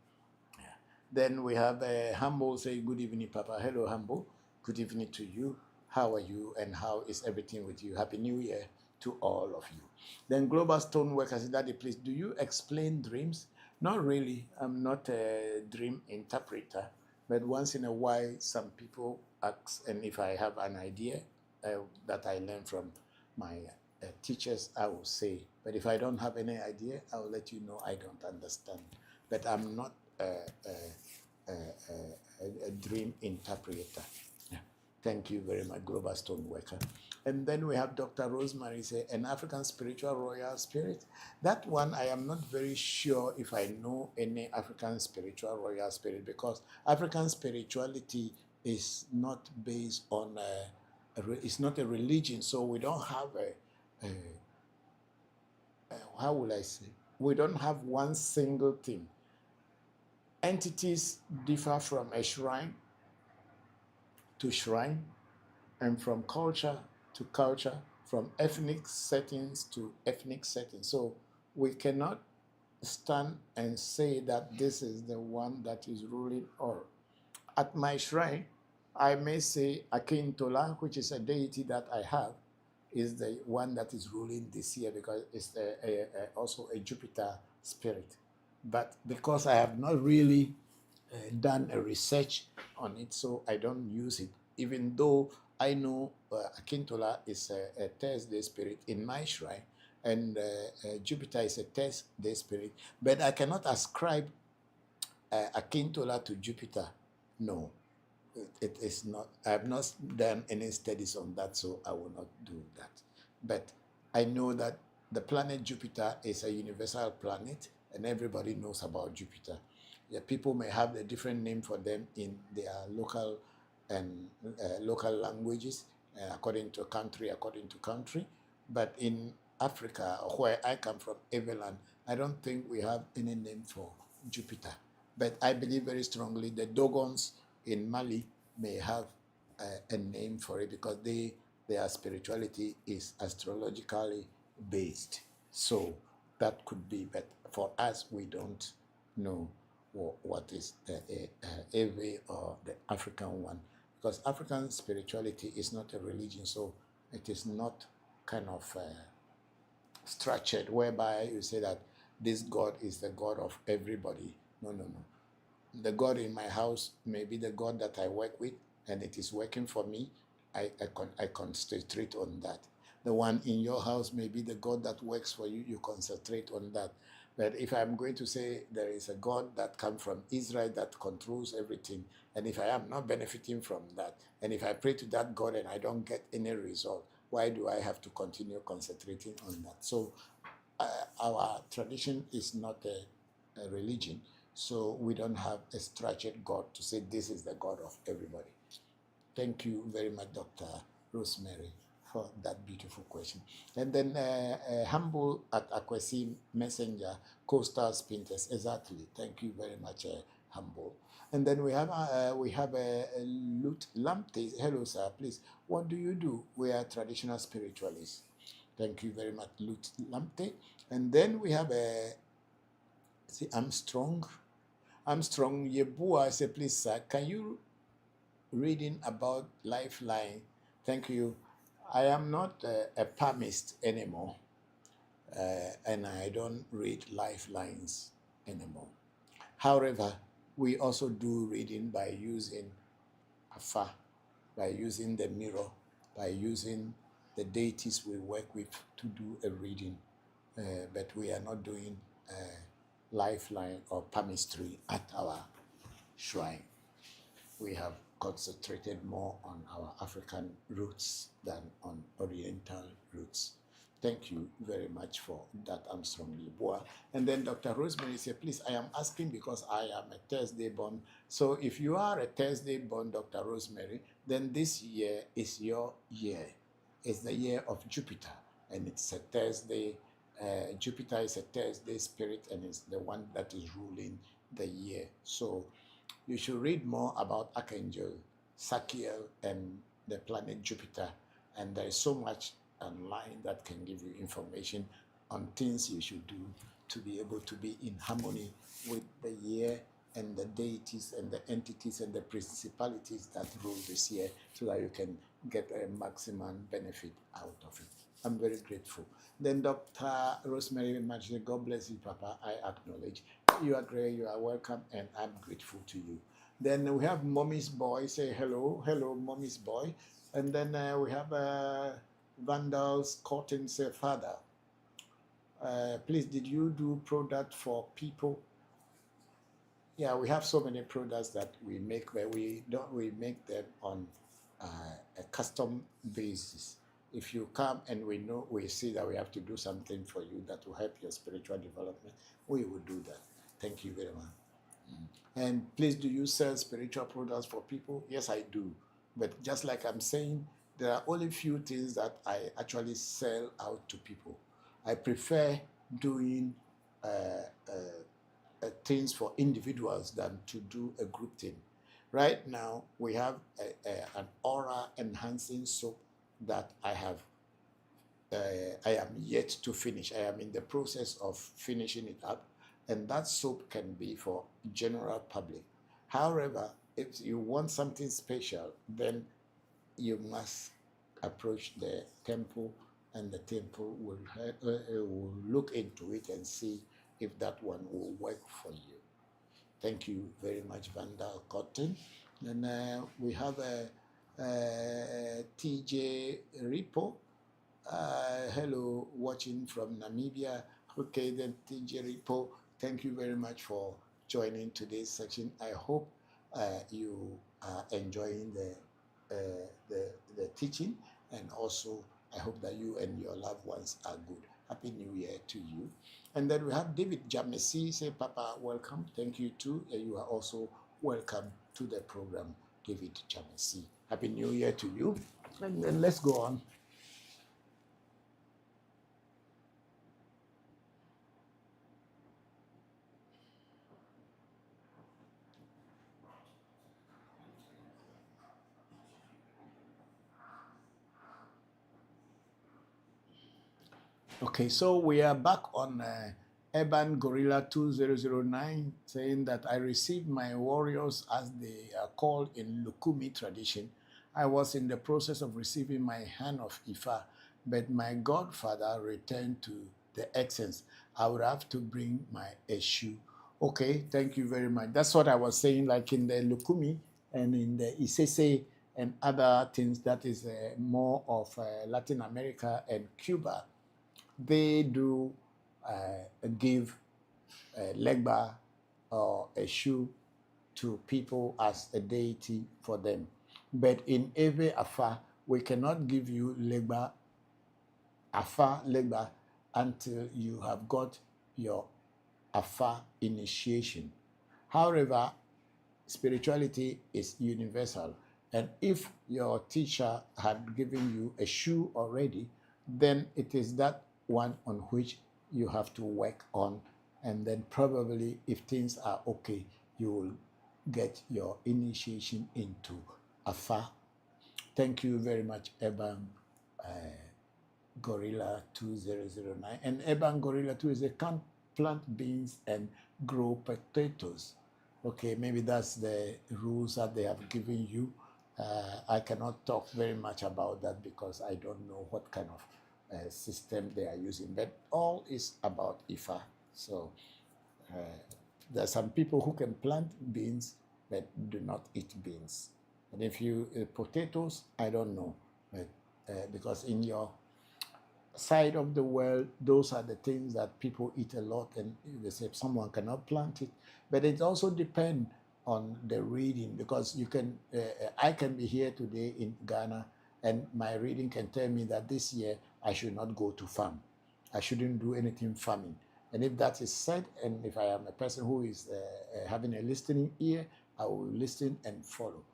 A: Yeah. Then we have Humble say, good evening, Papa. Hello, Humble. Good evening to you. How are you and how is everything with you? Happy New Year to all of you. Then Global Stoneworker said, Daddy, please, do you explain dreams? Not really. I'm not a dream interpreter, but once in a while, some people ask, and if I have an idea that I learned from my teachers, I will say. But if I don't have any idea, I will let you know I don't understand. But I'm not a dream interpreter. Yeah. Thank you very much, Global Stoneworker. And then we have Dr. Rosemary say, an African spiritual royal spirit. That one, I am not very sure if I know any African spiritual royal spirit, because African spirituality is not based on, it's not a religion, so we don't have how will I say? We don't have one single thing. Entities differ from a shrine to shrine, and from culture to culture, from ethnic settings to ethnic settings. So we cannot stand and say that this is the one that is ruling all. At my shrine, I may say Akintola, which is a deity that I have, is the one that is ruling this year because it's also a Jupiter spirit. But because I have not really done a research on it, so I don't use it, even though I know Akintola is a Thursday spirit in my shrine, and Jupiter is a Thursday spirit, but I cannot ascribe Akintola to Jupiter. No, it is not. I have not done any studies on that, so I will not do that. But I know that the planet Jupiter is a universal planet, and everybody knows about Jupiter. Yeah, people may have a different name for them in their local and local languages, according to country. But in Africa, where I come from, Everland, I don't think we have any name for Jupiter. But I believe very strongly the Dogons in Mali may have a name for it because their spirituality is astrologically based. So that could be, but for us, we don't know what is the Ewe or the African one, because African spirituality is not a religion, so it is not kind of structured whereby you say that this God is the God of everybody. No, no, no. The God in my house may be the God that I work with, and it is working for me. I concentrate on that. The one in your house may be the God that works for you. You concentrate on that. But if I'm going to say there is a God that comes from Israel that controls everything, and if I am not benefiting from that, and if I pray to that God and I don't get any result, why do I have to continue concentrating on that? So our tradition is not a religion. So we don't have a structured God to say this is the God of everybody. Thank you very much, Dr. Rosemary, for that beautiful question. And then Humble at Akwesi Messenger, Coastal Spinters. Exactly. Thank you very much, Humble. And then we have a Lut Lampte. Hello, sir. Please, what do you do? We are traditional spiritualists. Thank you very much, Lut Lampte. And then we have a Armstrong Yebua. I say, please, sir, can you reading about Lifeline? Thank you. I am not a palmist anymore, and I don't read Lifelines anymore. However, we also do reading by using Afa, by using the mirror, by using the deities we work with to do a reading, but we are not doing Lifeline or palmistry at our shrine. We have concentrated more on our African roots than on Oriental roots. Thank you very much for that, Armstrong Yeboah. And then Dr. Rosemary said, please, I am asking because I am a Thursday born. So if you are a Thursday born, Dr. Rosemary, then this year is your year. It's the year of Jupiter, and it's a Thursday. Jupiter is a Thursday spirit, and it's the one that is ruling the year. So you should read more about Archangel Sakiel and the planet Jupiter. And there is so much online that can give you information on things you should do to be able to be in harmony with the year and the deities and the entities and the principalities that rule this year, so that you can get a maximum benefit out of it. I'm very grateful. Then Dr. Rosemary Majid, God bless you, Papa. I acknowledge. You are great, you are welcome, and I'm grateful to you. Then we have Mommy's Boy, say hello, hello, Mommy's Boy. And then we have Vandals Cotton, say Father. Please, did you do product for people? Yeah, we have so many products that we make, where we make them on a custom basis. If you come and we see that we have to do something for you that will help your spiritual development, we will do that. Thank you very much. And please, do you sell spiritual products for people? Yes, I do. But just like I'm saying, there are only few things that I actually sell out to people. I prefer doing things for individuals than to do a group thing. Right now, we have an aura enhancing soap that I have I am yet to finish. I am in the process of finishing it up, and that soap can be for general public. However, if you want something special, then you must approach the temple, and the temple will look into it and see if that one will work for you. Thank you very much, Vandal Cotton. And we have a TJ Ripo. Hello, watching from Namibia. Okay, then TJ Ripo, thank you very much for joining today's section. I hope you are enjoying the teaching, and also I hope that you and your loved ones are good. Happy New Year to you. And then we have David Jamesi say, Papa, welcome. Thank you too. You are also welcome to the program, David Jamesi. Happy New Year to you. And then let's go on. Okay, so we are back on Urban Gorilla 2009 saying that I received my warriors as they are called in Lukumi tradition. I was in the process of receiving my hand of Ifa, but my godfather returned to the essence. I would have to bring my Eshu. Okay, thank you very much. That's what I was saying, like in the Lukumi and in the Isese and other things that is more of Latin America and Cuba. They do give legba or a shoe to people as a deity for them. But in Ewe Afa, we cannot give you legba, Afa legba, until you have got your Afa initiation. However, spirituality is universal. And if your teacher had given you a shoe already, then it is that one on which you have to work on. And then probably if things are okay, you will get your initiation into Afa. Thank you very much, Eban Gorilla 2009. And Eban Gorilla 2 is a can't plant beans and grow potatoes. Okay, maybe that's the rules that they have given you. I cannot talk very much about that because I don't know what kind of system they are using, but all is about Ifa. So there are some people who can plant beans but do not eat beans. And if you potatoes, I don't know, but because in your side of the world, those are the things that people eat a lot, and they say someone cannot plant it. But it also depends on the reading, because you can, I can be here today in Ghana, and my reading can tell me that this year I should not go to farm. I shouldn't do anything farming. And if that is said, and if I am a person who is having a listening ear, I will listen and follow.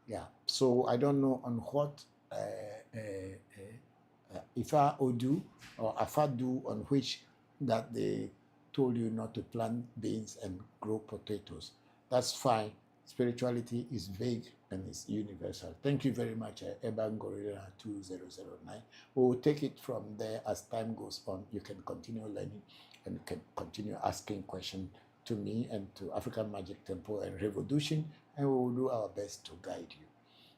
A: Yeah. So I don't know on what Ifa Odu or Afadu on which that they told you not to plant beans and grow potatoes. That's fine. Spirituality is vague and is universal. Thank you very much, Eban Gorilla 2009. We will take it from there as time goes on. You can continue learning and you can continue asking questions to me and to African Magic Temple and ReVodution, and we will do our best to guide you.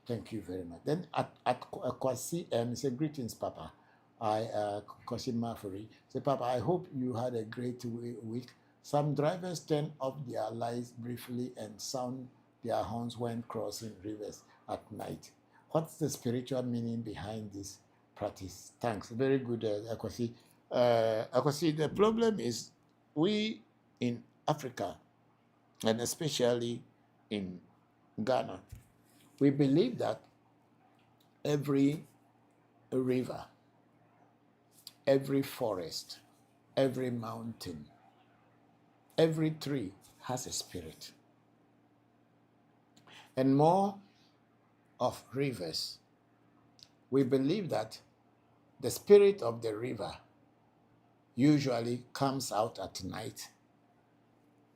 A: Thank you very much. Then at Kwasi, say greetings, Papa. Kwasi Mafuri, say, Papa, I hope you had a great week. Some drivers turn off their lights briefly and sound their horns when crossing rivers at night. What's the spiritual meaning behind this practice? Thanks. Very good, Akwasi. Akwasi, the problem is we in Africa, and especially in Ghana, we believe that every river, every forest, every mountain, every tree has a spirit. And more of rivers, we believe that the spirit of the river usually comes out at night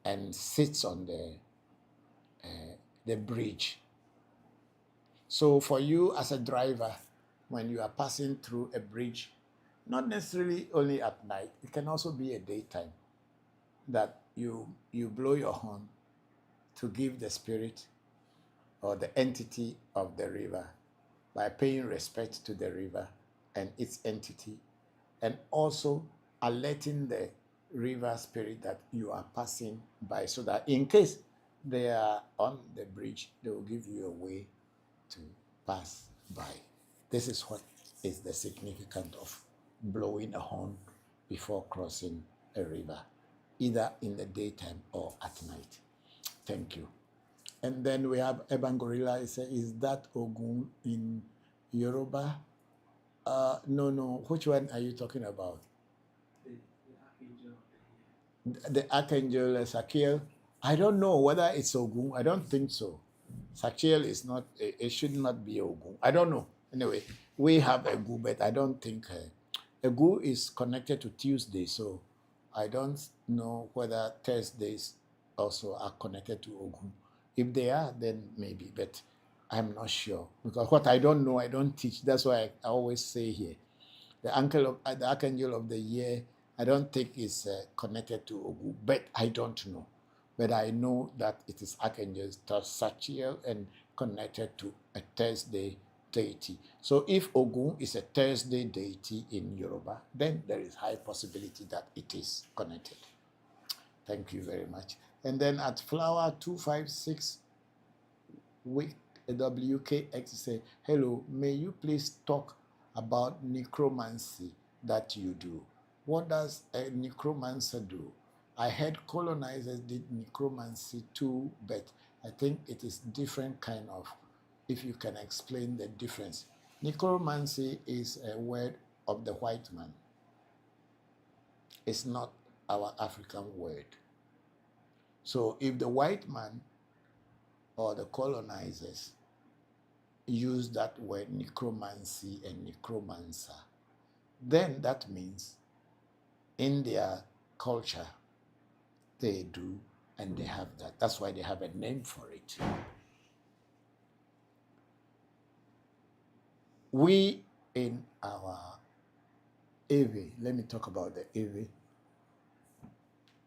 A: and sits on the bridge. So for you as a driver, when you are passing through a bridge Not necessarily only at night. It can also be a daytime that you blow your horn to give the spirit or the entity of the river by paying respect to the river and its entity, and also alerting the river spirit that you are passing by, so that in case they are on the bridge, they will give you a way to pass by. This is what is the significance of blowing a horn before crossing a river, either in the daytime or at night. Thank you. And then we have Eban Gorilla. He says, is that Ogun in Yoruba? No. Which one are you talking about? The Archangel Sakiel. I don't know whether it's Ogun. I don't think so. Sakiel is not, it should not be Ogun. I don't know. Anyway, we have Egu, but I don't think Egu is connected to Tuesday, so I don't know whether Thursdays also are connected to Ogun. If they are, then maybe, but I'm not sure. Because what I don't know, I don't teach. That's why I always say here, the Archangel of the Year, I don't think is connected to Ogun, but I don't know. But I know that it is Archangel Sachiel and connected to a Thursday deity. So if Ogun is a Thursday deity in Yoruba, then there is high possibility that it is connected. Thank you very much. And then at Flower 256 WKX say, hello, may you please talk about necromancy that you do. What does a necromancer do? I heard colonizers did necromancy too, but I think it is different kind of, if you can explain the difference. Necromancy is a word of the white man. It's not our African word. So if the white man or the colonizers use that word necromancy and necromancer, then that means in their culture they do, and they have that. That's why they have a name for it. We in our Ewe, let me talk about the Ewe.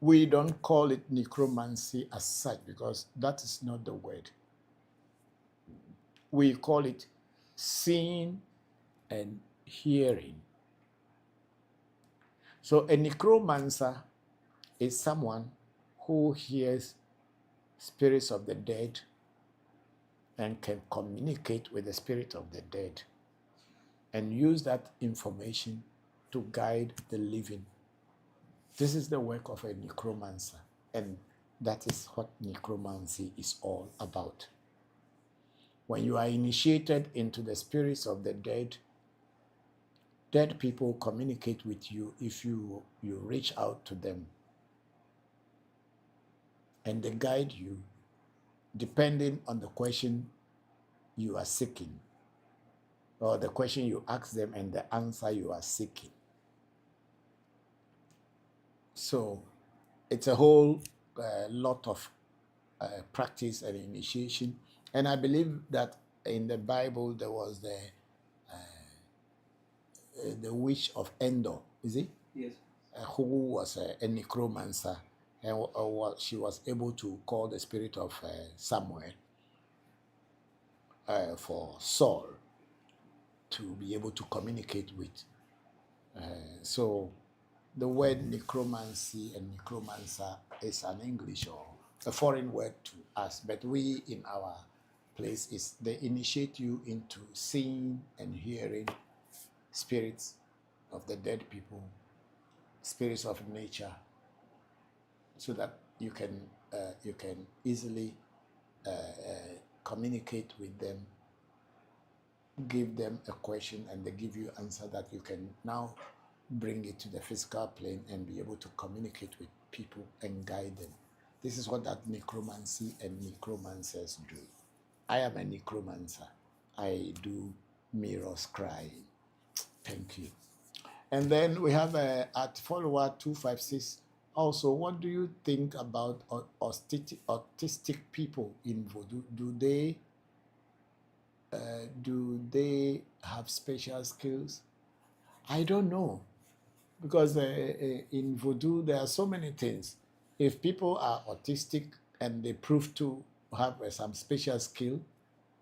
A: We don't call it necromancy as such because that is not the word. We call it seeing and hearing. So a necromancer is someone who hears spirits of the dead and can communicate with the spirit of the dead and use that information to guide the living. This is the work of a necromancer, and that is what necromancy is all about. When you are initiated into the spirits of the dead, dead people communicate with you if you reach out to them, and they guide you depending on the question you are seeking, or the question you ask them and the answer you are seeking. So it's a whole lot of practice and initiation. And I believe that in the Bible there was the witch of Endor, is it?
B: Yes.
A: Who was a necromancer, and she was able to call the spirit of Samuel for Saul to be able to communicate with. So the word necromancy and necromancer is an English or a foreign word to us, but we in our place is they initiate you into seeing and hearing spirits of the dead people, spirits of nature, so that you can easily communicate with them, give them a question, and they give you answer that you can now bring it to the physical plane and be able to communicate with people and guide them. This is what that necromancy and necromancers do. I am a necromancer. I do mirrors crying. Thank you. And then we have at follower 256. Also, what do you think about autistic people in Voodoo? Do they have special skills? I don't know, because in Voodoo there are so many things. If people are autistic and they prove to have some special skill,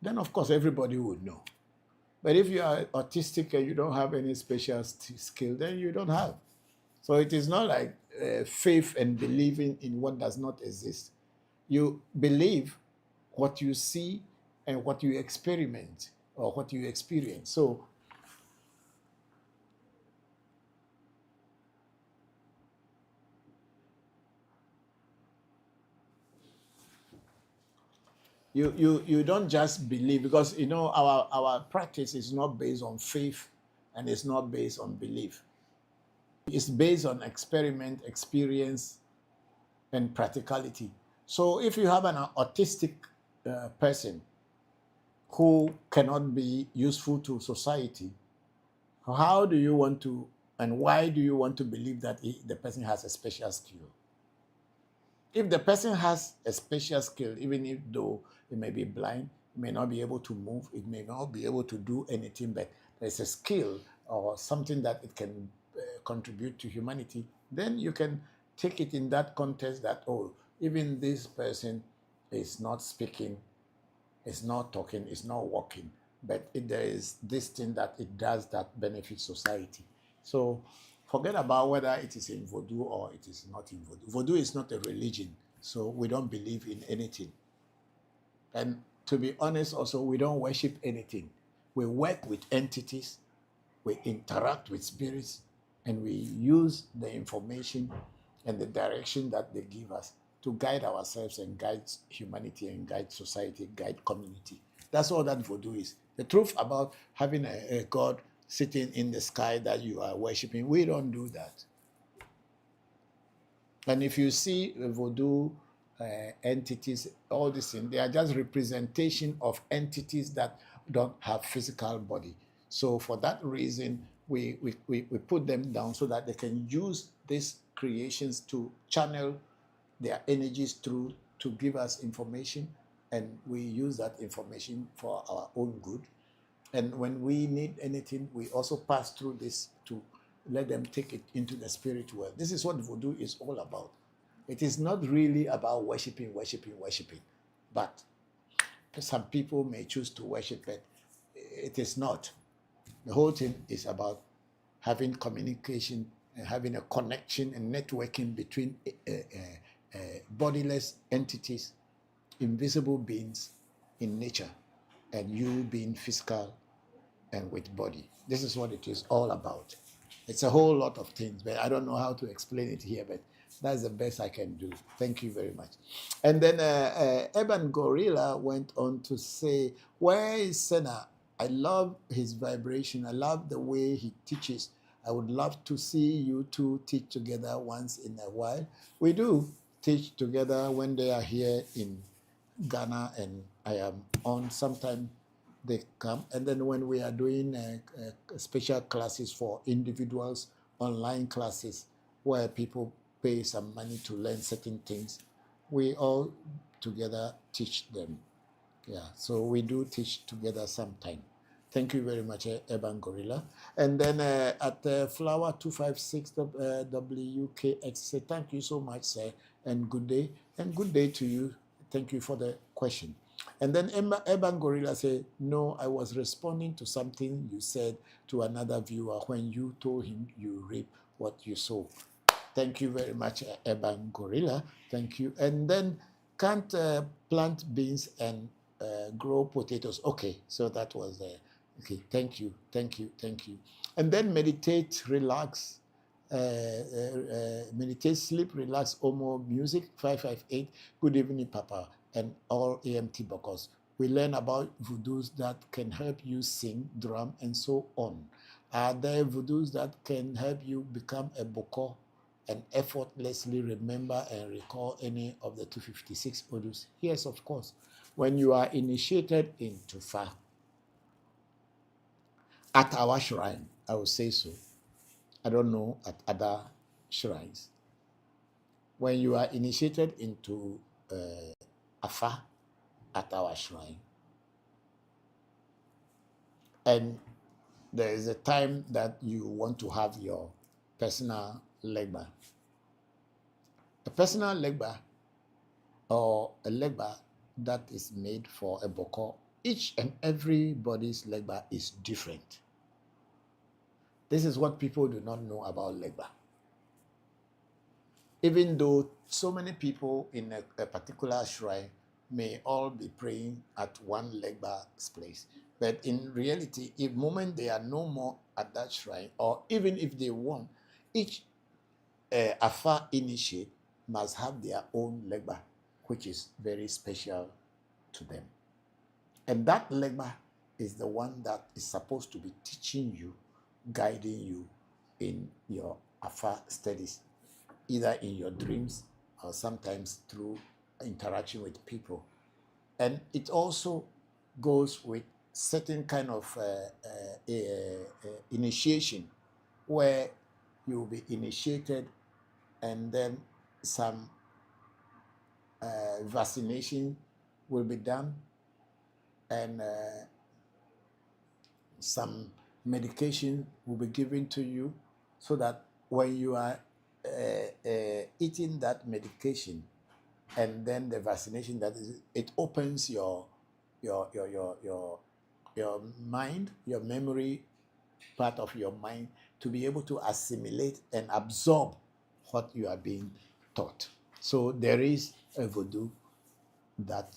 A: then of course everybody would know. But if you are autistic and you don't have any special skill, then you don't have. So it is not like faith and believing in what does not exist. You believe what you see and what you experiment or what you experience. So you don't just believe, because you know our practice is not based on faith and it's not based on belief. It's based on experiment, experience, and practicality. So if you have an autistic person who cannot be useful to society, how do you want to, and why do you want to believe that the person has a special skill? If the person has a special skill, even if though it may be blind, it may not be able to move, it may not be able to do anything, but there's a skill or something that it can contribute to humanity, then you can take it in that context that, oh, even this person is not speaking, is not talking, is not walking, but there is this thing that it does that benefits society. So forget about whether it is in Voodoo or it is not in Voodoo. Voodoo is not a religion, so we don't believe in anything. And to be honest, also, we don't worship anything. We work with entities, we interact with spirits, and we use the information and the direction that they give us to guide ourselves and guide humanity and guide society, guide community. That's all that Voodoo is. The truth about having a God sitting in the sky that you are worshiping, we don't do that. And if you see Voodoo entities, all these things, they are just representation of entities that don't have physical body. So for that reason, we put them down so that they can use these creations to channel their energies through to give us information, and we use that information for our own good. And when we need anything, we also pass through this to let them take it into the spirit world. This is what Voodoo is all about. It is not really about worshiping, but some people may choose to worship it. It is not. The whole thing is about having communication and having a connection and networking between bodiless entities, invisible beings in nature, and you being physical and with body. This is what it is all about. It's a whole lot of things, but I don't know how to explain it here, but that's the best I can do. Thank you very much. And then Eban Gorilla went on to say, where is Senna? I love his vibration. I love the way he teaches. I would love to see you two teach together once in a while. We do teach together when they are here in Ghana, and I am on sometime they come. And then when we are doing special classes for individuals, online classes where people pay some money to learn certain things, we all together teach them. Yeah, so we do teach together sometime. Thank you very much, Eban Gorilla. And then at Flower 256 WKX, say thank you so much, sir, and good day. And good day to you. Thank you for the question. And then Eban Gorilla said, no, I was responding to something you said to another viewer when you told him you reap what you sow. Thank you very much, Eban Gorilla. Thank you. And then can't plant beans and grow potatoes. Okay, so that was there. Okay, thank you. And then meditate, relax, meditate, sleep, relax, Omo music, 558. Good evening, Papa, and all AMT Bokors. We learn about voodoos that can help you sing, drum, and so on. Are there voodoos that can help you become a Bokor and effortlessly remember and recall any of the 256 odus? Yes, of course. When you are initiated into Fa, at our shrine, I will say so. I don't know at other shrines. When you are initiated into Afa at our shrine, and there is a time that you want to have your personal legba. A personal legba or a legba that is made for a bokor, each and everybody's legba is different. This is what people do not know about legba. Even though so many people in a particular shrine may all be praying at one legba's place, but in reality, if moment they are no more at that shrine, or even if they want, each Afa initiate must have their own legba, which is very special to them. And that legba is the one that is supposed to be teaching you, guiding you in your Afa studies, either in your dreams or sometimes through interaction with people. And it also goes with certain kind of initiation where you will be initiated and then some vaccination will be done and some medication will be given to you so that when you are eating that medication and then the vaccination, that is, it opens your mind, your memory part of your mind to be able to assimilate and absorb what you are being taught. So there is a voodoo that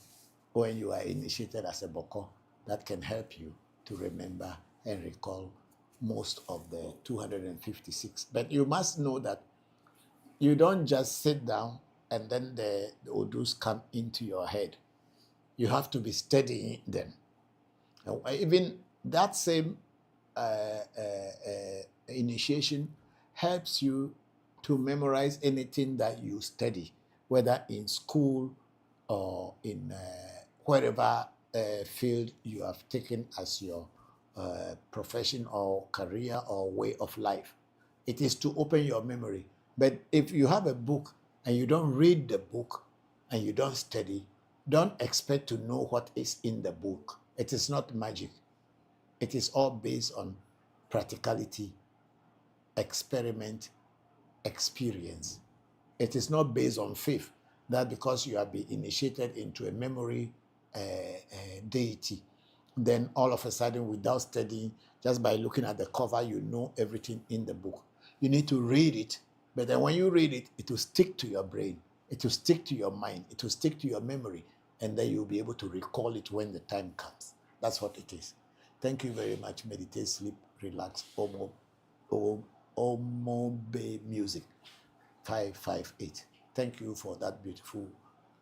A: when you are initiated as a bokor, that can help you to remember and recall most of the 256. But you must know that you don't just sit down and then the odus come into your head. You have to be studying them. Even that same initiation helps you to memorize anything that you study, whether in school or in wherever field you have taken as your profession or career or way of life. It is to open your memory. But if you have a book and you don't read the book and you don't study, don't expect to know what is in the book. It is not magic. It is all based on practicality, experiment, experience. It is not based on faith that because you have been initiated into a memory deity, then all of a sudden without studying, just by looking at the cover, you know everything in the book. You need to read it, but then when you read it, it will stick to your brain, it will stick to your mind, it will stick to your memory, and then you'll be able to recall it when the time comes. That's what it is. Thank you very much. Meditate, sleep, relax. Omobe Music 558. Thank you for that beautiful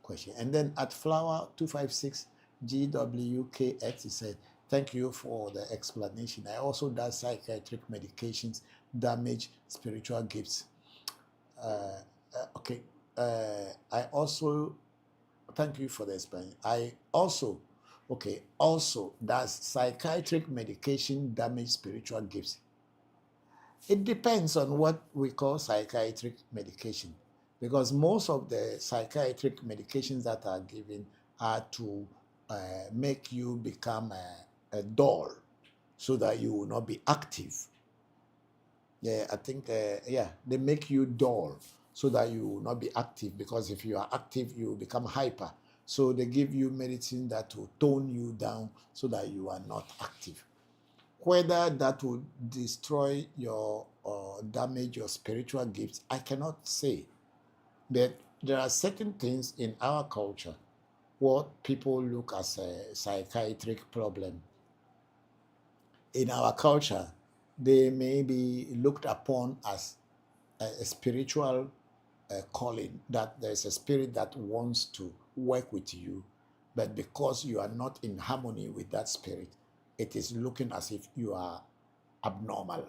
A: question. And then at Flower 256 GWKX, he said, thank you for the explanation. I also does psychiatric medications, damage spiritual gifts. Okay. I also thank you for the explanation. Also does psychiatric medication damage spiritual gifts? It depends on what we call psychiatric medication, because most of the psychiatric medications that are given are to make you become a dull so that you will not be active. Yeah, I think, they make you dull so that you will not be active, because if you are active, you will become hyper. So they give you medicine that will tone you down so that you are not active. Whether that will destroy your or damage your spiritual gifts, I cannot say. But there are certain things in our culture what people look as a psychiatric problem. In our culture, they may be looked upon as a spiritual calling, that there's a spirit that wants to work with you, but because you are not in harmony with that spirit, it is looking as if you are abnormal.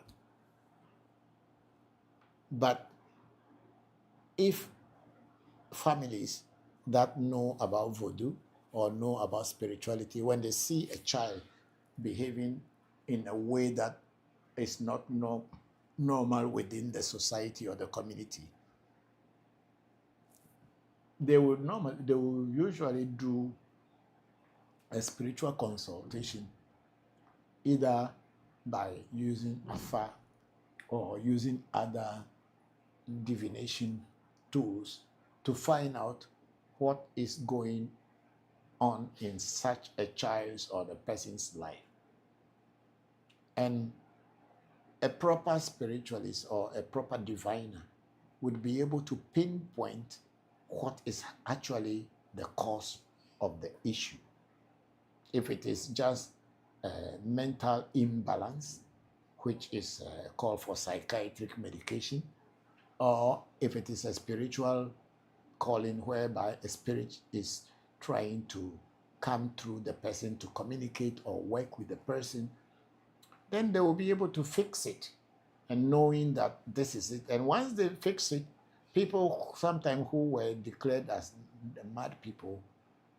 A: But if families that know about voodoo or know about spirituality, when they see a child behaving in a way that is not normal within the society or the community, they will usually do a spiritual consultation, either by using Afa or using other divination tools to find out what is going on in such a child's or the person's life. And a proper spiritualist or a proper diviner would be able to pinpoint what is actually the cause of the issue. If it is just mental imbalance, which is called for psychiatric medication, or if it is a spiritual calling whereby a spirit is trying to come through the person to communicate or work with the person, then they will be able to fix it, and knowing that this is it. And once they fix it, people sometimes who were declared as mad people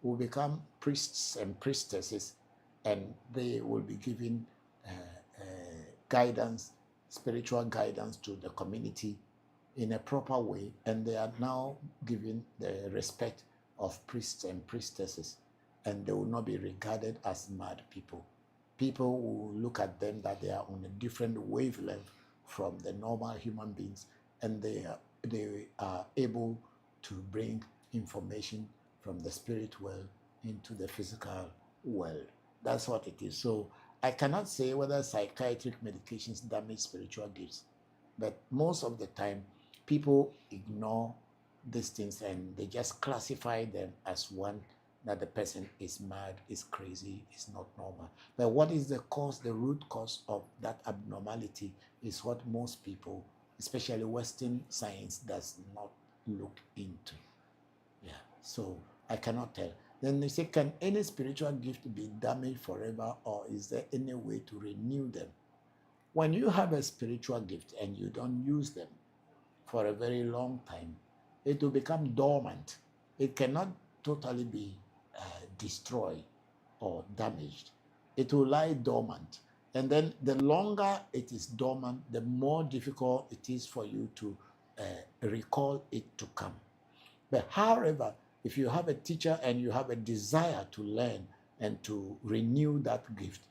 A: will become priests and priestesses, and they will be given guidance, spiritual guidance to the community in a proper way, and they are now given the respect of priests and priestesses, and they will not be regarded as mad people. People will look at them that they are on a different wavelength from the normal human beings, and they are able to bring information from the spirit world into the physical world. That's what it is. So I cannot say whether psychiatric medications damage spiritual gifts, but most of the time people ignore these things and they just classify them as one, that the person is mad, is crazy, is not normal. But what is the cause, the root cause of that abnormality is what most people, especially Western science, does not look into. Yeah, so I cannot tell. Then they say, can any spiritual gift be damaged forever, or is there any way to renew them? When you have a spiritual gift and you don't use them for a very long time, it will become dormant. It cannot totally be destroyed or damaged. It will lie dormant. And then the longer it is dormant, the more difficult it is for you to recall it to come. But however, if you have a teacher and you have a desire to learn and to renew that gift,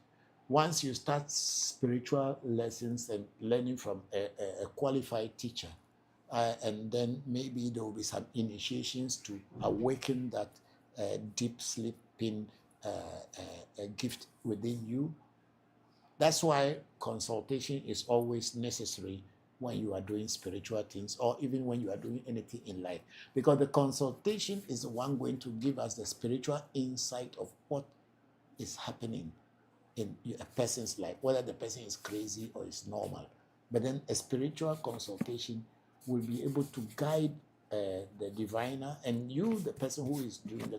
A: once you start spiritual lessons and learning from a qualified teacher, and then maybe there will be some initiations to awaken that deep sleeping gift within you. That's why consultation is always necessary when you are doing spiritual things, or even when you are doing anything in life, because the consultation is the one going to give us the spiritual insight of what is happening in a person's life, whether the person is crazy or is normal. But then a spiritual consultation will be able to guide the diviner and you, the person who is doing the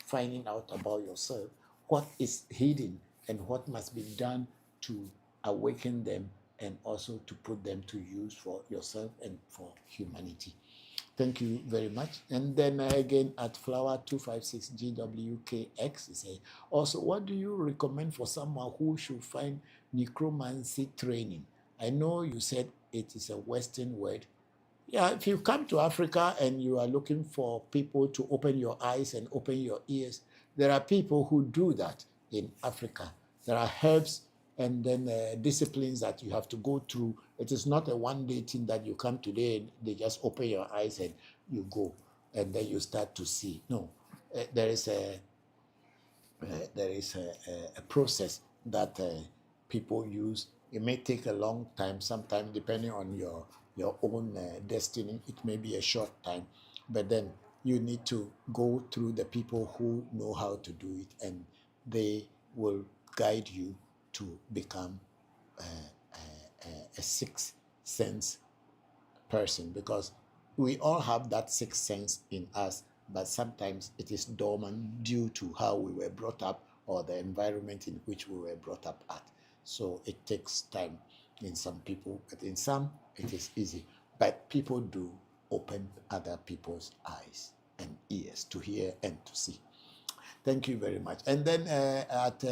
A: finding out about yourself, what is hidden and what must be done to awaken them and also to put them to use for yourself and for humanity. Thank you very much. And then again at Flower256GWKX, you say, also, what do you recommend for someone who should find necromancy training? I know you said it is a Western word. Yeah, if you come to Africa and you are looking for people to open your eyes and open your ears, there are people who do that in Africa. There are herbs and then disciplines that you have to go through. It is not a one-day thing that you come today and they just open your eyes and you go and then you start to see. No, there is a process that people use. It may take a long time, sometimes depending on your own destiny. It may be a short time, but then you need to go through the people who know how to do it, and they will guide you to become a sixth sense person, because we all have that sixth sense in us, but sometimes it is dormant due to how we were brought up or the environment in which we were brought up at. So it takes time in some people, but in some it is easy. But people do open other people's eyes and ears to hear and to see. Thank you very much. And then at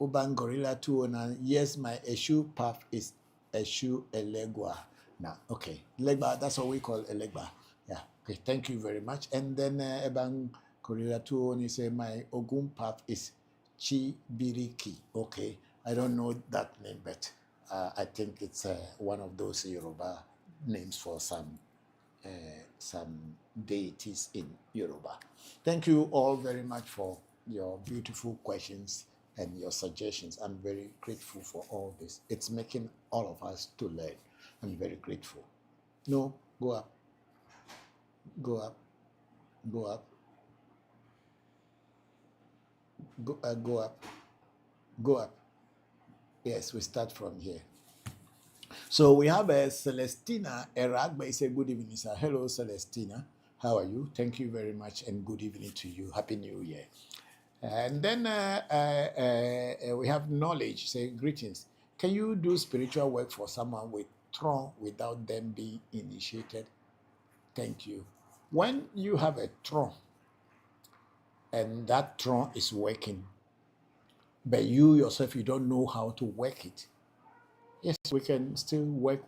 A: Uban Gorilla 209, yes, my Eshu path is Eshu Elegua. Now, okay, Legba, that's what we call Elegba. Yeah, okay, thank you very much. And then Uban Gorilla 209 say, my Ogun path is Chi Biriki. Okay, I don't know that name, but I think it's one of those Yoruba names for some deities in Yoruba. Thank you all very much for your beautiful questions and your suggestions. I'm very grateful for all this. It's making all of us to learn. I'm very grateful. No, go up, go up, go up, go up, go up. Yes, we start from here. So we have Celestina Eragbe. Say good evening, sir. Hello, Celestina. How are you? Thank you very much, and good evening to you. Happy New Year. And then we have knowledge. Say greetings. Can you do spiritual work for someone with trauma without them being initiated? Thank you. When you have a trauma and that trauma is working, but you yourself, you don't know how to work it, yes, we can still work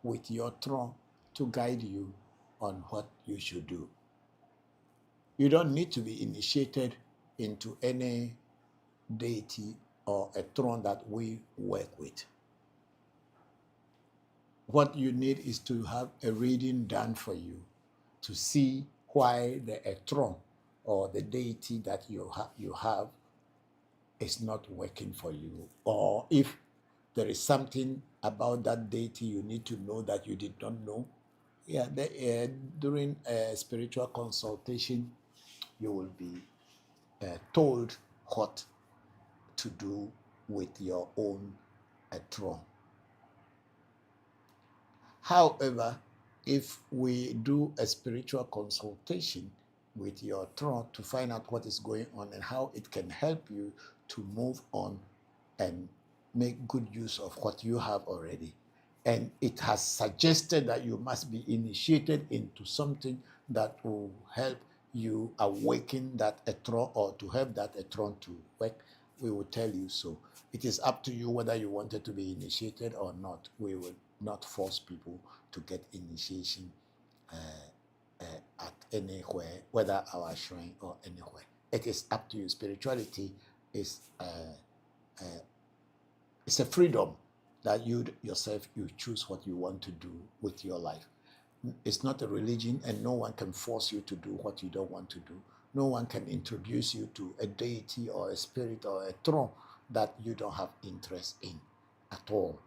A: with your trauma to guide you on what you should do. You don't need to be initiated into any deity or a throne that we work with. What you need is to have a reading done for you to see why the throne or the deity that you have is not working for you, or if there is something about that deity you need to know that you did not know. Yeah, during a spiritual consultation, you will be told what to do with your own throne. However, if we do a spiritual consultation with your throne to find out what is going on and how it can help you to move on and make good use of what you have already, and it has suggested that you must be initiated into something that will help you awaken that throne or to help that throne to work, we will tell you so. It is up to you whether you wanted to be initiated or not. We will not force people to get initiation at anywhere, whether our shrine or anywhere. It is up to you. Spirituality is it's a freedom that you yourself, you choose what you want to do with your life. It's not a religion, and no one can force you to do what you don't want to do. No one can introduce you to a deity or a spirit or a throne that you don't have interest in at all.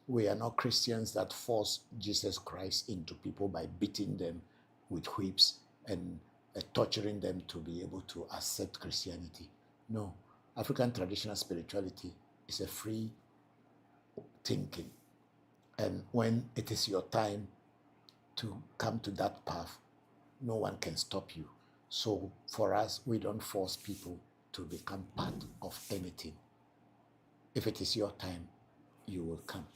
A: We are not Christians that force Jesus Christ into people by beating them with whips and torturing them to be able to accept Christianity. No. African traditional spirituality is a free thinking. And when it is your time to come to that path, no one can stop you. So for us, we don't force people to become part of anything. If it is your time, you will come.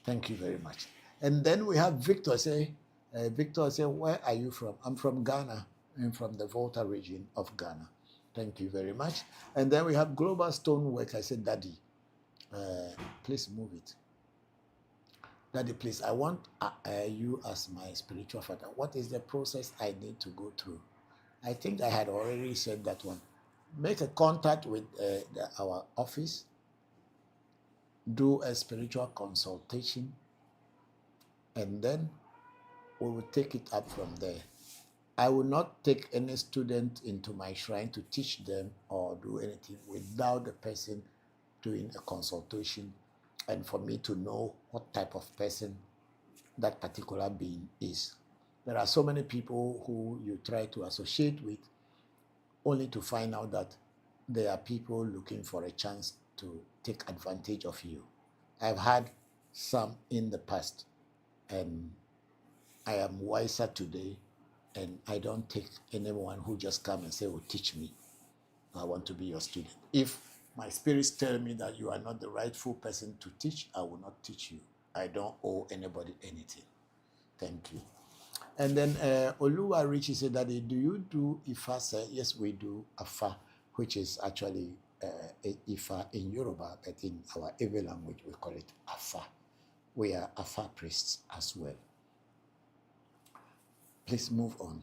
A: Thank you very much. And then we have Victor say, where are you from? I'm from Ghana. I'm from the Volta region of Ghana. Thank you very much. And then we have Global Stonework. I said, Daddy, please move it. Daddy, please, I want you as my spiritual father. What is the process I need to go through? I think I had already said that one. Make a contact with our office. Do a spiritual consultation. And then we will take it up from there. I will not take any student into my shrine to teach them or do anything without the person doing a consultation and for me to know what type of person that particular being is. There are so many people who you try to associate with only to find out that there are people looking for a chance to take advantage of you. I've had some in the past, and I am wiser today, and I don't take anyone who just come and say, "Oh, teach me. I want to be your student." If my spirits tell me that you are not the rightful person to teach, I will not teach you. I don't owe anybody anything. Thank you. And then Oluwa Richie said, Daddy, do you do Ifa? Sir? Yes, we do Afa, which is actually Ifa in Yoruba, but in our Ewe language we call it Afa. We are Afa priests as well. Please move on.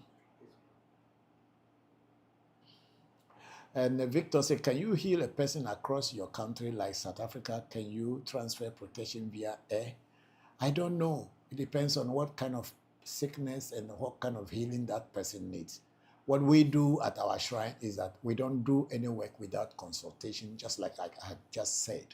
A: And Victor said, can you heal a person across your country like South Africa? Can you transfer protection via air? I don't know. It depends on what kind of sickness and what kind of healing that person needs. What we do at our shrine is that we don't do any work without consultation, just like I had just said.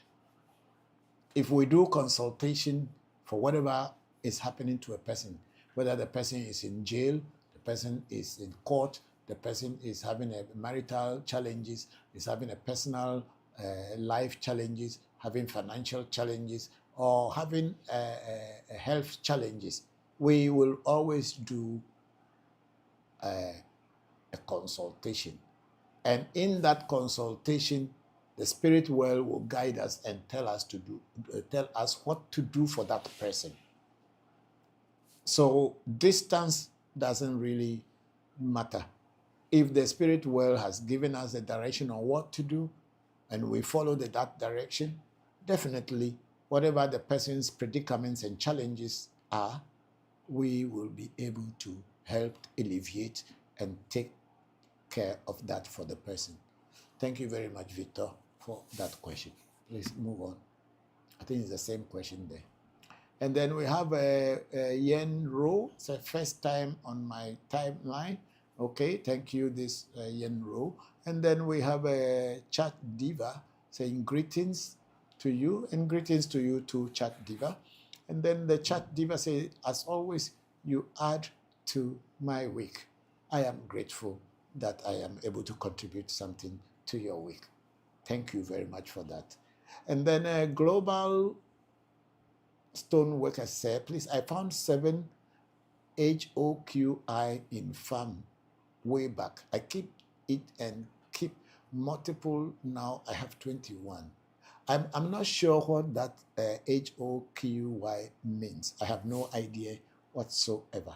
A: If we do consultation for whatever is happening to a person, whether the person is in jail, the person is in court, the person is having a marital challenges, is having a personal life challenges, having financial challenges, or having health challenges, we will always do a consultation. And in that consultation, the spirit world will guide us and tell us what to do for that person. So distance doesn't really matter. If the spirit world has given us a direction on what to do, and we follow that direction, definitely whatever the person's predicaments and challenges are, we will be able to help alleviate and take care of that for the person. Thank you very much, Victor, for that question. Please move on. I think it's the same question there. And then we have Yen Ro. It's the first time on my timeline. Okay, thank you, this Yen Ro. And then we have a Chat Diva saying greetings to you, and greetings to you too, Chat Diva. And then the Chat Diva says, as always, you add to my week. I am grateful that I am able to contribute something to your week. Thank you very much for that. And then Global Stoneworker said, please, I found 7 HOQI in farm way back. I keep it and keep multiple. Now I have 21. I'm not sure what that HOQY means. I have no idea whatsoever.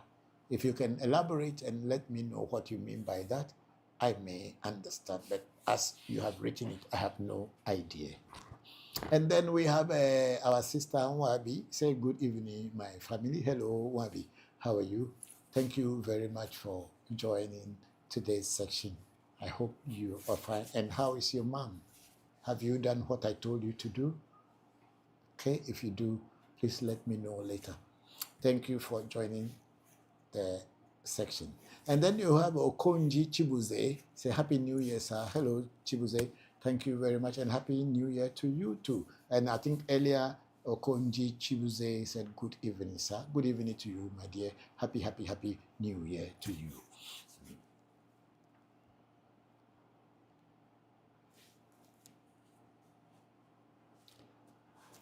A: If you can elaborate and let me know what you mean by that, I may understand. But as you have written it, I have no idea. And then we have our sister Wabi. Say good evening, my family. Hello, Wabi. How are you? Thank you very much for joining today's section. I hope you are fine. And how is your mom? Have you done what I told you to do? Okay, if you do, please let me know later. Thank you for joining the section. And then you have Okonji Chibuze. Say Happy New Year, sir. Hello, Chibuze. Thank you very much, and Happy New Year to you too. And I think earlier Okonji Chibuze said good evening, sir. Good evening to you, my dear. Happy New Year to you.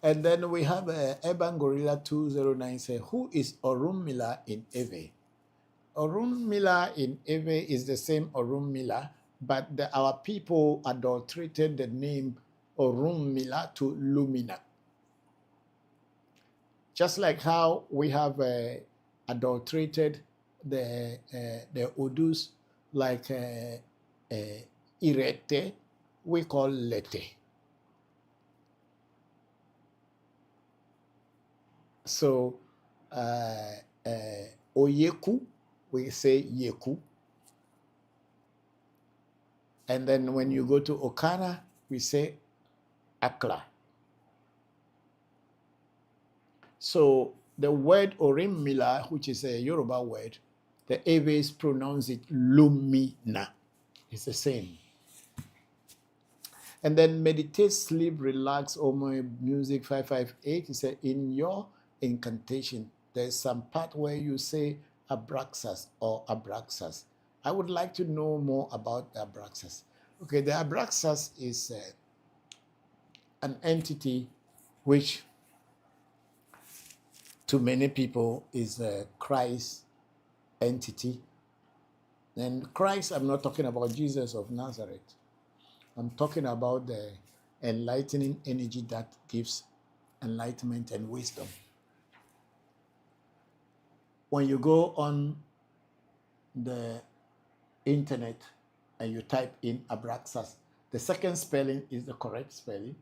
A: And then we have Urban Gorilla 209 say, who is Orunmila in Ewe? Orunmila in Ewe is the same Orunmila, but our people adulterated the name Orunmila to Lumina. Just like how we have adulterated the Odus like Irete, we call Lete. So Oyeku, we say Yeku. And then when you go to Okana, we say Akla. So the word Orunmila, which is a Yoruba word, the Eves pronounce it Lumina. It's the same. And then meditate, sleep, relax, Omo Music 558. He said, in your incantation, there's some part where you say Abraxas or Abraxas. I would like to know more about the Abraxas. Okay, the Abraxas is an entity which to many people is a Christ entity. And Christ, I'm not talking about Jesus of Nazareth. I'm talking about the enlightening energy that gives enlightenment and wisdom. When you go on the internet and you type in Abraxas, the second spelling is the correct spelling,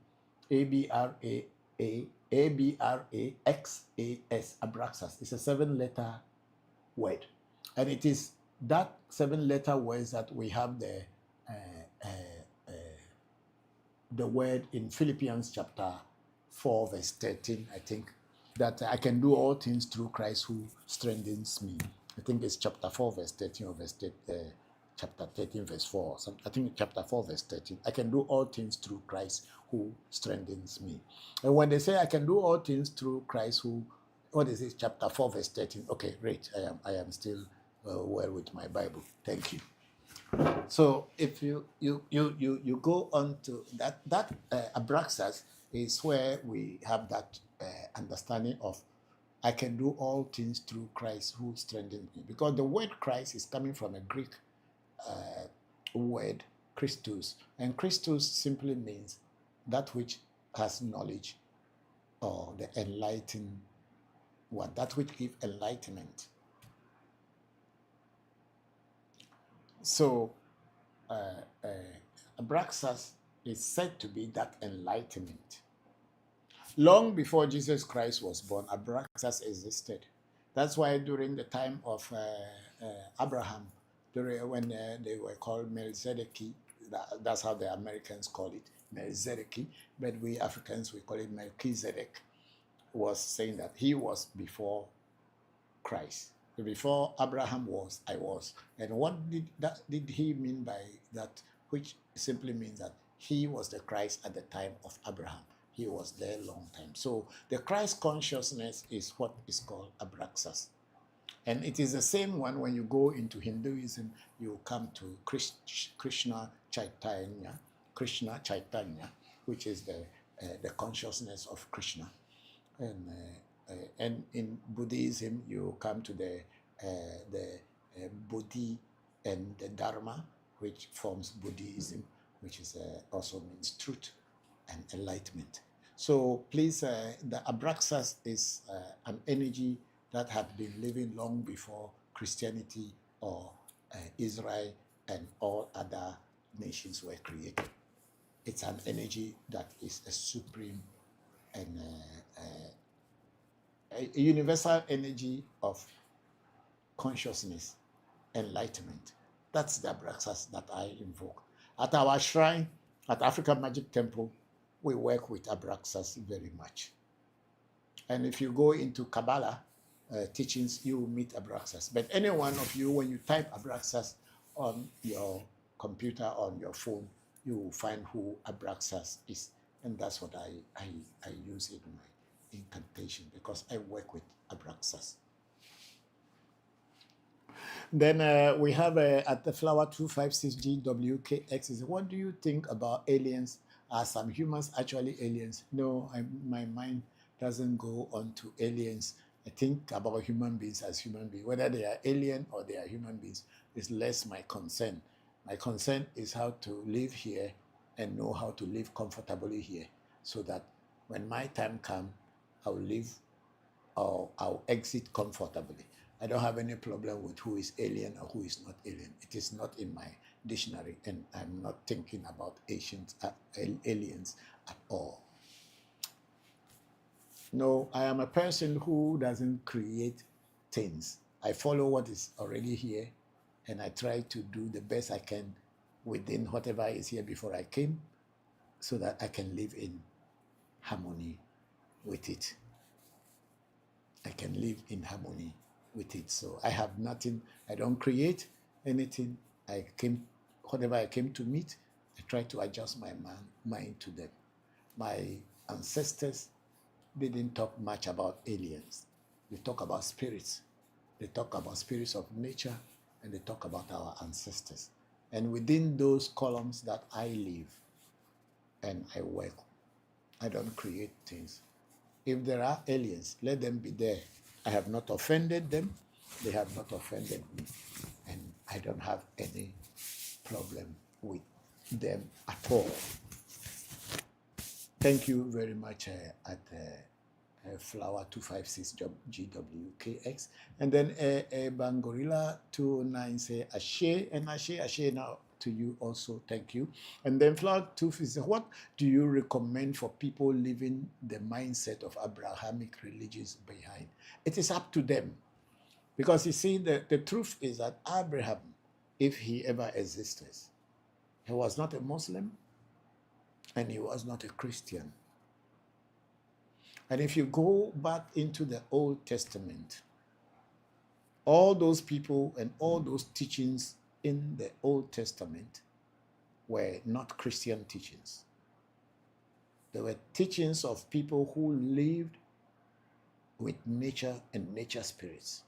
A: Abraxas, Abraxas. It's a 7-letter word. And it is that 7-letter words that we have the the word in Philippians chapter 4, verse 13, I think, that I can do all things through Christ who strengthens me. I think it's chapter 4, verse 13, or chapter 13, verse 4. Or something. I think chapter 4, verse 13. I can do all things through Christ who strengthens me. And when they say I can do all things through Christ who, what is it? Chapter 4, verse 13. Okay, great. I am still well with my Bible. Thank you. So if you go on to that abraxas is where we have that understanding of I can do all things through Christ who strengthens me, because the word Christ is coming from a Greek word Christos, and Christos simply means that which has knowledge, or the enlightened one, that which gives enlightenment. So abraxas is said to be that enlightenment. Long before Jesus Christ was born, abraxas existed. That's why during the time of Abraham, when they were called Melchizedek, that's how the Americans call it, Melchizedek, but we Africans, we call it Melchizedek, was saying that he was before Christ. Before Abraham was, I was. And what did he mean by that? Which simply means that he was the Christ at the time of Abraham. He was there a long time. So the Christ consciousness is what is called abraxas. And it is the same one when you go into Hinduism, you come to Krishna Chaitanya, which is the consciousness of Krishna. And in Buddhism, you come to the Bodhi and the Dharma, which forms Buddhism, which is also means truth and enlightenment. So please, the abraxas is an energy that had been living long before Christianity or Israel and all other nations were created. It's an energy that is a supreme and a universal energy of consciousness, enlightenment. That's the abraxas that I invoke. At our shrine, at African Magic Temple, we work with abraxas very much. And if you go into Kabbalah teachings, you will meet abraxas. But any one of you, when you type abraxas on your computer, on your phone, you will find who abraxas is. And that's what I use in my incantation, because I work with abraxas. Then we have at the flower 256GWKX. What do you think about aliens? Are some humans actually aliens? No, my mind doesn't go on to aliens. I think about human beings as human beings. Whether they are alien or they are human beings is less my concern. My concern is how to live here and know how to live comfortably here, so that when my time comes, I'll live or I'll exit comfortably. I don't have any problem with who is alien or who is not alien. It is not in my dictionary, and I'm not thinking about aliens at all. No, I am a person who doesn't create things. I follow what is already here, and I try to do the best I can within whatever is here before I came, so that I can live in harmony with it. I can live in harmony with it. So I have nothing, I don't create anything. Whatever I came to meet, I try to adjust my mind to them. My ancestors didn't talk much about aliens. They talk about spirits. They talk about spirits of nature, and they talk about our ancestors. And within those columns that I live and I work, I don't create things. If there are aliens, let them be there. I have not offended them. They have not offended me. And I don't have any problem with them at all. Thank you very much at Flower 256GWKX. And then Bangorilla 209 say Ashe, and Ashe now to you also. Thank you. And then Flower 256, what do you recommend for people living the mindset of Abrahamic religions behind? It is up to them. Because you see, the truth is that Abraham, if he ever existed, he was not a Muslim, and he was not a Christian. And if you go back into the Old Testament, all those people and all those teachings in the Old Testament were not Christian teachings. They were teachings of people who lived with nature and nature spirits.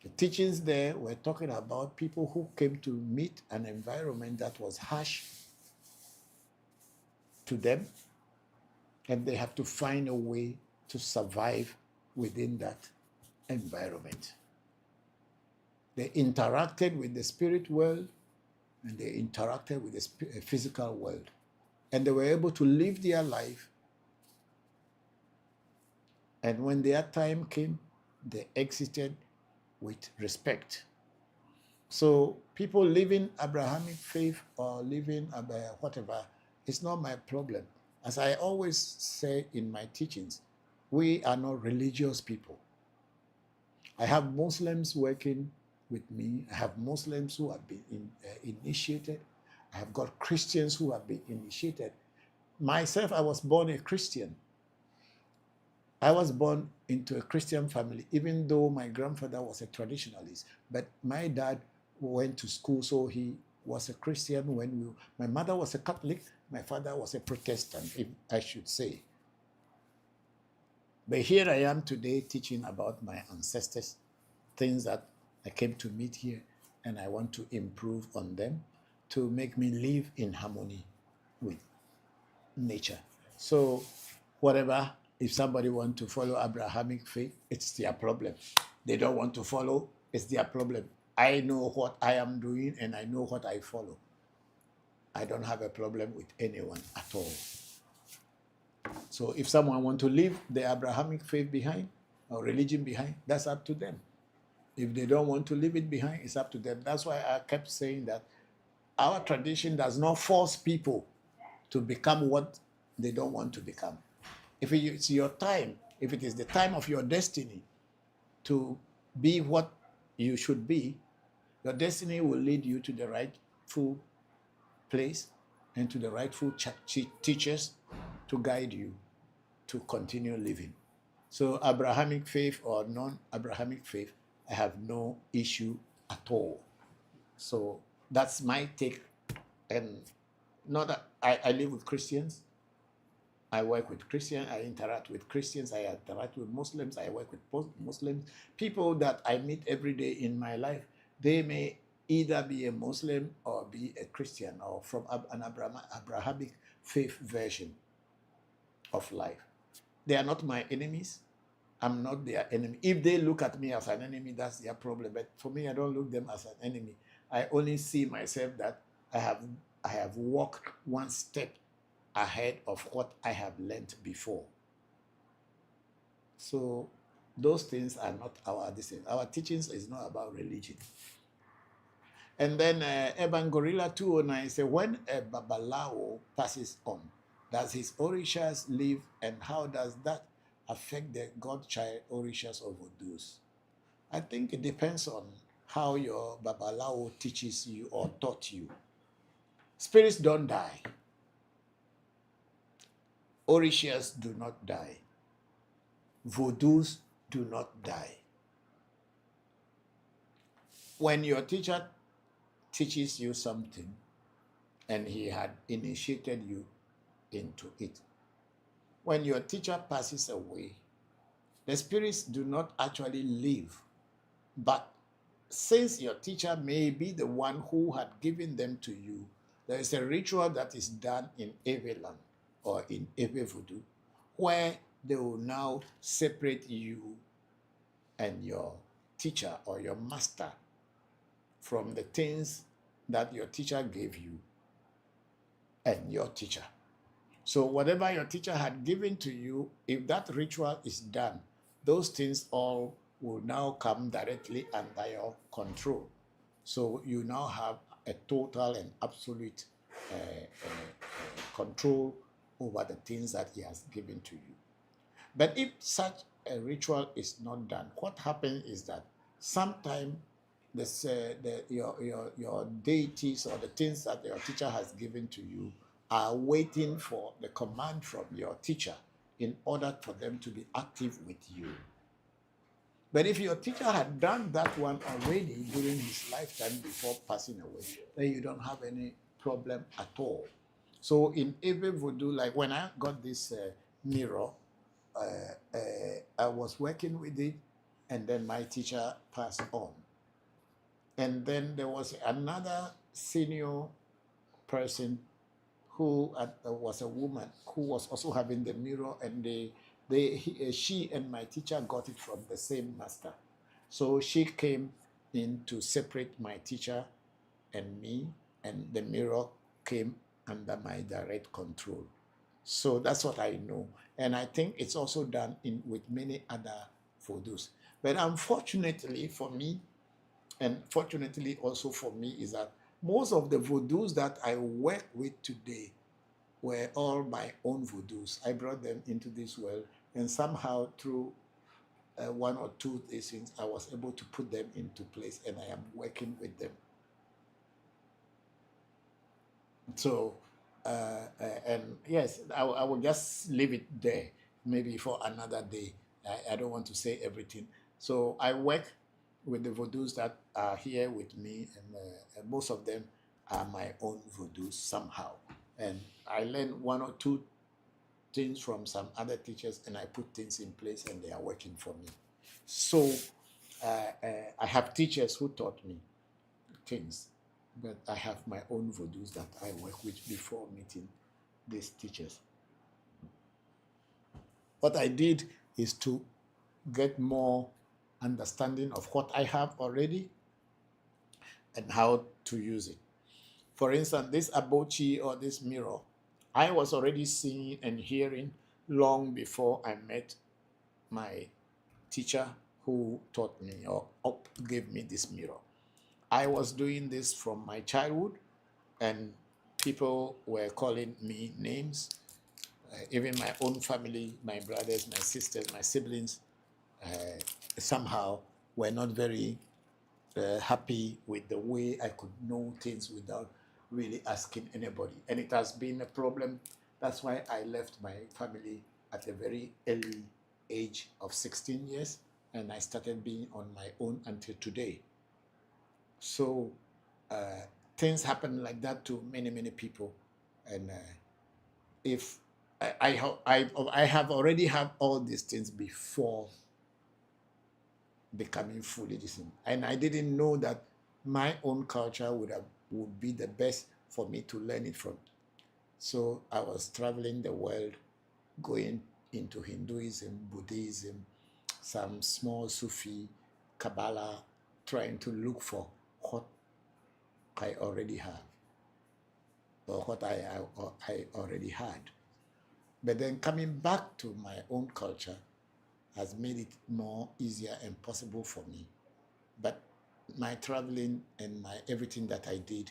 A: The teachings there were talking about people who came to meet an environment that was harsh to them, and they have to find a way to survive within that environment. They interacted with the spirit world and they interacted with the physical world. And they were able to live their life. And when their time came, they exited with respect. So people living Abrahamic faith or living whatever, it's not my problem. As I always say in my teachings, we are not religious people. I have Muslims working with me. I have Muslims who have been initiated. I have got Christians who have been initiated. Myself, I was born a Christian. I was born into a Christian family, even though my grandfather was a traditionalist. But my dad went to school, so he was a Christian. My mother was a Catholic, my father was a Protestant, if I should say. But here I am today teaching about my ancestors, things that I came to meet here, and I want to improve on them to make me live in harmony with nature. So whatever, if somebody wants to follow Abrahamic faith, it's their problem. They don't want to follow, it's their problem. I know what I am doing and I know what I follow. I don't have a problem with anyone at all. So if someone wants to leave the Abrahamic faith behind or religion behind, that's up to them. If they don't want to leave it behind, it's up to them. That's why I kept saying that our tradition does not force people to become what they don't want to become. If it's your time, if it is the time of your destiny to be what you should be, your destiny will lead you to the rightful place and to the rightful teachers to guide you to continue living. So Abrahamic faith or non-Abrahamic faith, I have no issue at all. So that's my take. And not that I live with Christians, I work with Christians, I interact with Christians, I interact with Muslims, I work with Muslims. People that I meet every day in my life, they may either be a Muslim or be a Christian or from an Abrahamic faith version of life. They are not my enemies. I'm not their enemy. If they look at me as an enemy, that's their problem. But for me, I don't look them as an enemy. I only see myself that I have walked one step ahead of what I have learned before. So those things are not our decision. Our teachings is not about religion. And then Eban Gorilla 209 says, when a Babalawo passes on, does his orishas live, and how does that affect the godchild orishas or Vodus? I think it depends on how your Babalawo teaches you or taught you. Spirits don't die. Orishas do not die. Vodus do not die. When your teacher teaches you something and he had initiated you into it, when your teacher passes away, the spirits do not actually leave. But since your teacher may be the one who had given them to you, there is a ritual that is done in Ewe land or in Ewe Vodu, where they will now separate you and your teacher or your master from the things that your teacher gave you and your teacher. So whatever your teacher had given to you, if that ritual is done, those things all will now come directly under your control. So you now have a total and absolute control over the things that he has given to you. But if such a ritual is not done, what happens is that sometimes your deities or the things that your teacher has given to you are waiting for the command from your teacher in order for them to be active with you. But if your teacher had done that one already during his lifetime before passing away, then you don't have any problem at all. So in Ewe Vodu, like when I got this mirror, I was working with it, and then my teacher passed on. And then there was another senior person who was a woman who was also having the mirror, and she and my teacher got it from the same master. So she came in to separate my teacher and me, and the mirror came under my direct control. So that's what I know. And I think it's also done with many other Vodus. But unfortunately for me, and fortunately also for me, is that most of the Vodus that I work with today were all my own Vodus. I brought them into this world, and somehow through one or two things, I was able to put them into place, and I am working with them. So, and yes, I will just leave it there, maybe for another day. I don't want to say everything. So I work with the Vodus that are here with me, and most of them are my own Vodus somehow. And I learn one or two things from some other teachers, and I put things in place, and they are working for me. So I have teachers who taught me things, but I have my own Vodus that I work with before meeting these teachers. What I did is to get more understanding of what I have already and how to use it. For instance, this abochi or this mirror, I was already seeing and hearing long before I met my teacher who taught me or gave me this mirror. I was doing this from my childhood, and people were calling me names. Even my own family, my brothers, my sisters, my siblings, somehow were not very happy with the way I could know things without really asking anybody. And it has been a problem. That's why I left my family at a very early age of 16 years, and I started being on my own until today. So things happen like that to many, many people. And if I have already had all these things before becoming fully Buddhism, and I didn't know that my own culture would be the best for me to learn it from. So I was traveling the world, going into Hinduism, Buddhism, some small Sufi, Kabbalah, trying to look for what I already have, or what I already had. But then coming back to my own culture has made it more easier and possible for me. But my traveling and my everything that I did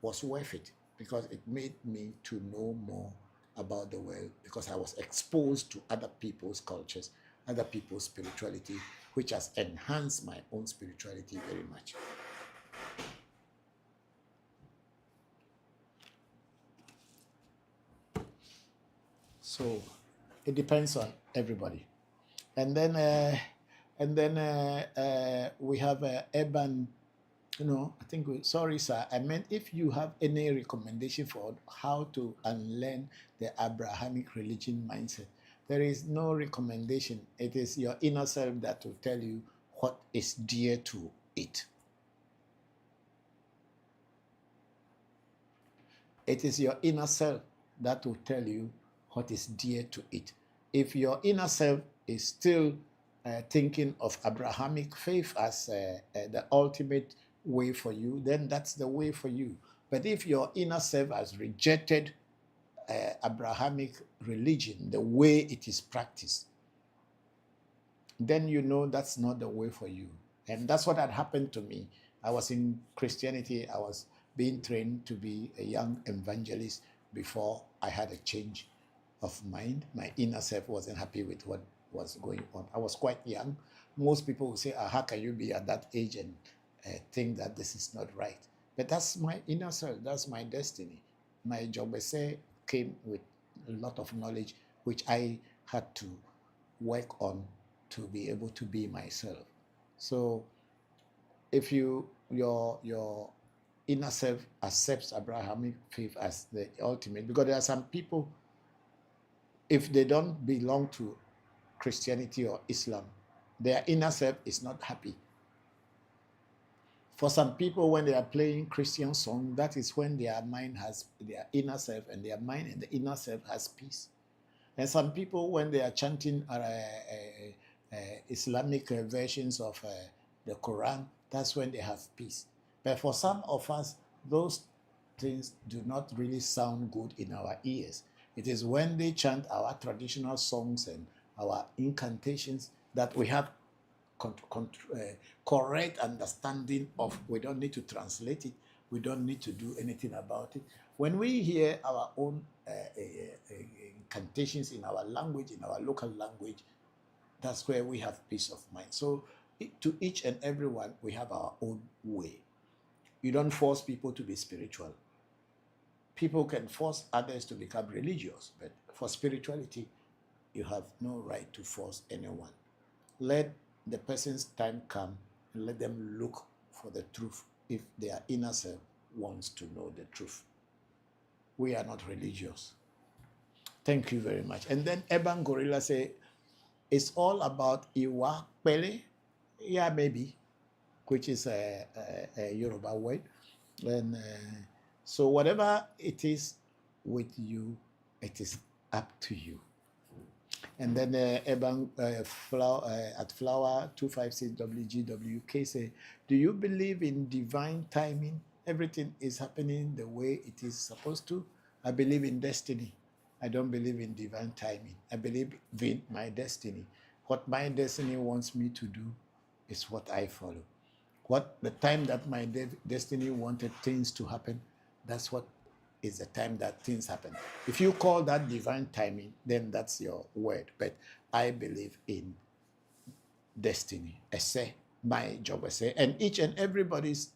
A: was worth it, because it made me to know more about the world, because I was exposed to other people's cultures, other people's spirituality, which has enhanced my own spirituality very much. So it depends on everybody. And then we have urban, I think, sorry, sir, I meant if you have any recommendation for how to unlearn the Abrahamic religion mindset. There is no recommendation. It is your inner self that will tell you what is dear to it. It is your inner self that will tell you what is dear to it. If your inner self is still thinking of Abrahamic faith as the ultimate way for you, then that's the way for you. But if your inner self has rejected Abrahamic religion, the way it is practiced, then you know that's not the way for you. And that's what had happened to me. I was in Christianity. I was being trained to be a young evangelist before I had a change of mind. My inner self wasn't happy with what was going on. I was quite young. Most people will say, how can you be at that age and think that this is not right? But that's my inner self. That's my destiny. My job is say, came with a lot of knowledge, which I had to work on to be able to be myself. So if your inner self accepts Abrahamic faith as the ultimate, because there are some people, if they don't belong to Christianity or Islam, their inner self is not happy. For some people, when they are playing Christian song, that is when their mind has their inner self, and their mind and the inner self has peace. And some people, when they are chanting Islamic versions of the Quran, that's when they have peace. But for some of us, those things do not really sound good in our ears. It is when they chant our traditional songs and our incantations that we have correct understanding of. We don't need to translate it. We don't need to do anything about it. When we hear our own incantations in our language, in our local language, that's where we have peace of mind. So to each and every one, we have our own way. You don't force people to be spiritual. People can force others to become religious, but for spirituality, you have no right to force anyone. Let the person's time come and let them look for the truth if their inner self wants to know the truth. We are not religious. Thank you very much. And then Eban Gorilla say, it's all about Iwa Pele. Yeah, maybe, which is a Yoruba word. And so whatever it is with you, it is up to you. And then Eban at Flower 256WGWK say, do you believe in divine timing? Everything is happening the way it is supposed to. I believe in destiny. I don't believe in divine timing. I believe in my destiny. What my destiny wants me to do is what I follow. What the time that my destiny wanted things to happen, that's what is the time that things happen. If you call that divine timing, then that's your word. But I believe in destiny. I say my job, I say, and each and everybody's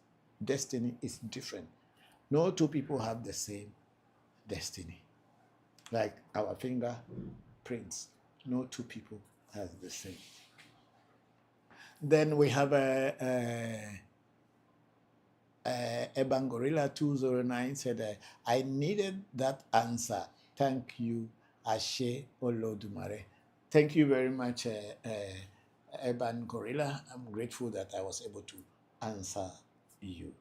A: destiny is different. No two people have the same destiny. Like our fingerprints, no two people have the same. Then we have Eban Gorilla 209 said, I needed that answer. Thank you, Ashe Olodumare. Thank you very much, Eban Gorilla. I'm grateful that I was able to answer you.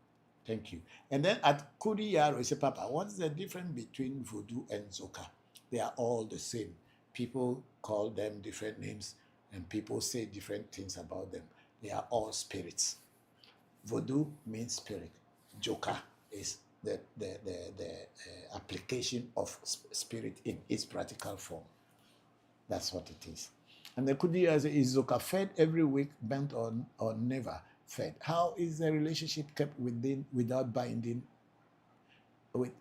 A: Thank you. And then at Kudiyaro, say, Papa, what's the difference between Voodoo and Zoka? They are all the same. People call them different names, and people say different things about them. They are all spirits. Voodoo means spirit. Joka is the application of spirit in its practical form. That's what it is. And the Kudi is Zoka fed every week, bent on or never fed? How is the relationship kept without binding?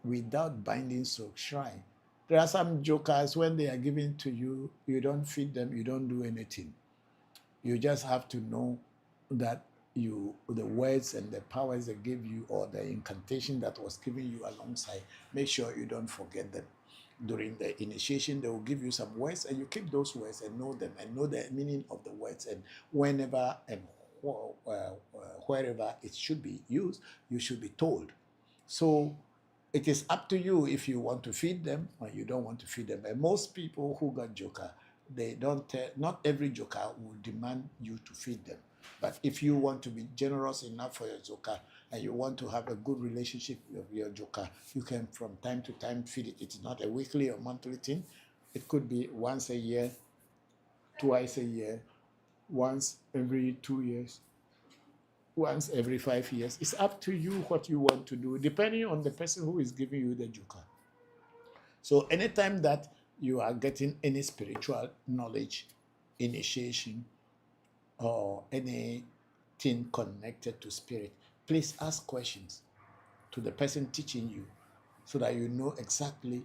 A: Without binding so shrine. There are some jokers, when they are given to you, you don't feed them, you don't do anything. You just have to know that the words and the powers they give you, or the incantation that was given you alongside, make sure you don't forget them. During the initiation, they will give you some words, and you keep those words and know them and know the meaning of the words. And whenever and wherever it should be used, you should be told. So it is up to you if you want to feed them or you don't want to feed them. And most people who got joker, they don't. Not every joker will demand you to feed them. But if you want to be generous enough for your joker and you want to have a good relationship with your joker, you can from time to time feed it. It's not a weekly or monthly thing. It could be once a year, twice a year, once every 2 years, once every 5 years. It's up to you what you want to do, depending on the person who is giving you the joker. So anytime that you are getting any spiritual knowledge, initiation, or anything connected to spirit, please ask questions to the person teaching you so that you know exactly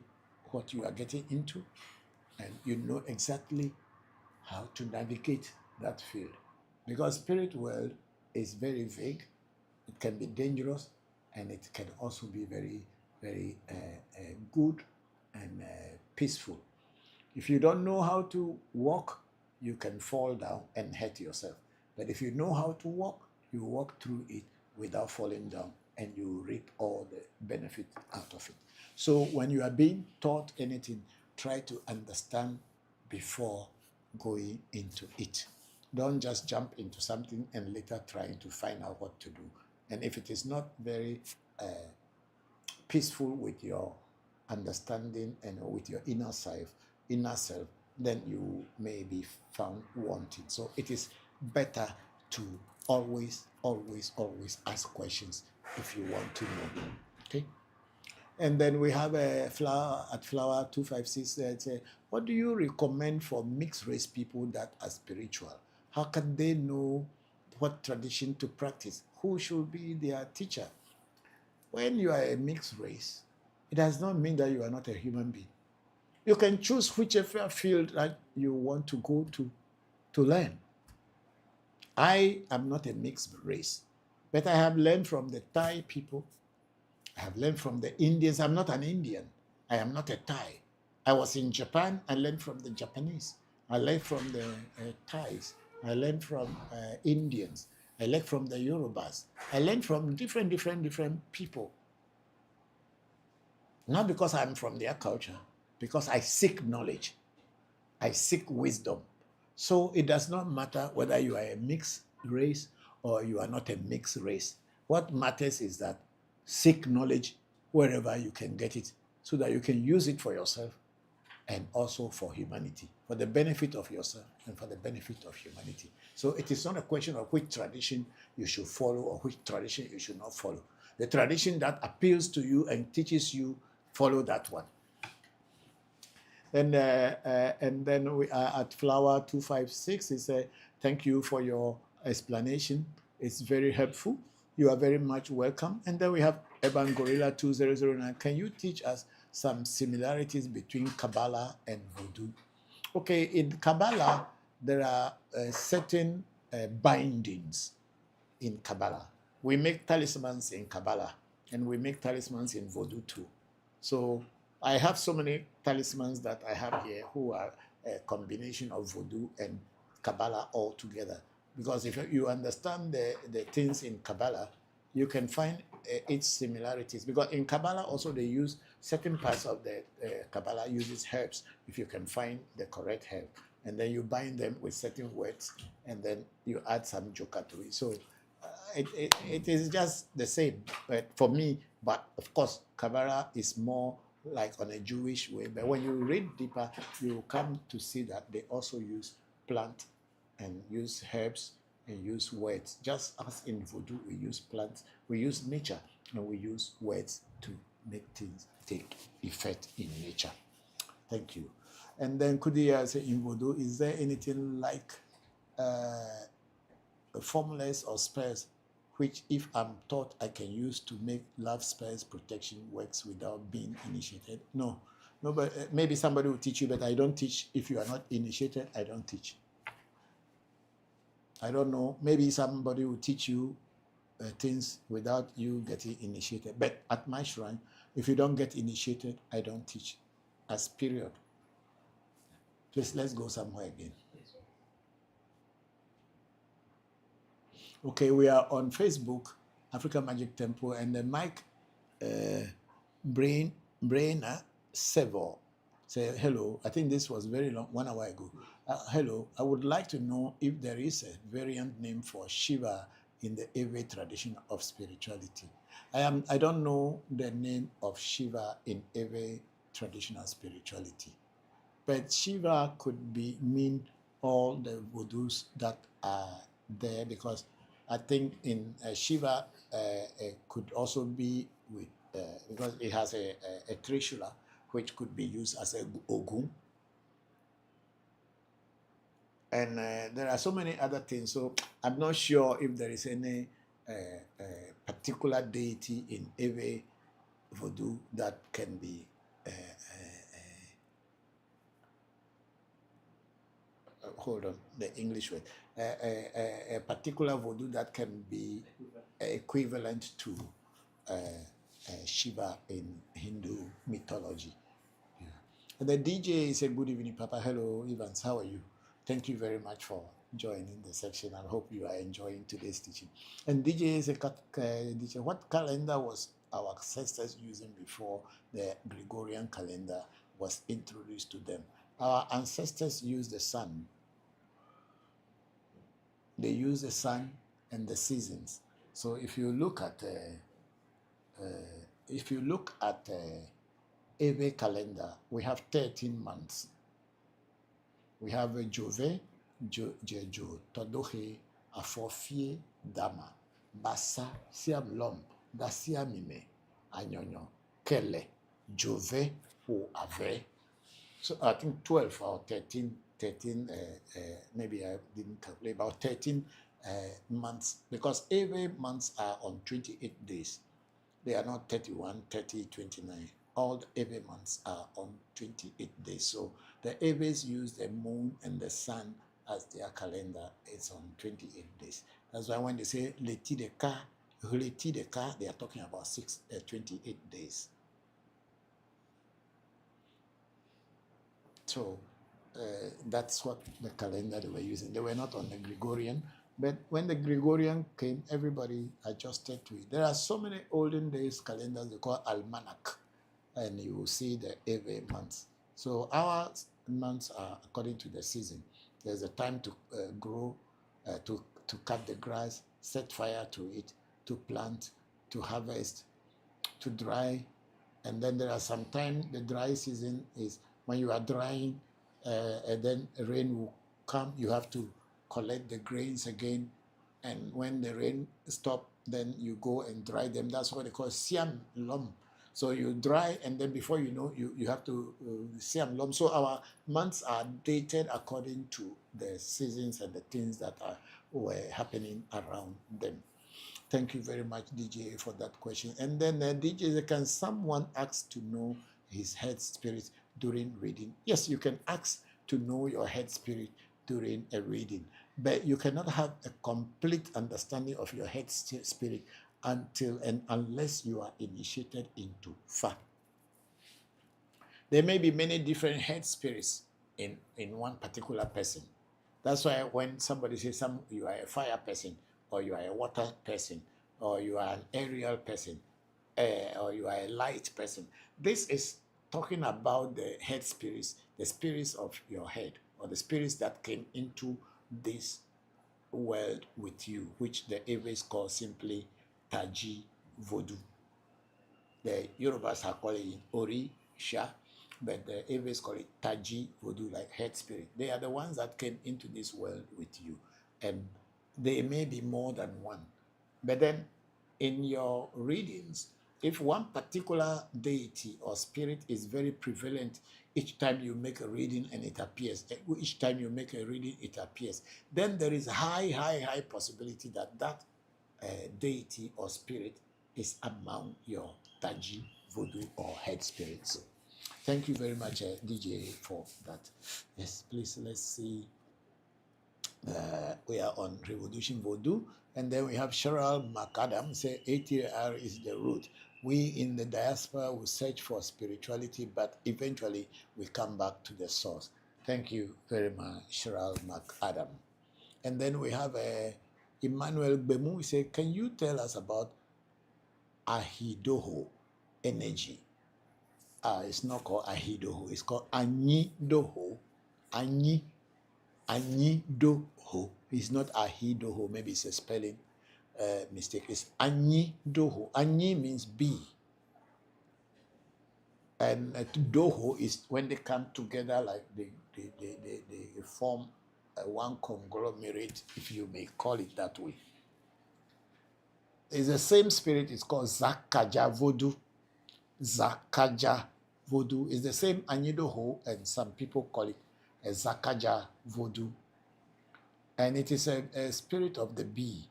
A: what you are getting into and you know exactly how to navigate that field. Because spirit world is very vague, it can be dangerous, and it can also be very, very good and peaceful. If you don't know how to walk, you can fall down and hurt yourself. But if you know how to walk, you walk through it without falling down, and you reap all the benefit out of it. So when you are being taught anything, try to understand before going into it. Don't just jump into something and later trying to find out what to do. And if it is not very peaceful with your understanding and with your inner self, then you may be found wanting. So it is better to always ask questions if you want to know. Okay. And then we have a flower 256 that say, what do you recommend for mixed race people that are spiritual? How can they know what tradition to practice? Who should be their teacher? When you are a mixed race, it does not mean that you are not a human being. You can choose whichever field that you want to go to learn. I am not a mixed race, but I have learned from the Thai people. I have learned from the Indians. I'm not an Indian. I am not a Thai. I was in Japan. I learned from the Japanese. I learned from the Thais. I learned from Indians. I learned from the Yorubas. I learned from different people. Not because I'm from their culture, because I seek knowledge. I seek wisdom. So it does not matter whether you are a mixed race or you are not a mixed race. What matters is that seek knowledge wherever you can get it so that you can use it for yourself and also for humanity, for the benefit of yourself and for the benefit of humanity. So it is not a question of which tradition you should follow or which tradition you should not follow. The tradition that appeals to you and teaches you, follow that one. And then we are at flower 256. It says, thank you for your explanation. It's very helpful. You are very much welcome. And then we have Eban Gorilla 2009. Can you teach us some similarities between Kabbalah and Voodoo? Okay, in Kabbalah, there are certain bindings in Kabbalah. We make talismans in Kabbalah, and we make talismans in Voodoo too. So I have so many talismans that I have here who are a combination of Voodoo and Kabbalah all together. Because if you understand the things in Kabbalah, you can find its similarities. Because in Kabbalah also they use certain parts of the Kabbalah uses herbs, if you can find the correct herb. And then you bind them with certain words, and then you add some joka to it. So it is just the same for me. But of course, Kabbalah is more like on a Jewish way. But when you read deeper, you come to see that they also use plant and use herbs and use words. Just as in Voodoo, we use plants, we use nature, and we use words to make things take effect in nature. Thank you. And then Kudia say in Voodoo, is there anything like formulas or spells which, if I'm taught, I can use to make love spells protection works without being initiated? No, but maybe somebody will teach you, but I don't teach. If you are not initiated, I don't teach. I don't know. Maybe somebody will teach you things without you getting initiated. But at my shrine, if you don't get initiated, I don't teach. As period. Please, let's go somewhere again. Okay, we are on Facebook, African Magic Temple, and the Mike Brainer Sevo say hello. I think this was very long, 1 hour ago. Hello, I would like to know if there is a variant name for Shiva in the Ewe tradition of spirituality. I don't know the name of Shiva in Ewe traditional spirituality, but Shiva could mean all the Voodoos that are there, because I think in Shiva could also be with, because it has a Trishula, which could be used as a Ogun. And there are so many other things. So I'm not sure if there is any particular deity in Ewe Voodoo that can be hold on, the English word, a particular Voodoo that can be equivalent to Shiva in Hindu mythology. And the DJ said, good evening, Papa. Hello, Evans. How are you? Thank you very much for joining the section. I hope you are enjoying today's teaching. And DJ said, DJ, what calendar was our ancestors using before the Gregorian calendar was introduced to them? Our ancestors used the sun. They use the sun and the seasons. So if you look at Ewe calendar, we have 13 months. We have Jove, Jejo, Todohe, Afofie, Dama, Basa, Siam Lom, Dasia Mime, Anyonyo, Kele, Jove, Hu Ave. So I think 12 or 13, maybe I didn't calculate, about 13 months, because every months are on 28 days. They are not 31, 30, 29. All the Ewe months are on 28 days. So the Ewes use the moon and the sun as their calendar. It's on 28 days. That's why when they say Leti de Ka, they are talking about 28 days. So that's what the calendar they were using. They were not on the Gregorian, but when the Gregorian came, everybody adjusted to it. There are so many olden days calendars they call almanac, and you will see the Ewe months. So our months are according to the season. There's a time to grow, to cut the grass, set fire to it, to plant, to harvest, to dry, and then there are some time the dry season is when you are drying, and then rain will come. You have to collect the grains again, and when the rain stop, then you go and dry them. That's what they call siam lom. So you dry, and then before you know, you have to siam lom. So our months are dated according to the seasons and the things that were happening around them. Thank you very much, DJ, for that question. And then DJ, can someone ask to know his head spirit during reading? Yes, you can ask to know your head spirit during a reading, but you cannot have a complete understanding of your head spirit until and unless you are initiated into Fa. There may be many different head spirits in one particular person. That's why when somebody says you are a fire person, or you are a water person, or you are an aerial person, or you are a light person, this is talking about the head spirits, the spirits of your head, or the spirits that came into this world with you, which the Ewes call simply Taji Voodoo. The Yorubas are calling it Ori Sha, but the Ewes call it Taji Voodoo, like head spirit. They are the ones that came into this world with you, and they may be more than one. But then in your readings, if one particular deity or spirit is very prevalent, each time you make a reading and it appears, each time you make a reading, it appears, then there is high possibility that that deity or spirit is among your Taji, Voodoo, or head spirits. Thank you very much, DJ, for that. Yes, please, let's see. We are on ReVodution Voodoo, and then we have Cheryl McAdam say ATR is the root. We in the diaspora will search for spirituality, but eventually we come back to the source. Thank you very much, Cheryl McAdam. And then we have Emmanuel Bemu. We say, can you tell us about Ahidoho energy? It's not called Ahidoho, it's called Anyidoho. Anyidoho. It's not Ahidoho, maybe it's a spelling mistake. It's Anyidoho. Anyi means bee. And doho is when they come together, like they form one conglomerate, if you may call it that way. It's the same spirit. It's called Zakaja Vodu. Zakaja Vodu is the same Anyidoho, and some people call it a Zakaja Vodu. And it is a spirit of the bee.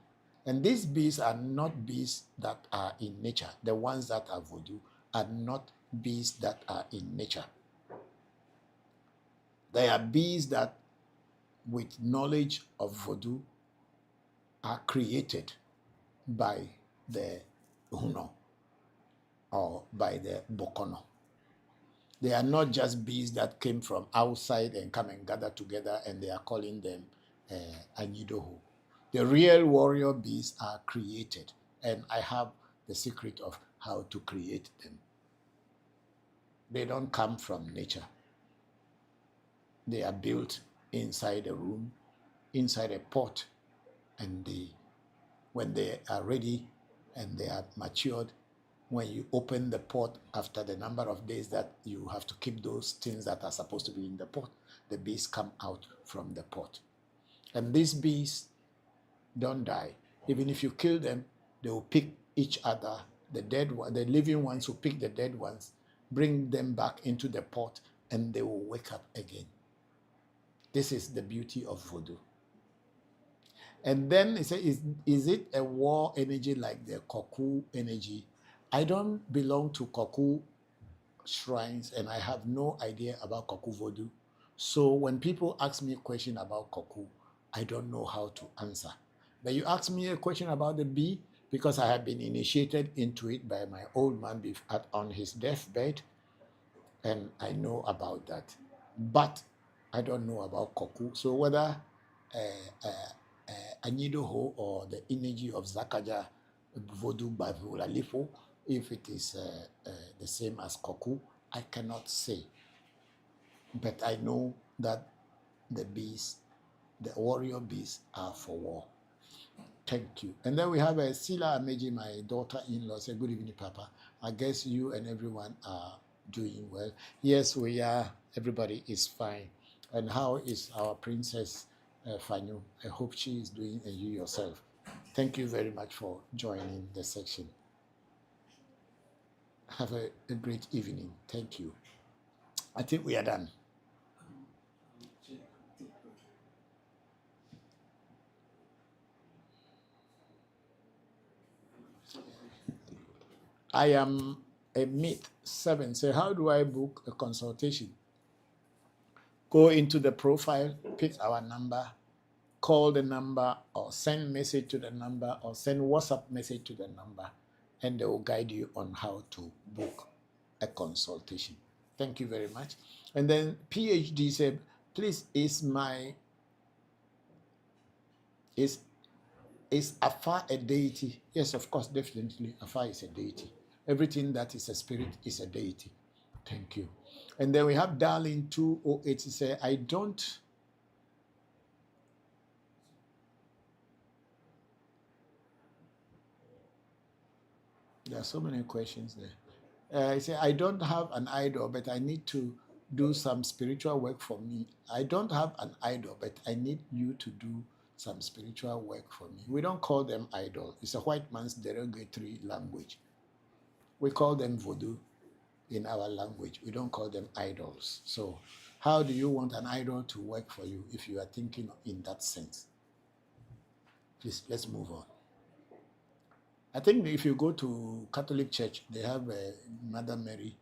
A: And these bees are not bees that are in nature. The ones that are Voodoo are not bees that are in nature. They are bees that, with knowledge of Voodoo, are created by the Huno or by the Bokono. They are not just bees that came from outside and come and gather together and they are calling them Anyidoho. The real warrior bees are created, and I have the secret of how to create them. They don't come from nature. They are built inside a room, inside a pot, and when they are ready and they are matured, when you open the pot after the number of days that you have to keep those things that are supposed to be in the pot, the bees come out from the pot. And these bees don't die. Even if you kill them, they will pick each other. The living ones will pick the dead ones, bring them back into the pot, and they will wake up again. This is the beauty of voodoo. And then he said, is it a war energy like the Koku energy? I don't belong to Koku shrines, and I have no idea about Koku voodoo. So when people ask me a question about Koku, I don't know how to answer. But you ask me a question about the bee, because I have been initiated into it by my old man on his deathbed, and I know about that. But I don't know about Koku. So whether Anyidoho or the energy of Zakaja Voodoo by Vulalifo, if it is the same as Koku, I cannot say. But I know that the bees, the warrior bees, are for war. Thank you. And then we have Sila Ameji, my daughter-in-law. Say, good evening, Papa. I guess you and everyone are doing well. Yes, we are. Everybody is fine. And how is our princess Fanyu? I hope she is doing, and you yourself. Thank you very much for joining the section. Have a great evening. Thank you. I think we are done. I am a myth 7. Say, how do I book a consultation? Go into the profile, pick our number, call the number, or send message to the number, or send WhatsApp message to the number, and they will guide you on how to book a consultation. Thank you very much. And then PhD said, please, is Afa a deity? Yes, of course, definitely. Afa is a deity. Everything that is a spirit is a deity. Thank you. And then we have Darling 208. He said, I don't. There are so many questions there. He said, I don't have an idol, but I need to do some spiritual work for me. I don't have an idol, but I need you to do some spiritual work for me. We don't call them idol. It's a white man's derogatory language. We call them voodoo in our language. We don't call them idols. So how do you want an idol to work for you if you are thinking in that sense? Please, let's move on. I think if you go to Catholic Church, they have a Mother Mary's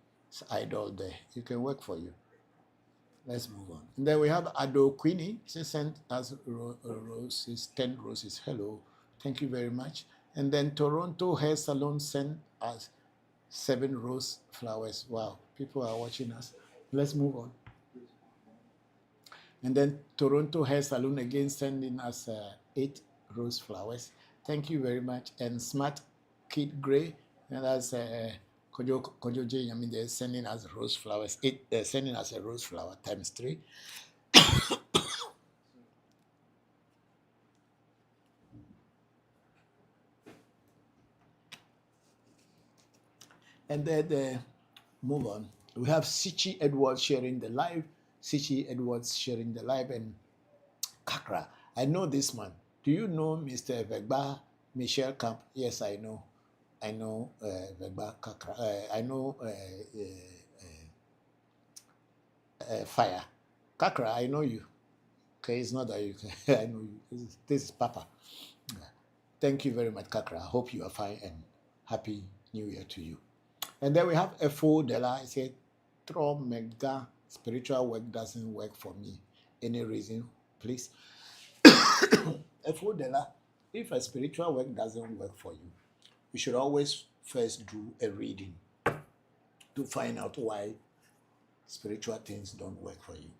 A: idol there. It can work for you. Let's move on. And then we have Ado Queenie. She sent us roses, 10 roses. Hello. Thank you very much. And then Toronto Hair Salon sent us 7 rose flowers. Wow, people are watching us. Let's move on. And then Toronto Hair Salon again sending us 8 rose flowers. Thank you very much. And Smart Kid Gray, and that's Kojo J. I mean, they're sending us rose flowers. They're sending us a rose flower times 3. And then move on. We have Sichi Edwards sharing the live. Sichi Edwards sharing the live, and Kakra. I know this man. Do you know Mr. Vegba Michel Camp? Yes, I know. I know Vegba Kakra. I know Fire. Kakra, I know you. Okay, it's not that you can. I know you. This is Papa. Yeah. Thank you very much, Kakra. I hope you are fine, and Happy New Year to you. And then we have Efo Dela. I said, Tro Mega spiritual work doesn't work for me. Any reason, please? Efo Dela, if a spiritual work doesn't work for you, you should always first do a reading to find out why spiritual things don't work for you.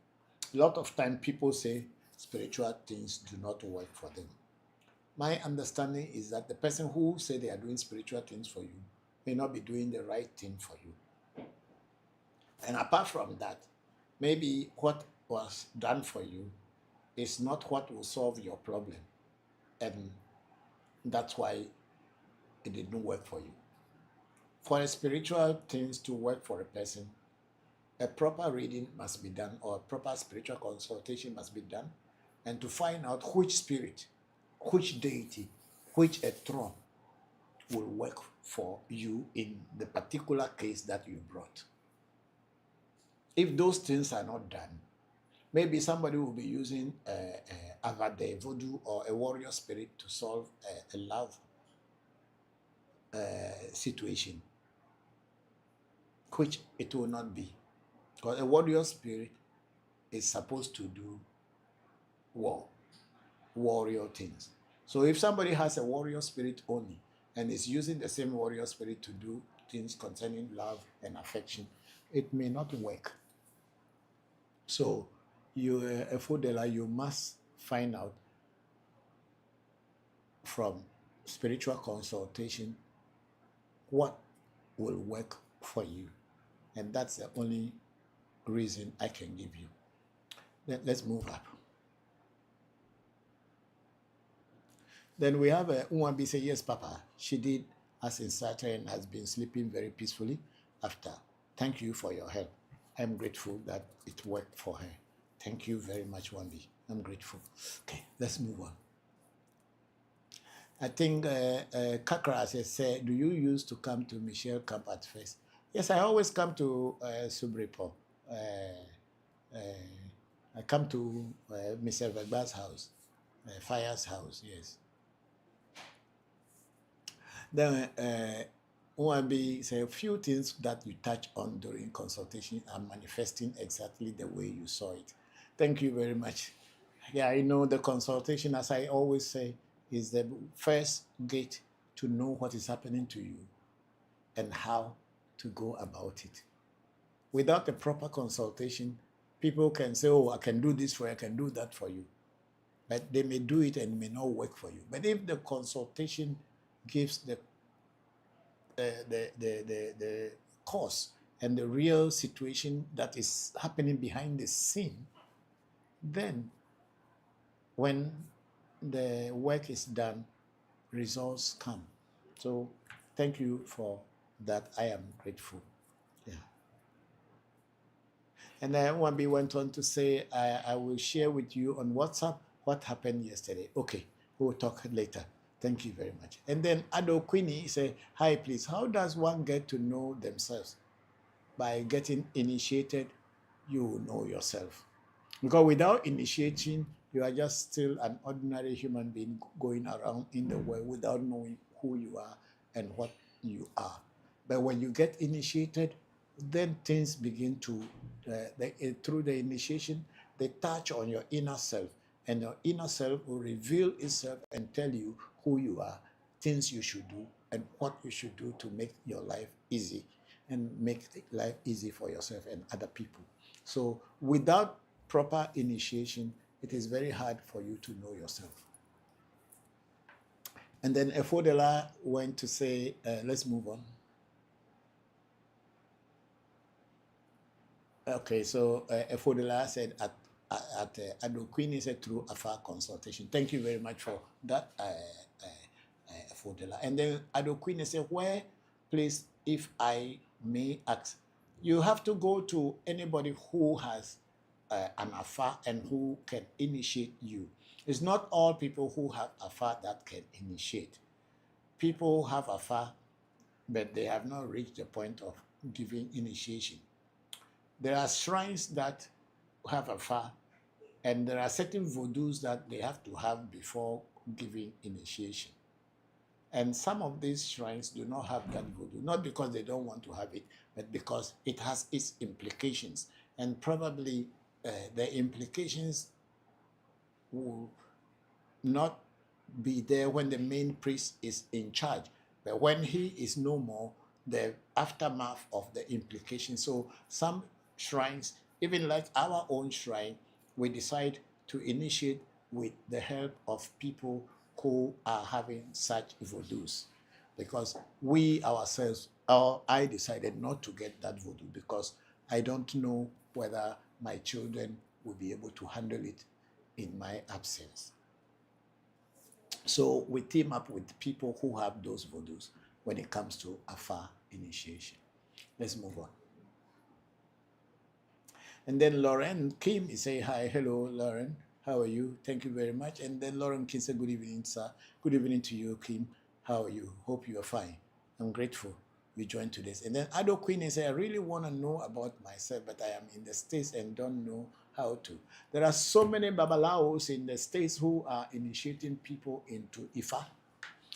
A: A lot of time people say spiritual things do not work for them. My understanding is that the person who say they are doing spiritual things for you may not be doing the right thing for you. And apart from that, maybe what was done for you is not what will solve your problem. And that's why it didn't work for you. For spiritual things to work for a person, a proper reading must be done, or a proper spiritual consultation must be done, and to find out which spirit, which deity, which a throne will work for you in the particular case that you brought. If those things are not done, maybe somebody will be using Ewe Vodu or a warrior spirit to solve a love situation, which it will not be. Because a warrior spirit is supposed to do warrior things. So if somebody has a warrior spirit only and is using the same warrior spirit to do things concerning love and affection, it may not work. So you, Efodela, you must find out from spiritual consultation what will work for you. And that's the only reason I can give you. Let's move up. Then we have Unwabi say, yes, Papa, she did as instructed and has been sleeping very peacefully after. Thank you for your help. I'm grateful that it worked for her. Thank you very much, Wambi. I'm grateful. Okay, let's move on. I think Kakra said, do you used to come to Michelle Camp at first? Yes, I always come to Subrepo. I come to Mr. Vegba's house, Fire's house, yes. Then OMB say a few things that you touch on during consultation are manifesting exactly the way you saw it. Thank you very much. Yeah, I know the consultation, as I always say, is the first gate to know what is happening to you and how to go about it. Without a proper consultation, people can say, oh, I can do this for you, I can do that for you. But they may do it and it may not work for you. But if the consultation gives the cause and the real situation that is happening behind the scene, then when the work is done, results come. So thank you for that. I am grateful. Yeah. And then Wambi went on to say, I will share with you on WhatsApp what happened yesterday. Okay, we'll talk later. Thank you very much. And then Ado Queenie said, hi, please, how does one get to know themselves? By getting initiated, you will know yourself. Because without initiating, you are just still an ordinary human being going around in the world without knowing who you are and what you are. But when you get initiated, then things begin to, through the initiation, they touch on your inner self. And your inner self will reveal itself and tell you who you are, things you should do, and what you should do to make your life easy and make life easy for yourself and other people. So without proper initiation, it is very hard for you to know yourself. And then Efodela went to say, let's move on. Okay, so Efodela said at Ado Queenie said through Afar consultation. Thank you very much for that, Efodela. And then Ado Queenie said, where, please, if I may ask, you have to go to anybody who has an affair and who can initiate you. It's not all people who have affair that can initiate. People have affair, but they have not reached the point of giving initiation. There are shrines that have affair, and there are certain voodoos that they have to have before giving initiation. And some of these shrines do not have that voodoo, not because they don't want to have it, but because it has its implications. And probably the implications will not be there when the main priest is in charge. But when he is no more, the aftermath of the implications. So some shrines, even like our own shrine, we decide to initiate with the help of people who are having such voodoos. Because we ourselves, or I decided not to get that voodoo because I don't know whether my children will be able to handle it in my absence. So we team up with people who have those voodoos when it comes to Afa initiation. Let's move on. And then Lauren Kim is saying, hi, hello, Lauren. How are you? Thank you very much. And then Lauren Kim said, good evening, sir. Good evening to you, Kim. How are you? Hope you are fine. I'm grateful you joined today's. And then Ado Queen is saying, I really want to know about myself, but I am in the States and don't know how to. There are so many Babalaos in the States who are initiating people into Ifa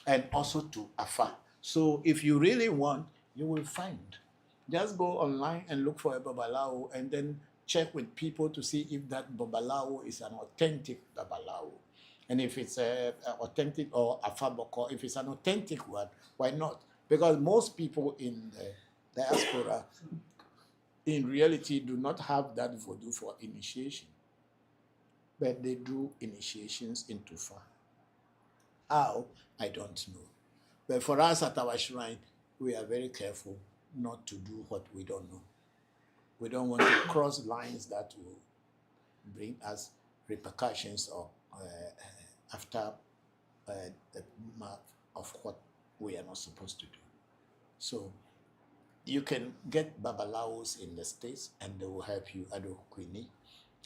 A: and also to Afa. So if you really want, you will find. Just go online and look for a Babalao and then check with people to see if that Babalao is an authentic Babalao. And if it's a authentic or Afa Bokor, if it's an authentic one, why not? Because most people in the diaspora, in reality, do not have that voodoo for initiation. But they do initiations into Fa. How? I don't know. But for us at our shrine, we are very careful not to do what we don't know. We don't want to cross lines that will bring us repercussions or after the mark of what we are not supposed to do. So you can get Babalaos in the States and they will help you, Ado Queenie,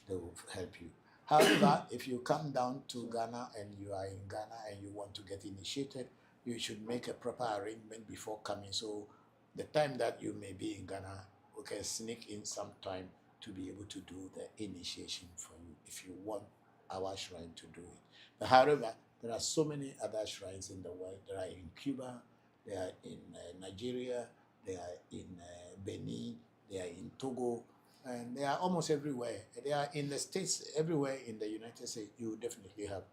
A: they will help you. However, if you come down to Ghana and you are in Ghana and you want to get initiated, you should make a proper arrangement before coming. So the time that you may be in Ghana, we can sneak in some time to be able to do the initiation for you if you want our shrine to do it. But however, there are so many other shrines in the world. They are in Cuba, they are in Nigeria, they are in Benin, they are in Togo, and they are almost everywhere. They are in the States, everywhere in the United States. You definitely have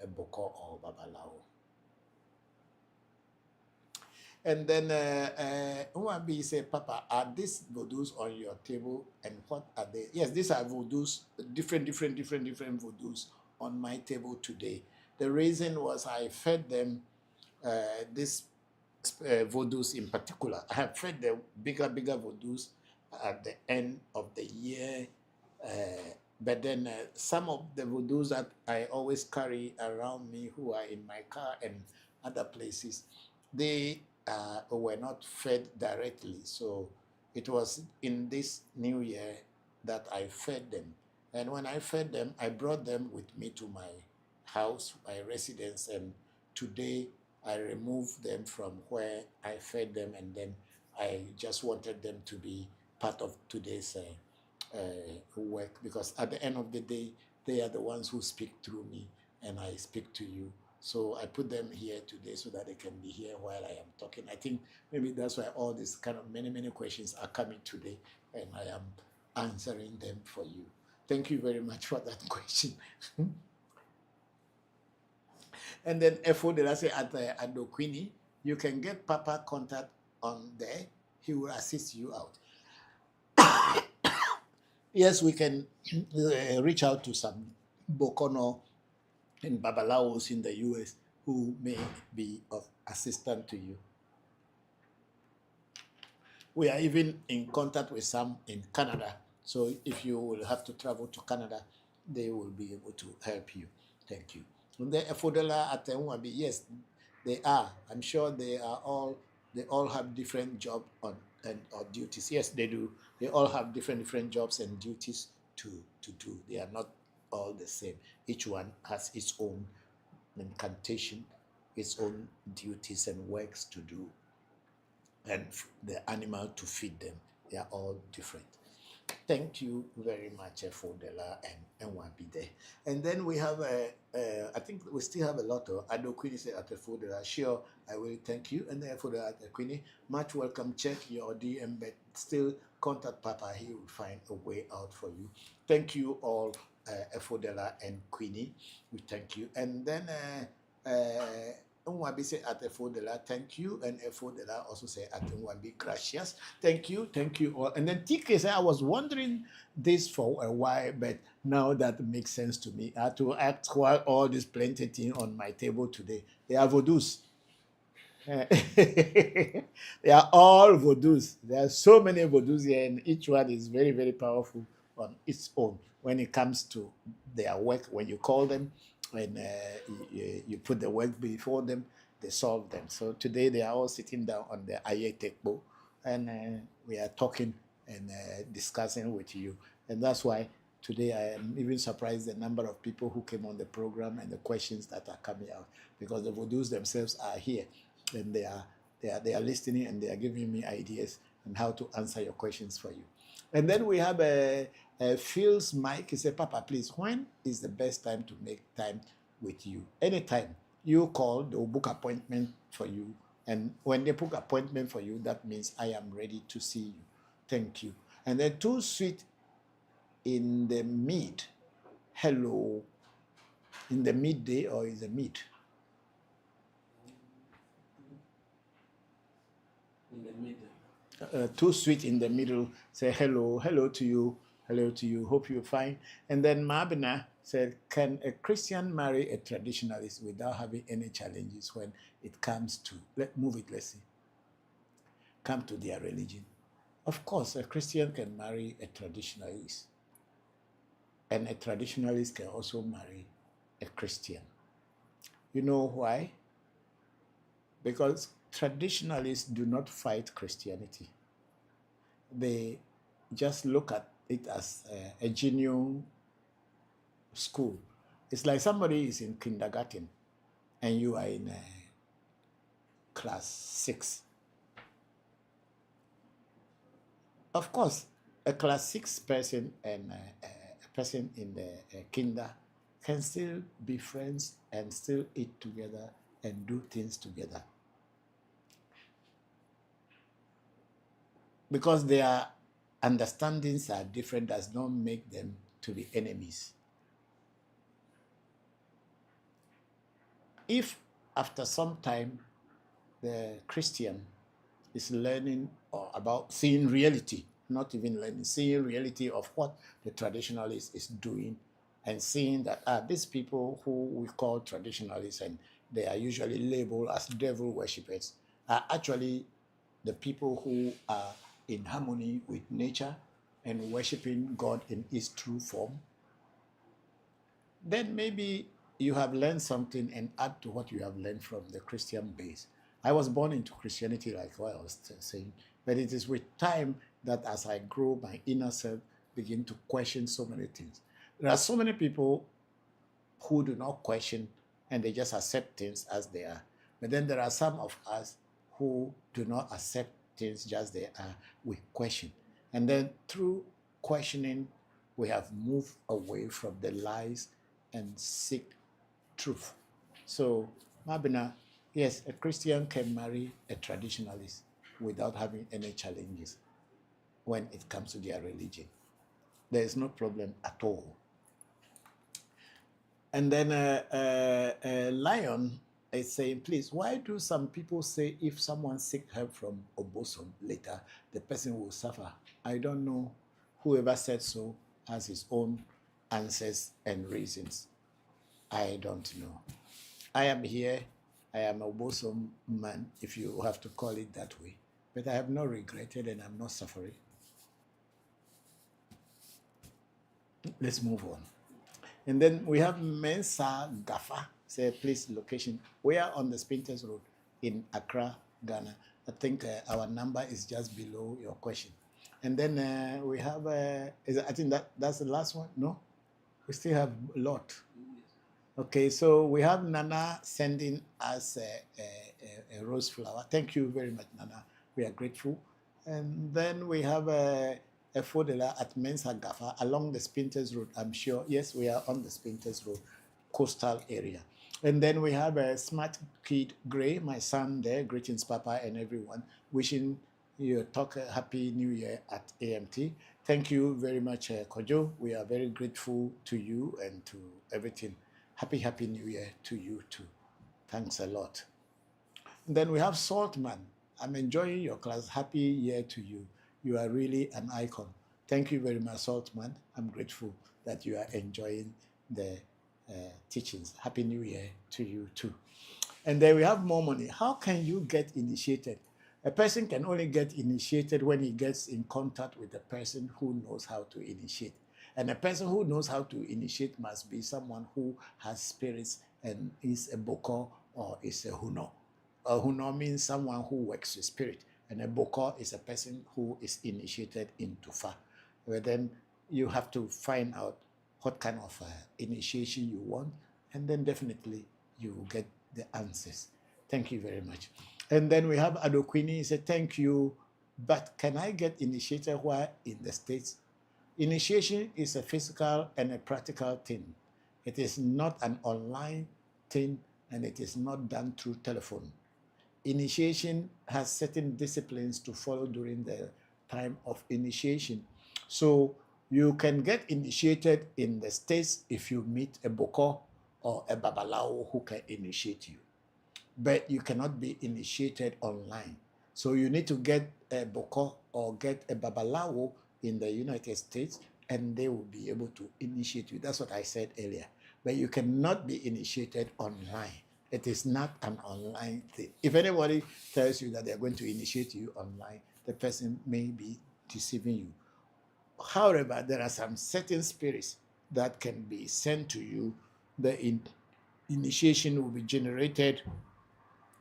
A: a Bokor or Babalao. And then Umwabi said, Papa, are these voodoos on your table and what are they? Yes, these are voodoos, different voodoos on my table today. The reason was I fed them these voodoos in particular. I have fed the bigger voodoos at the end of the year. But then some of the voodoos that I always carry around me who are in my car and other places, they were not fed directly. So it was in this new year that I fed them. And when I fed them, I brought them with me to my house, my residence, and today I removed them from where I fed them, and then I just wanted them to be part of today's work, because at the end of the day, they are the ones who speak through me and I speak to you. So I put them here today so that they can be here while I am talking. I think maybe that's why all these kind of many questions are coming today, and I am answering them for you. Thank you very much for that question. And then FO did I say at Doquini, you can get Papa contact on there. He will assist you out. Yes, we can reach out to some Bokono and Babalaos in the US who may be of assistance to you. We are even in contact with some in Canada. So if you will have to travel to Canada, they will be able to help you. Thank you. And then Efodela at Mwabi, yes, they are. I'm sure they all have different jobs or duties. Yes, they do. They all have different jobs and duties to do. They are not all the same. Each one has its own incantation, its own duties and works to do, and the animal to feed them. They are all different. Thank you very much, Fodela and Wabide. And then we have I think we still have a lot of Ado Queenie say at Fodela. Sure, I will thank you. And then Fodela at Queenie, much welcome. Check your DM, but still contact Papa. He will find a way out for you. Thank you all, Fodela and Queenie. We thank you. And then Nwabi say at Efodela, thank you. And Efodela also say at Nwabi, gracias. Thank you all. And then TK said, I was wondering this for a while, but now that makes sense to me. I had to act while all this plenty thing on my table today. They are Vodus. They are all Vodus. There are so many Vodus here, and each one is very, very powerful on its own when it comes to their work. When you call them, when you put the work before them, they solve them. So today they are all sitting down on the Ayetekbo, and we are talking and discussing with you. And that's why today I am even surprised the number of people who came on the program and the questions that are coming out, because the Vodus themselves are here and they are listening and they are giving me ideas on how to answer your questions for you. And then we have Phil's mic. He said, Papa, please, when is the best time to make time with you? Anytime. You call, they'll book appointment for you. And when they book appointment for you, that means I am ready to see you. Thank you. And then Too Sweet in the mid. Hello. In the midday or in the mid?
B: In the middle.
A: Too Sweet in the middle. Say hello to you. Hope you're fine. And then Mabina said, can a Christian marry a traditionalist without having any challenges when it comes to, let's see, come to their religion? Of course, a Christian can marry a traditionalist, and a traditionalist can also marry a Christian. You know why? Because traditionalists do not fight Christianity. They just look at it as a genuine school. It's like somebody is in kindergarten and you are in class 6. Of course, a class 6 person and a person in the kinder can still be friends and still eat together and do things together, because their understandings are different does not make them to be enemies. If after some time the Christian is learning about seeing reality, not even learning, seeing reality of what the traditionalist is doing, and seeing that these people who we call traditionalists, and they are usually labeled as devil worshippers, are actually the people who are in harmony with nature and worshiping God in his true form, then maybe you have learned something and add to what you have learned from the Christian base. I was born into Christianity, like what I was saying, but it is with time that as I grow, my inner self begin to question so many things. There are so many people who do not question and they just accept things as they are. But then there are some of us who do not accept things just they are. We question. And then through questioning, we have moved away from the lies and seek truth. So, Mabina, yes, a Christian can marry a traditionalist without having any challenges when it comes to their religion. There is no problem at all. And then Lion is saying, please, why do some people say if someone seek help from Obosom later, the person will suffer? I don't know. Whoever said so has his own answers and reasons. I don't know. I am here. I am a Obosom man, if you have to call it that way. But I have not regretted and I'm not suffering. Let's move on. And then we have Mensa Gafa. Say, please, location. We are on the Spinters Road in Accra, Ghana. I think our number is just below your question. And then we have, I think that's the last one. No? We still have a lot. Okay, so we have Nana sending us a rose flower. Thank you very much, Nana. We are grateful. And then we have a Fodela at Mensa Gafa along the Spinters Road, I'm sure. Yes, we are on the Spinters Road, coastal area. And then we have a Smart Kid Gray, my son there. Greetings, Papa, and everyone. Wishing you a happy new year at AMT. Thank you very much, Kojo. We are very grateful to you and to everything. Happy new year to you too. Thanks a lot. Then we have Saltman. I'm enjoying your class. Happy year to you. You are really an icon. Thank you very much, Saltman. I'm grateful that you are enjoying the teachings. Happy New Year to you too. And then we have more money. How can you get initiated? A person can only get initiated when he gets in contact with a person who knows how to initiate. And a person who knows how to initiate must be someone who has spirits and is a Bokor or is a Huno. A Huno means someone who works with spirit, and a Bokor is a person who is initiated into Fa. But then you have to find out what kind of initiation you want, and then definitely you will get the answers. Thank you very much. And then we have Adoquini. He said, thank you, but can I get initiated while in the States? Initiation is a physical and a practical thing. It is not an online thing, and it is not done through telephone. Initiation has certain disciplines to follow during the time of initiation. So you can get initiated in the States if you meet a Bokor or a Babalao who can initiate you. But you cannot be initiated online. So you need to get a Bokor or get a Babalao in the United States, and they will be able to initiate you. That's what I said earlier. But you cannot be initiated online. It is not an online thing. If anybody tells you that they're going to initiate you online, the person may be deceiving you. However, there are some certain spirits that can be sent to you. The initiation will be generated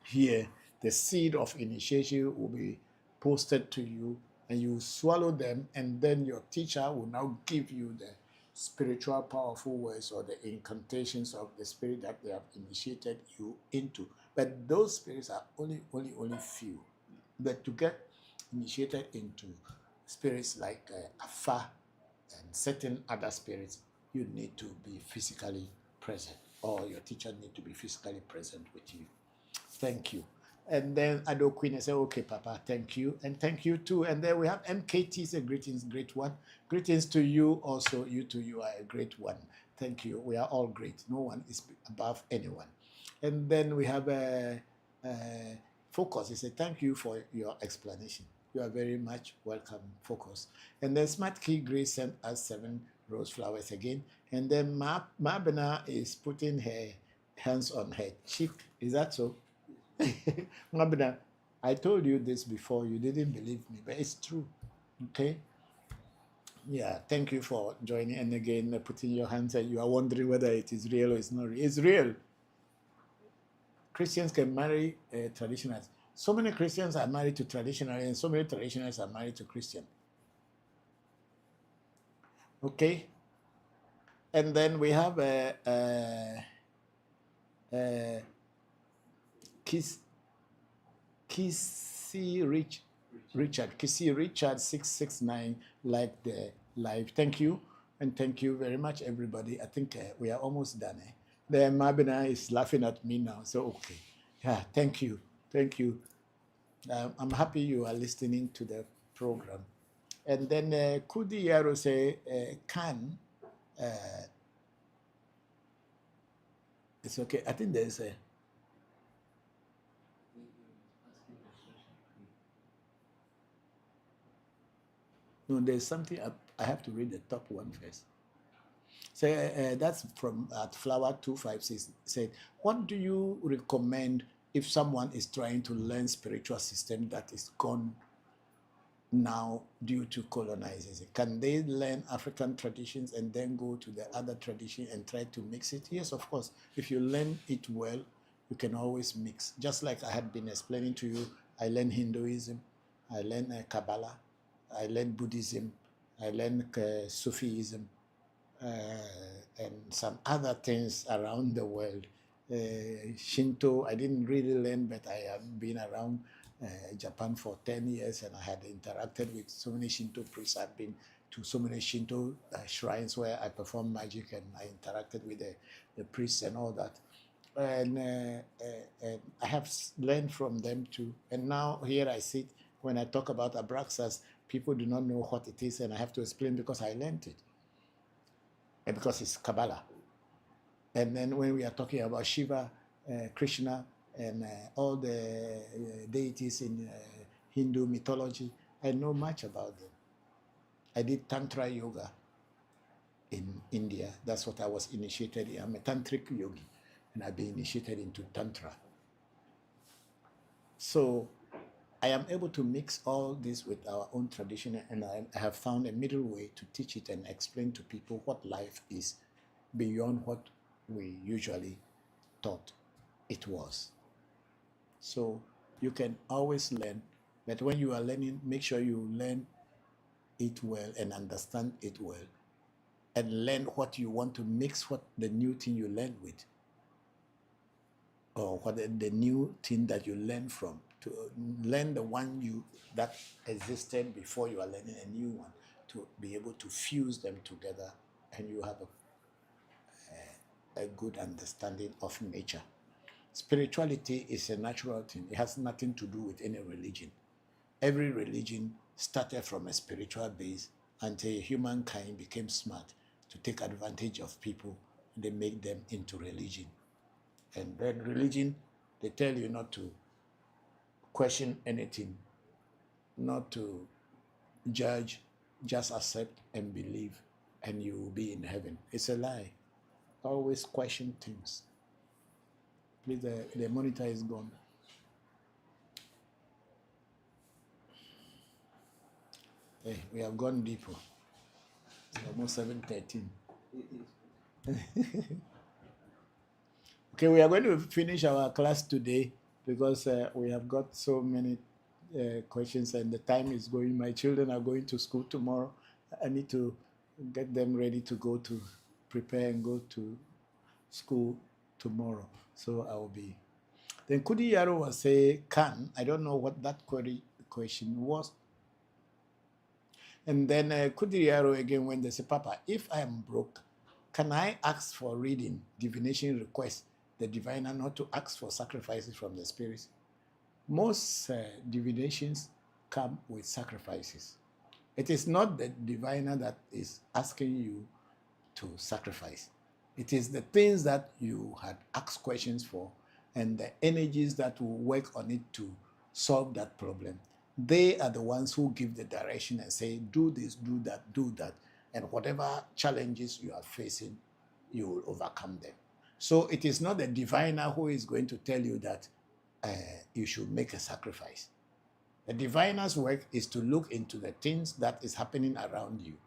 A: here. The seed of initiation will be posted to you, and you swallow them, and then your teacher will now give you the spiritual powerful words or the incantations of the spirit that they have initiated you into. But those spirits are only few. But to get initiated into spirits like Afa and certain other spirits, you need to be physically present, or your teacher need to be physically present with you. Thank you. And then Ado Queen said, okay, Papa, thank you. And thank you too. And then we have MKT said, greetings, great one. Greetings to you also. You too, you are a great one. Thank you. We are all great. No one is above anyone. And then we have Focus. He said, thank you for your explanation. You are very much welcome, Focus. And then Smart Key Grace sent us 7 rose flowers again. And then Mabena is putting her hands on her cheek. Is that so? Mabena, I told you this before. You didn't believe me, but it's true. Okay? Yeah, thank you for joining. And again, putting your hands and you are wondering whether it is real or it's not real. It's real. Christians can marry traditionals. So many Christians are married to traditionals, and so many traditionals are married to Christians. Okay? And then we have Kissy Richard 669 like the live. Thank you, and thank you very much, everybody. I think we are almost done. The Mabina is laughing at me now, so okay. Yeah, thank you, thank you. I'm happy you are listening to the program. And then Kudi Yaro say it's okay. I think there's a. No, there's something I have to read the top one first. So that's from at Flower 256. Said, what do you recommend if someone is trying to learn spiritual system that is gone now due to colonization? Can they learn African traditions and then go to the other tradition and try to mix it? Yes, of course. If you learn it well, you can always mix. Just like I had been explaining to you, I learned Hinduism, I learned Kabbalah, I learned Buddhism, I learned Sufism, and some other things around the world. Shinto, I didn't really learn, but I have been around Japan for 10 years, and I had interacted with so many Shinto priests. I've been to so many Shinto shrines where I performed magic, and I interacted with the priests and all that. And I have learned from them too. And now here I sit, when I talk about Abraxas, people do not know what it is, and I have to explain because I learned it. And because it's Kabbalah. And then when we are talking about Shiva, Krishna, and all the deities in Hindu mythology. I know much about them. I did Tantra yoga in India. That's what I was initiated in. I'm a tantric yogi, and I've been initiated into Tantra. So I am able to mix all this with our own tradition, and I have found a middle way to teach it and explain to people what life is beyond what we usually thought it was. So you can always learn, but when you are learning, make sure you learn it well and understand it well, and learn what you want to mix what the new thing you learn with, or what the new thing that you learn from, to learn the one you that existed before you are learning a new one, to be able to fuse them together, and you have a good understanding of nature. Spirituality is a natural thing. It has nothing to do with any religion. Every religion started from a spiritual base until humankind became smart to take advantage of people. They make them into religion. And then religion, they tell you not to question anything, not to judge, just accept and believe, and you will be in heaven. It's a lie. Always question things. Please, the monitor is gone. Hey, we have gone deeper. It's almost 7:13. Okay, we are going to finish our class today because we have got so many questions and the time is going. My children are going to school tomorrow. I need to get them ready to go to prepare and go to school tomorrow. So I will be. Then Kudi Yaro was say can. I don't know what that question was. And then Kudi Yaro again when they say, Papa, if I am broke, can I ask for reading, divination request, the diviner not to ask for sacrifices from the spirits? Most divinations come with sacrifices. It is not the diviner that is asking you to sacrifice. It is the things that you had asked questions for and the energies that will work on it to solve that problem. They are the ones who give the direction and say, do this, do that, do that. And whatever challenges you are facing, you will overcome them. So it is not the diviner who is going to tell you that you should make a sacrifice. The diviner's work is to look into the things that is happening around you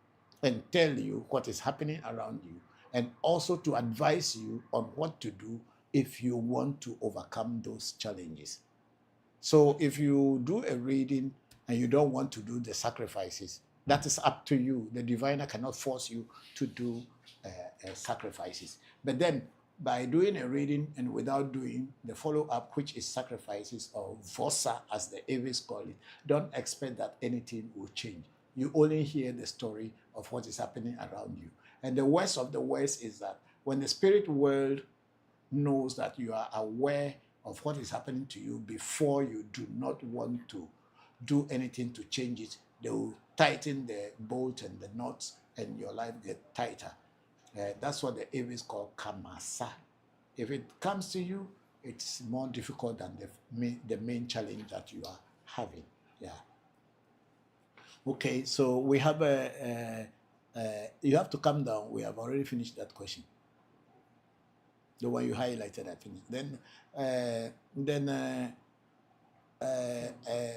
A: and tell you what is happening around you, and also to advise you on what to do if you want to overcome those challenges. So if you do a reading and you don't want to do the sacrifices, that is up to you. The diviner cannot force you to do sacrifices. But then by doing a reading and without doing the follow-up, which is sacrifices or vosa, as the Eves call it, don't expect that anything will change. You only hear the story of what is happening around you. And the worst of the worst is that when the spirit world knows that you are aware of what is happening to you before you do not want to do anything to change it, they will tighten the bolt and the knots and your life get tighter. That's what the Avis call kamasa. If it comes to you, it's more difficult than the main challenge that you are having. Yeah. Okay, so we have you have to come down. We have already finished that question. The one you highlighted, I finished. Then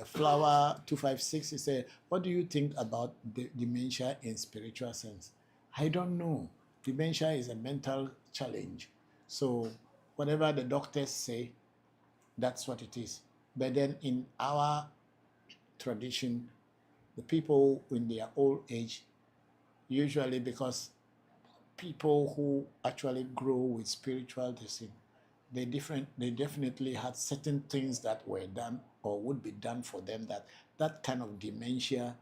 A: Flower 256 is a. What do you think about the dementia in spiritual sense? I don't know. Dementia is a mental challenge. So whatever the doctors say, that's what it is. But then in our tradition, the people in their old age, usually because people who actually grow with spiritual discipline, they definitely had certain things that were done or would be done for them that kind of dementia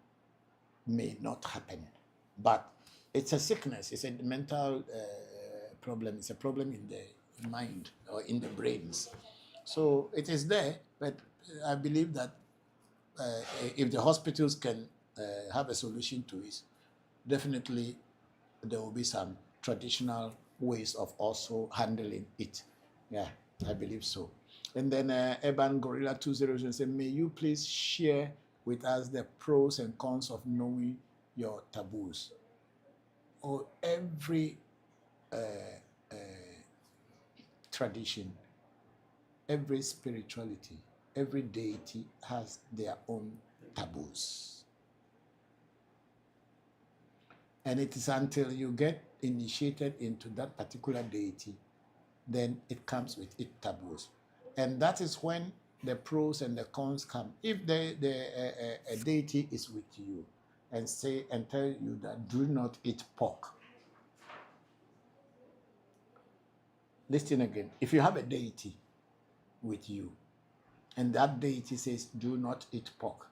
A: may not happen. But it's a sickness, it's a mental problem, it's a problem in the mind or in the brains. So it is there, but I believe that if the hospitals can have a solution to it, definitely there will be some traditional ways of also handling it. Yeah, I believe so. And then Urban Gorilla 200 said, may you please share with us the pros and cons of knowing your taboos. Or every tradition, every spirituality, every deity has their own taboos. And it is until you get initiated into that particular deity, then it comes with its taboos. And that is when the pros and the cons come. If a deity is with you and tell you that do not eat pork, listen again. If you have a deity with you and that deity says do not eat pork,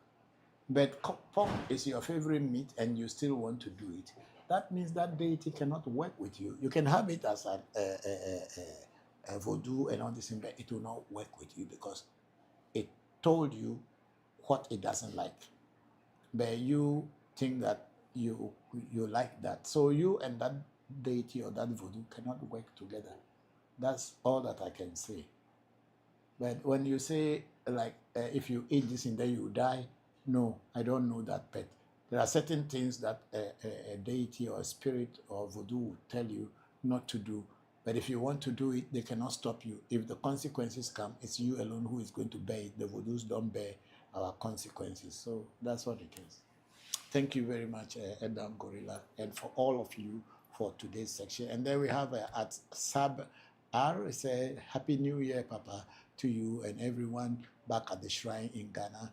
A: but pork is your favorite meat and you still want to do it, that means that deity cannot work with you. You can have it as a voodoo and all this thing, but it will not work with you because it told you what it doesn't like. But you think that you like that. So you and that deity or that voodoo cannot work together. That's all that I can say. But when you say, like, if you eat this and then you die, no, I don't know that pet. There are certain things that a deity or a spirit or voodoo will tell you not to do. But if you want to do it, they cannot stop you. If the consequences come, it's you alone who is going to bear it. The voodoos don't bear our consequences. So that's what it is. Thank you very much, Edam Gorilla, and for all of you for today's section. And then we have at Sab R, say Happy New Year, Papa, to you and everyone back at the shrine in Ghana.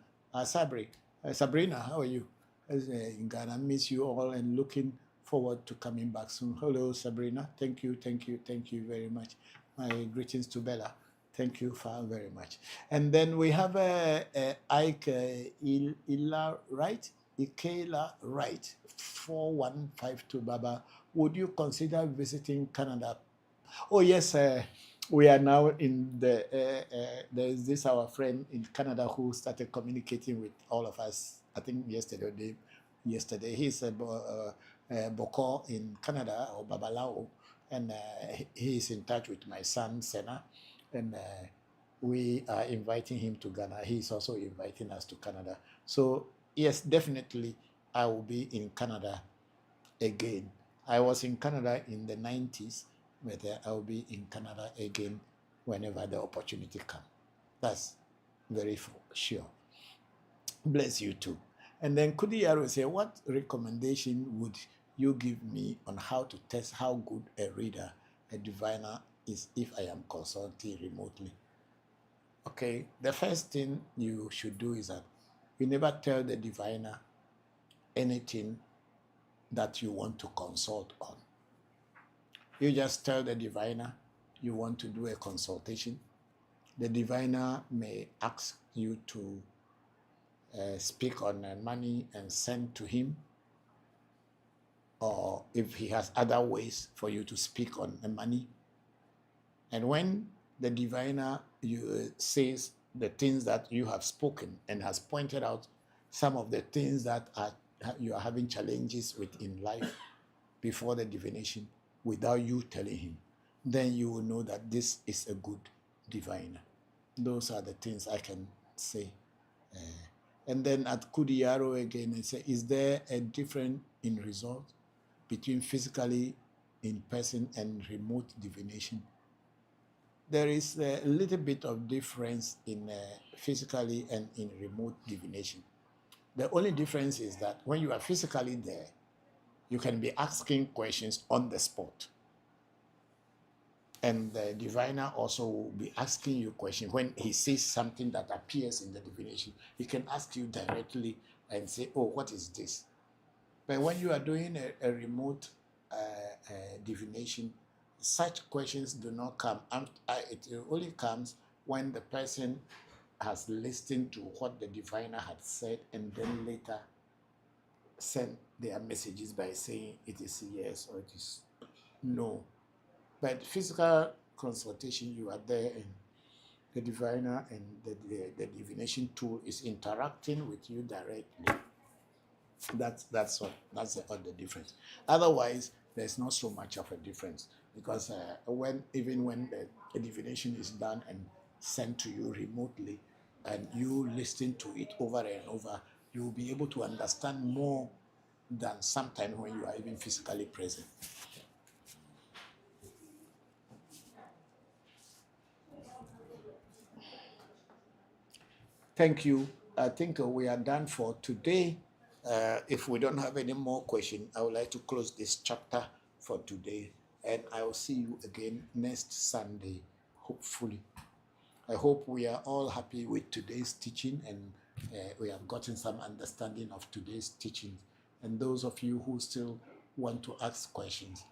A: Sabrina, how are you? In Ghana, miss you all and looking forward to coming back soon. Hello, Sabrina. Thank you very much. My greetings to Bella. Thank you very much. And then we have Ike Ila, right? Ikela Wright, 4152 Baba. Would you consider visiting Canada? Oh, yes, we are now in there's this our friend in Canada who started communicating with all of us, I think yesterday. He's Bokor in Canada, or Babalao, and he is in touch with my son, Senna, and we are inviting him to Ghana. He's also inviting us to Canada. So yes, definitely, I will be in Canada again. I was in Canada in the 90s, but I will be in Canada again whenever the opportunity comes. That's very sure. Bless you too. And then Kudiyaro say, what recommendation would you give me on how to test how good a reader, a diviner is if I am consulting remotely? Okay, the first thing you should do is that you never tell the diviner anything that you want to consult on. You just tell the diviner you want to do a consultation. The diviner may ask you to speak on money and send to him, or if he has other ways for you to speak on money. And when the diviner says the things that you have spoken and has pointed out some of the things that you are having challenges with in life before the divination without you telling him, then you will know that this is a good diviner. Those are the things I can say. And then at Kudiyaro again, I say, is there a difference in result between physically in person and remote divination? There is a little bit of difference in physically and in remote divination. The only difference is that when you are physically there, you can be asking questions on the spot. And the diviner also will be asking you questions. When he sees something that appears in the divination, he can ask you directly and say, oh, what is this? But when you are doing a remote divination, such questions do not come. It only comes when the person has listened to what the diviner had said and then later send their messages by saying it is yes or it is no. But physical consultation, you are there and the diviner and the divination tool is interacting with you directly. That's all the difference. Otherwise, there's not so much of a difference because when the divination is done and sent to you remotely, and you listen to it over and over, you will be able to understand more than sometimes when you are even physically present. Thank you. I think we are done for today. If we don't have any more questions, I would like to close this chapter for today, and I will see you again next Sunday, hopefully. I hope we are all happy with today's teaching, and we have gotten some understanding of today's teaching. And those of you who still want to ask questions,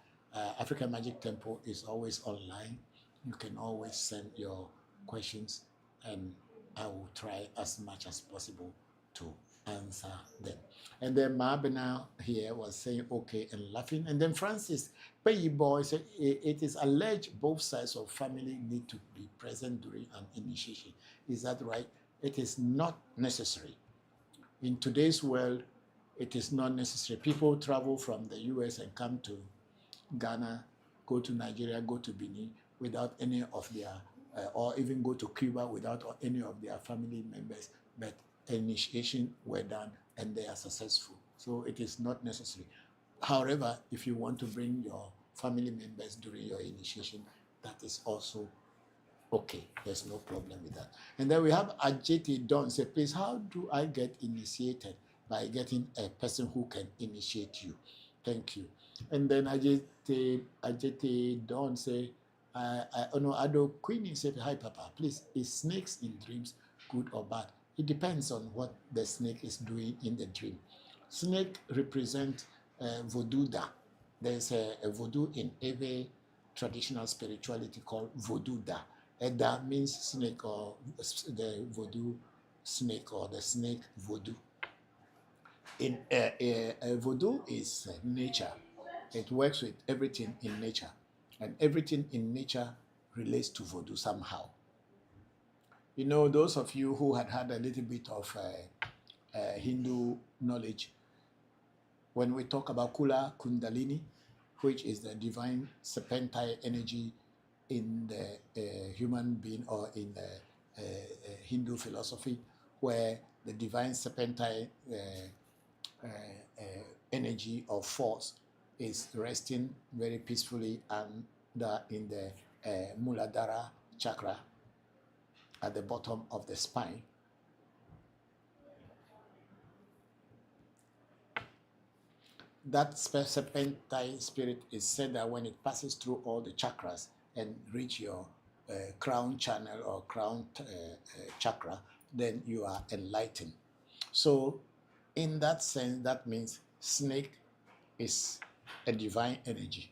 A: African Magic Temple is always online. You can always send your questions, and I will try as much as possible to answer them. And then Mabena here was saying okay and laughing. And then Francis Pei Boy said it is alleged both sides of family need to be present during an initiation. Is that right? It is not necessary. In today's world, it is not necessary. People travel from the US and come to Ghana, go to Nigeria, go to Benin without any of their, or even go to Cuba without any of their family members, but initiation were done and they are successful. So it is not necessary. However, if you want to bring your family members during your initiation, that is also okay. There's no problem with that. And then we have Ajiti Don say, please, how do I get initiated? By getting a person who can initiate you. Thank you. And then Ajiti Don say, Ado Queenie said, hi, Papa, please, is snakes in dreams good or bad? It depends on what the snake is doing in the dream. Snake represent Voodoo. There's a Voodoo in every traditional spirituality called Voodoo. Eda means snake, or the Voodoo snake, or the snake Voodoo. In Voodoo is nature. It works with everything in nature, and everything in nature relates to Voodoo somehow. You know, those of you who had a little bit of Hindu knowledge, when we talk about Kula Kundalini, which is the divine serpentine energy in the human being, or in the Hindu philosophy, where the divine serpentine energy or force is resting very peacefully under in the Muladhara chakra at the bottom of the spine. That serpentine spirit is said that when it passes through all the chakras and reach your crown channel or crown chakra, then you are enlightened. So in that sense, that means snake is a divine energy.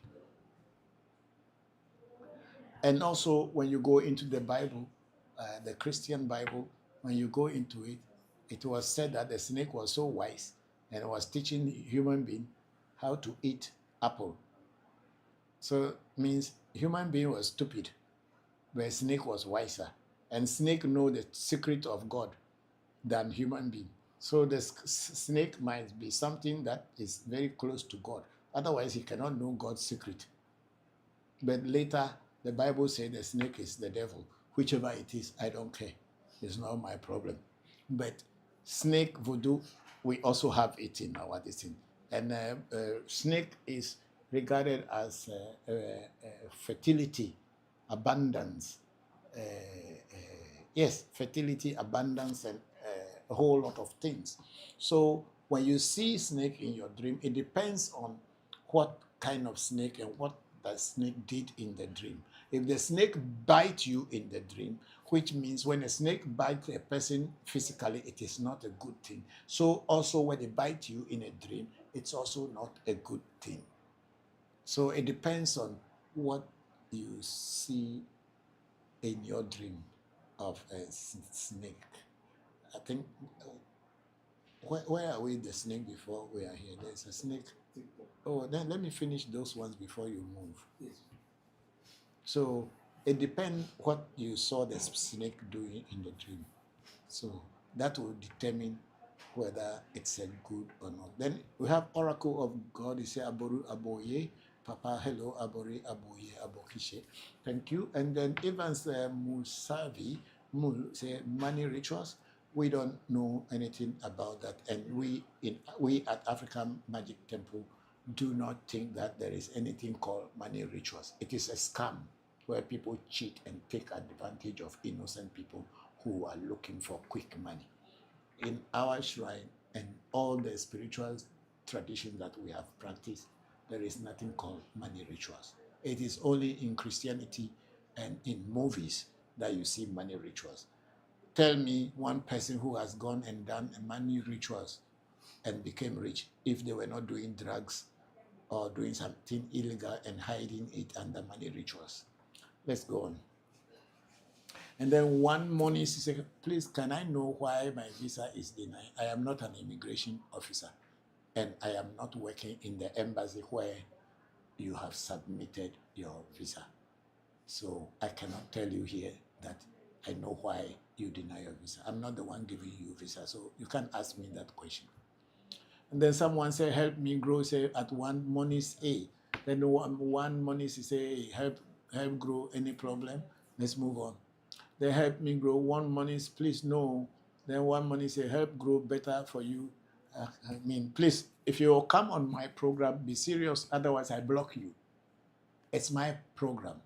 A: And also when you go into the Bible, the Christian Bible, when you go into it, it was said that the snake was so wise and was teaching human being how to eat apple. So it means human being was stupid, but snake was wiser. And snake know the secret of God than human being. So the snake might be something that is very close to God. Otherwise, he cannot know God's secret. But later, the Bible says the snake is the devil. Whichever it is, I don't care. It's not my problem. But snake voodoo, we also have it in our thing. And snake is regarded as fertility, abundance. Yes, fertility, abundance, and a whole lot of things. So when you see snake in your dream, it depends on what kind of snake and what the snake did in the dream. If the snake bites you in the dream, which means when a snake bites a person physically, it is not a good thing. So also when it bites you in a dream, it's also not a good thing. So it depends on what you see in your dream of a snake. I think, where are we the snake before we are here? There's a snake. Oh, then let me finish those ones before you move. Yes. So it depends what you saw the snake doing in the dream. So that will determine whether it's a good or not. Then we have Oracle of God. You say Aboru Aboye. Papa, hello, Abori Aboye Abokishe. Thank you. And then Evans Musavi say money rituals. We don't know anything about that, and we at African Magic Temple do not think that there is anything called money rituals. It is a scam where people cheat and take advantage of innocent people who are looking for quick money. In our shrine and all the spiritual traditions that we have practiced, there is nothing called money rituals. It is only in Christianity and in movies that you see money rituals. Tell me one person who has gone and done a money rituals and became rich if they were not doing drugs or doing something illegal and hiding it under money rituals. Let's go on. And then one morning she said, please, can I know why my visa is denied? I am not an immigration officer and I am not working in the embassy where you have submitted your visa. So I cannot tell you here that I know why you deny your visa. I'm not the one giving you visa, so you can't ask me that question. And then someone said, help me grow, say at one monies A. Then one monies say, help grow, any problem? Let's move on. They help me grow. One monies, please no. Then one money say, help grow better for you. I mean, please, if you come on my program, be serious, otherwise I block you. It's my program,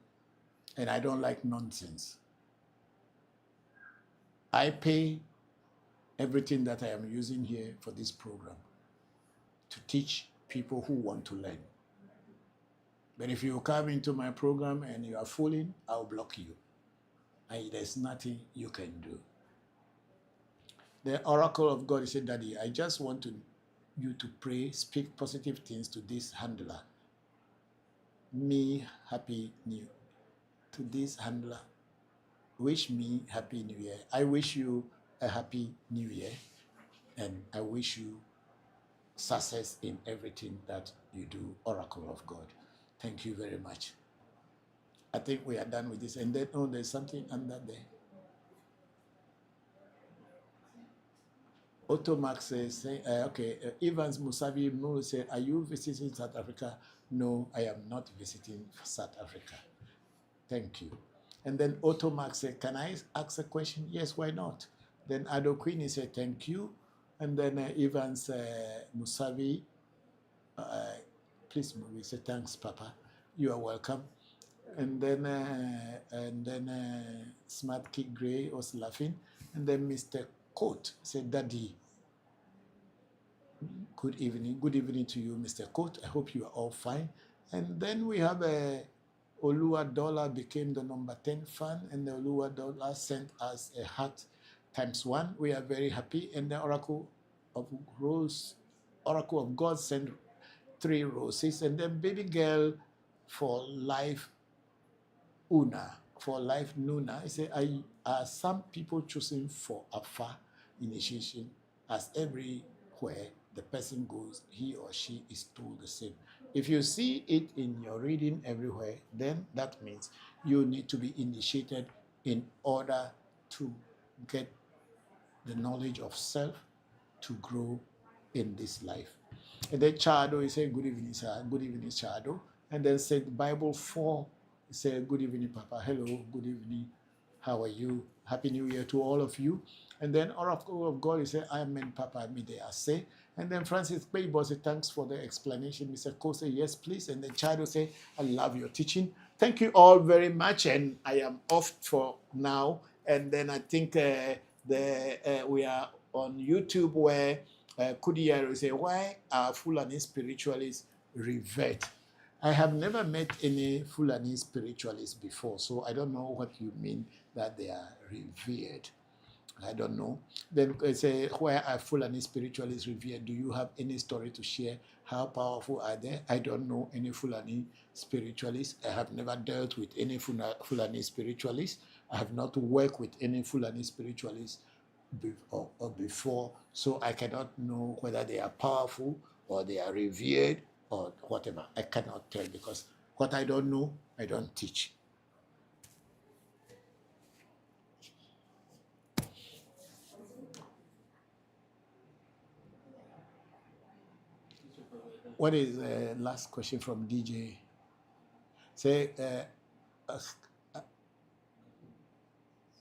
A: and I don't like nonsense. I pay everything that I am using here for this program to teach people who want to learn. But if you come into my program and you are fooling, I'll block you. There's nothing you can do. The oracle of God said, Daddy, I just want you to pray, speak positive things to this handler. Me, happy new. To this handler, wish me happy new year. I wish you a happy new year, and I wish you success in everything that you do, oracle of God. Thank you very much. I think we are done with this. And then, oh, there's something under there. Otomax says, okay, Evans Musavi Mulu said, are you visiting South Africa? No, I am not visiting South Africa. Thank you. And then Otomax said, can I ask a question? Yes, why not? Then Ado Queenie said, thank you. And then Evans Musavi, please move. He said, thanks, Papa. You are welcome. And then Smart Kid Gray was laughing. And then Mr. Coat said, Daddy, good evening. Good evening to you, Mr. Coat. I hope you are all fine. And then we have Olua Dollar became the number 10 fan, and the Olua Dollar sent us a heart ×1. We are very happy. And the Oracle of God sent 3 roses. And then Baby Girl for Life Una, for Life Nuna. I say, are some people choosing for Afa initiation, as everywhere the person goes, he or she is told the same. If you see it in your reading everywhere, then that means you need to be initiated in order to get the knowledge of self to grow in this life. And then Chado, he said, good evening, sir. Good evening, Chado. And then said Bible 4, he said, good evening, Papa. Hello, good evening. How are you? Happy New Year to all of you. And then Oracle of God, he said, Amen, Papa, me they say. And then Francis Baybo said, thanks for the explanation. Mr. Ko said, yes, please. And then Chado said, I love your teaching. Thank you all very much. And I am off for now. And then I think we are on YouTube where Kudiaro say, why are Fulani spiritualists revert? I have never met any Fulani spiritualists before, so I don't know what you mean that they are revered. I don't know. Then I say, where are Fulani spiritualists revered? Do you have any story to share? How powerful are they? I don't know any Fulani spiritualists. I have never dealt with any Fulani spiritualists. I have not worked with any Fulani spiritualists before, so I cannot know whether they are powerful or they are revered or whatever. I cannot tell, because what I don't know, I don't teach. What is the last question from DJ? Say,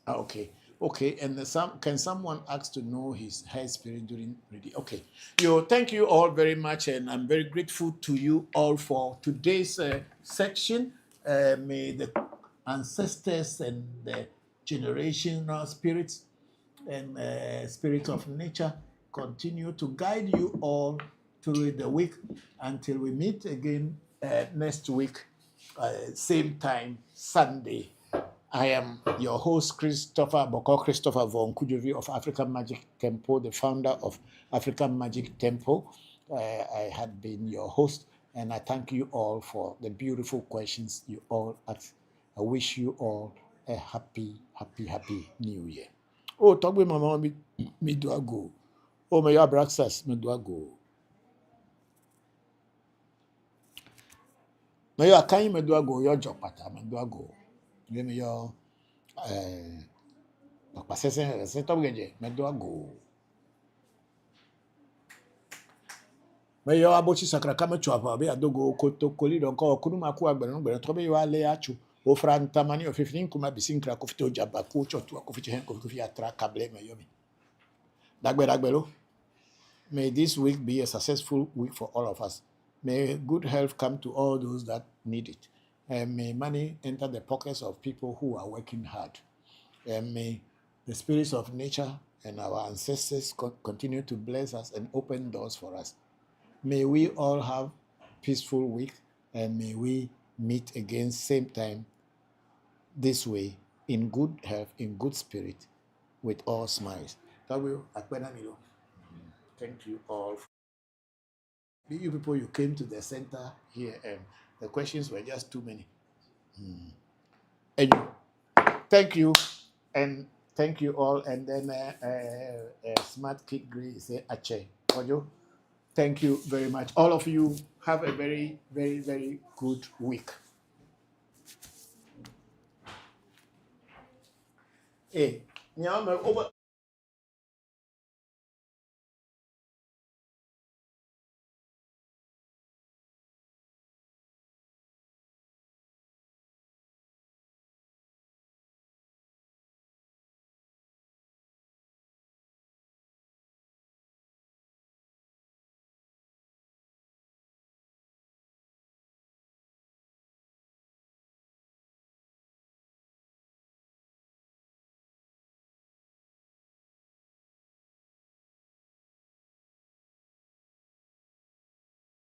A: okay. Okay, and can someone ask to know her spirit during reading? Okay, thank you all very much, and I'm very grateful to you all for today's section. May the ancestors and the generational spirits and spirit of nature continue to guide you all through the week until we meet again next week, same time, Sunday. I am your host, Bokor Christopher Voncujovi of African Magic Temple, the founder of African Magic Temple. I had been your host, and I thank you all for the beautiful questions you all asked. I wish you all a happy, happy, happy New Year. Oh, talk with my mom, me do I go. Oh, my access, me do I go. My can't me do I go, your job, me do I go. Give me your pasese top geje me do I go. Me yo abochi sakra kama chwa be adogo koto koli don ko kunu maku agbere no gbere to be yo ale achu o franta mani o 15 kuma bisinkra ko fito jaba ko chotu ko fiti hen ko fi atra kable me yomi dagbelo. May this week be a successful week for all of us. May good health come to all those that need it, and may money enter the pockets of people who are working hard, and may the spirits of nature and our ancestors continue to bless us and open doors for us. May we all have peaceful week, and may we meet again same time this way in good health, in good spirit, with all smiles. Thank you all. You people, you came to the center here, and the questions were just too many. And thank you, and thank you all. And then Smart Kid Gray say Ache. Ojo, thank you very much. All of you have a very, very, very good week. Hey, over.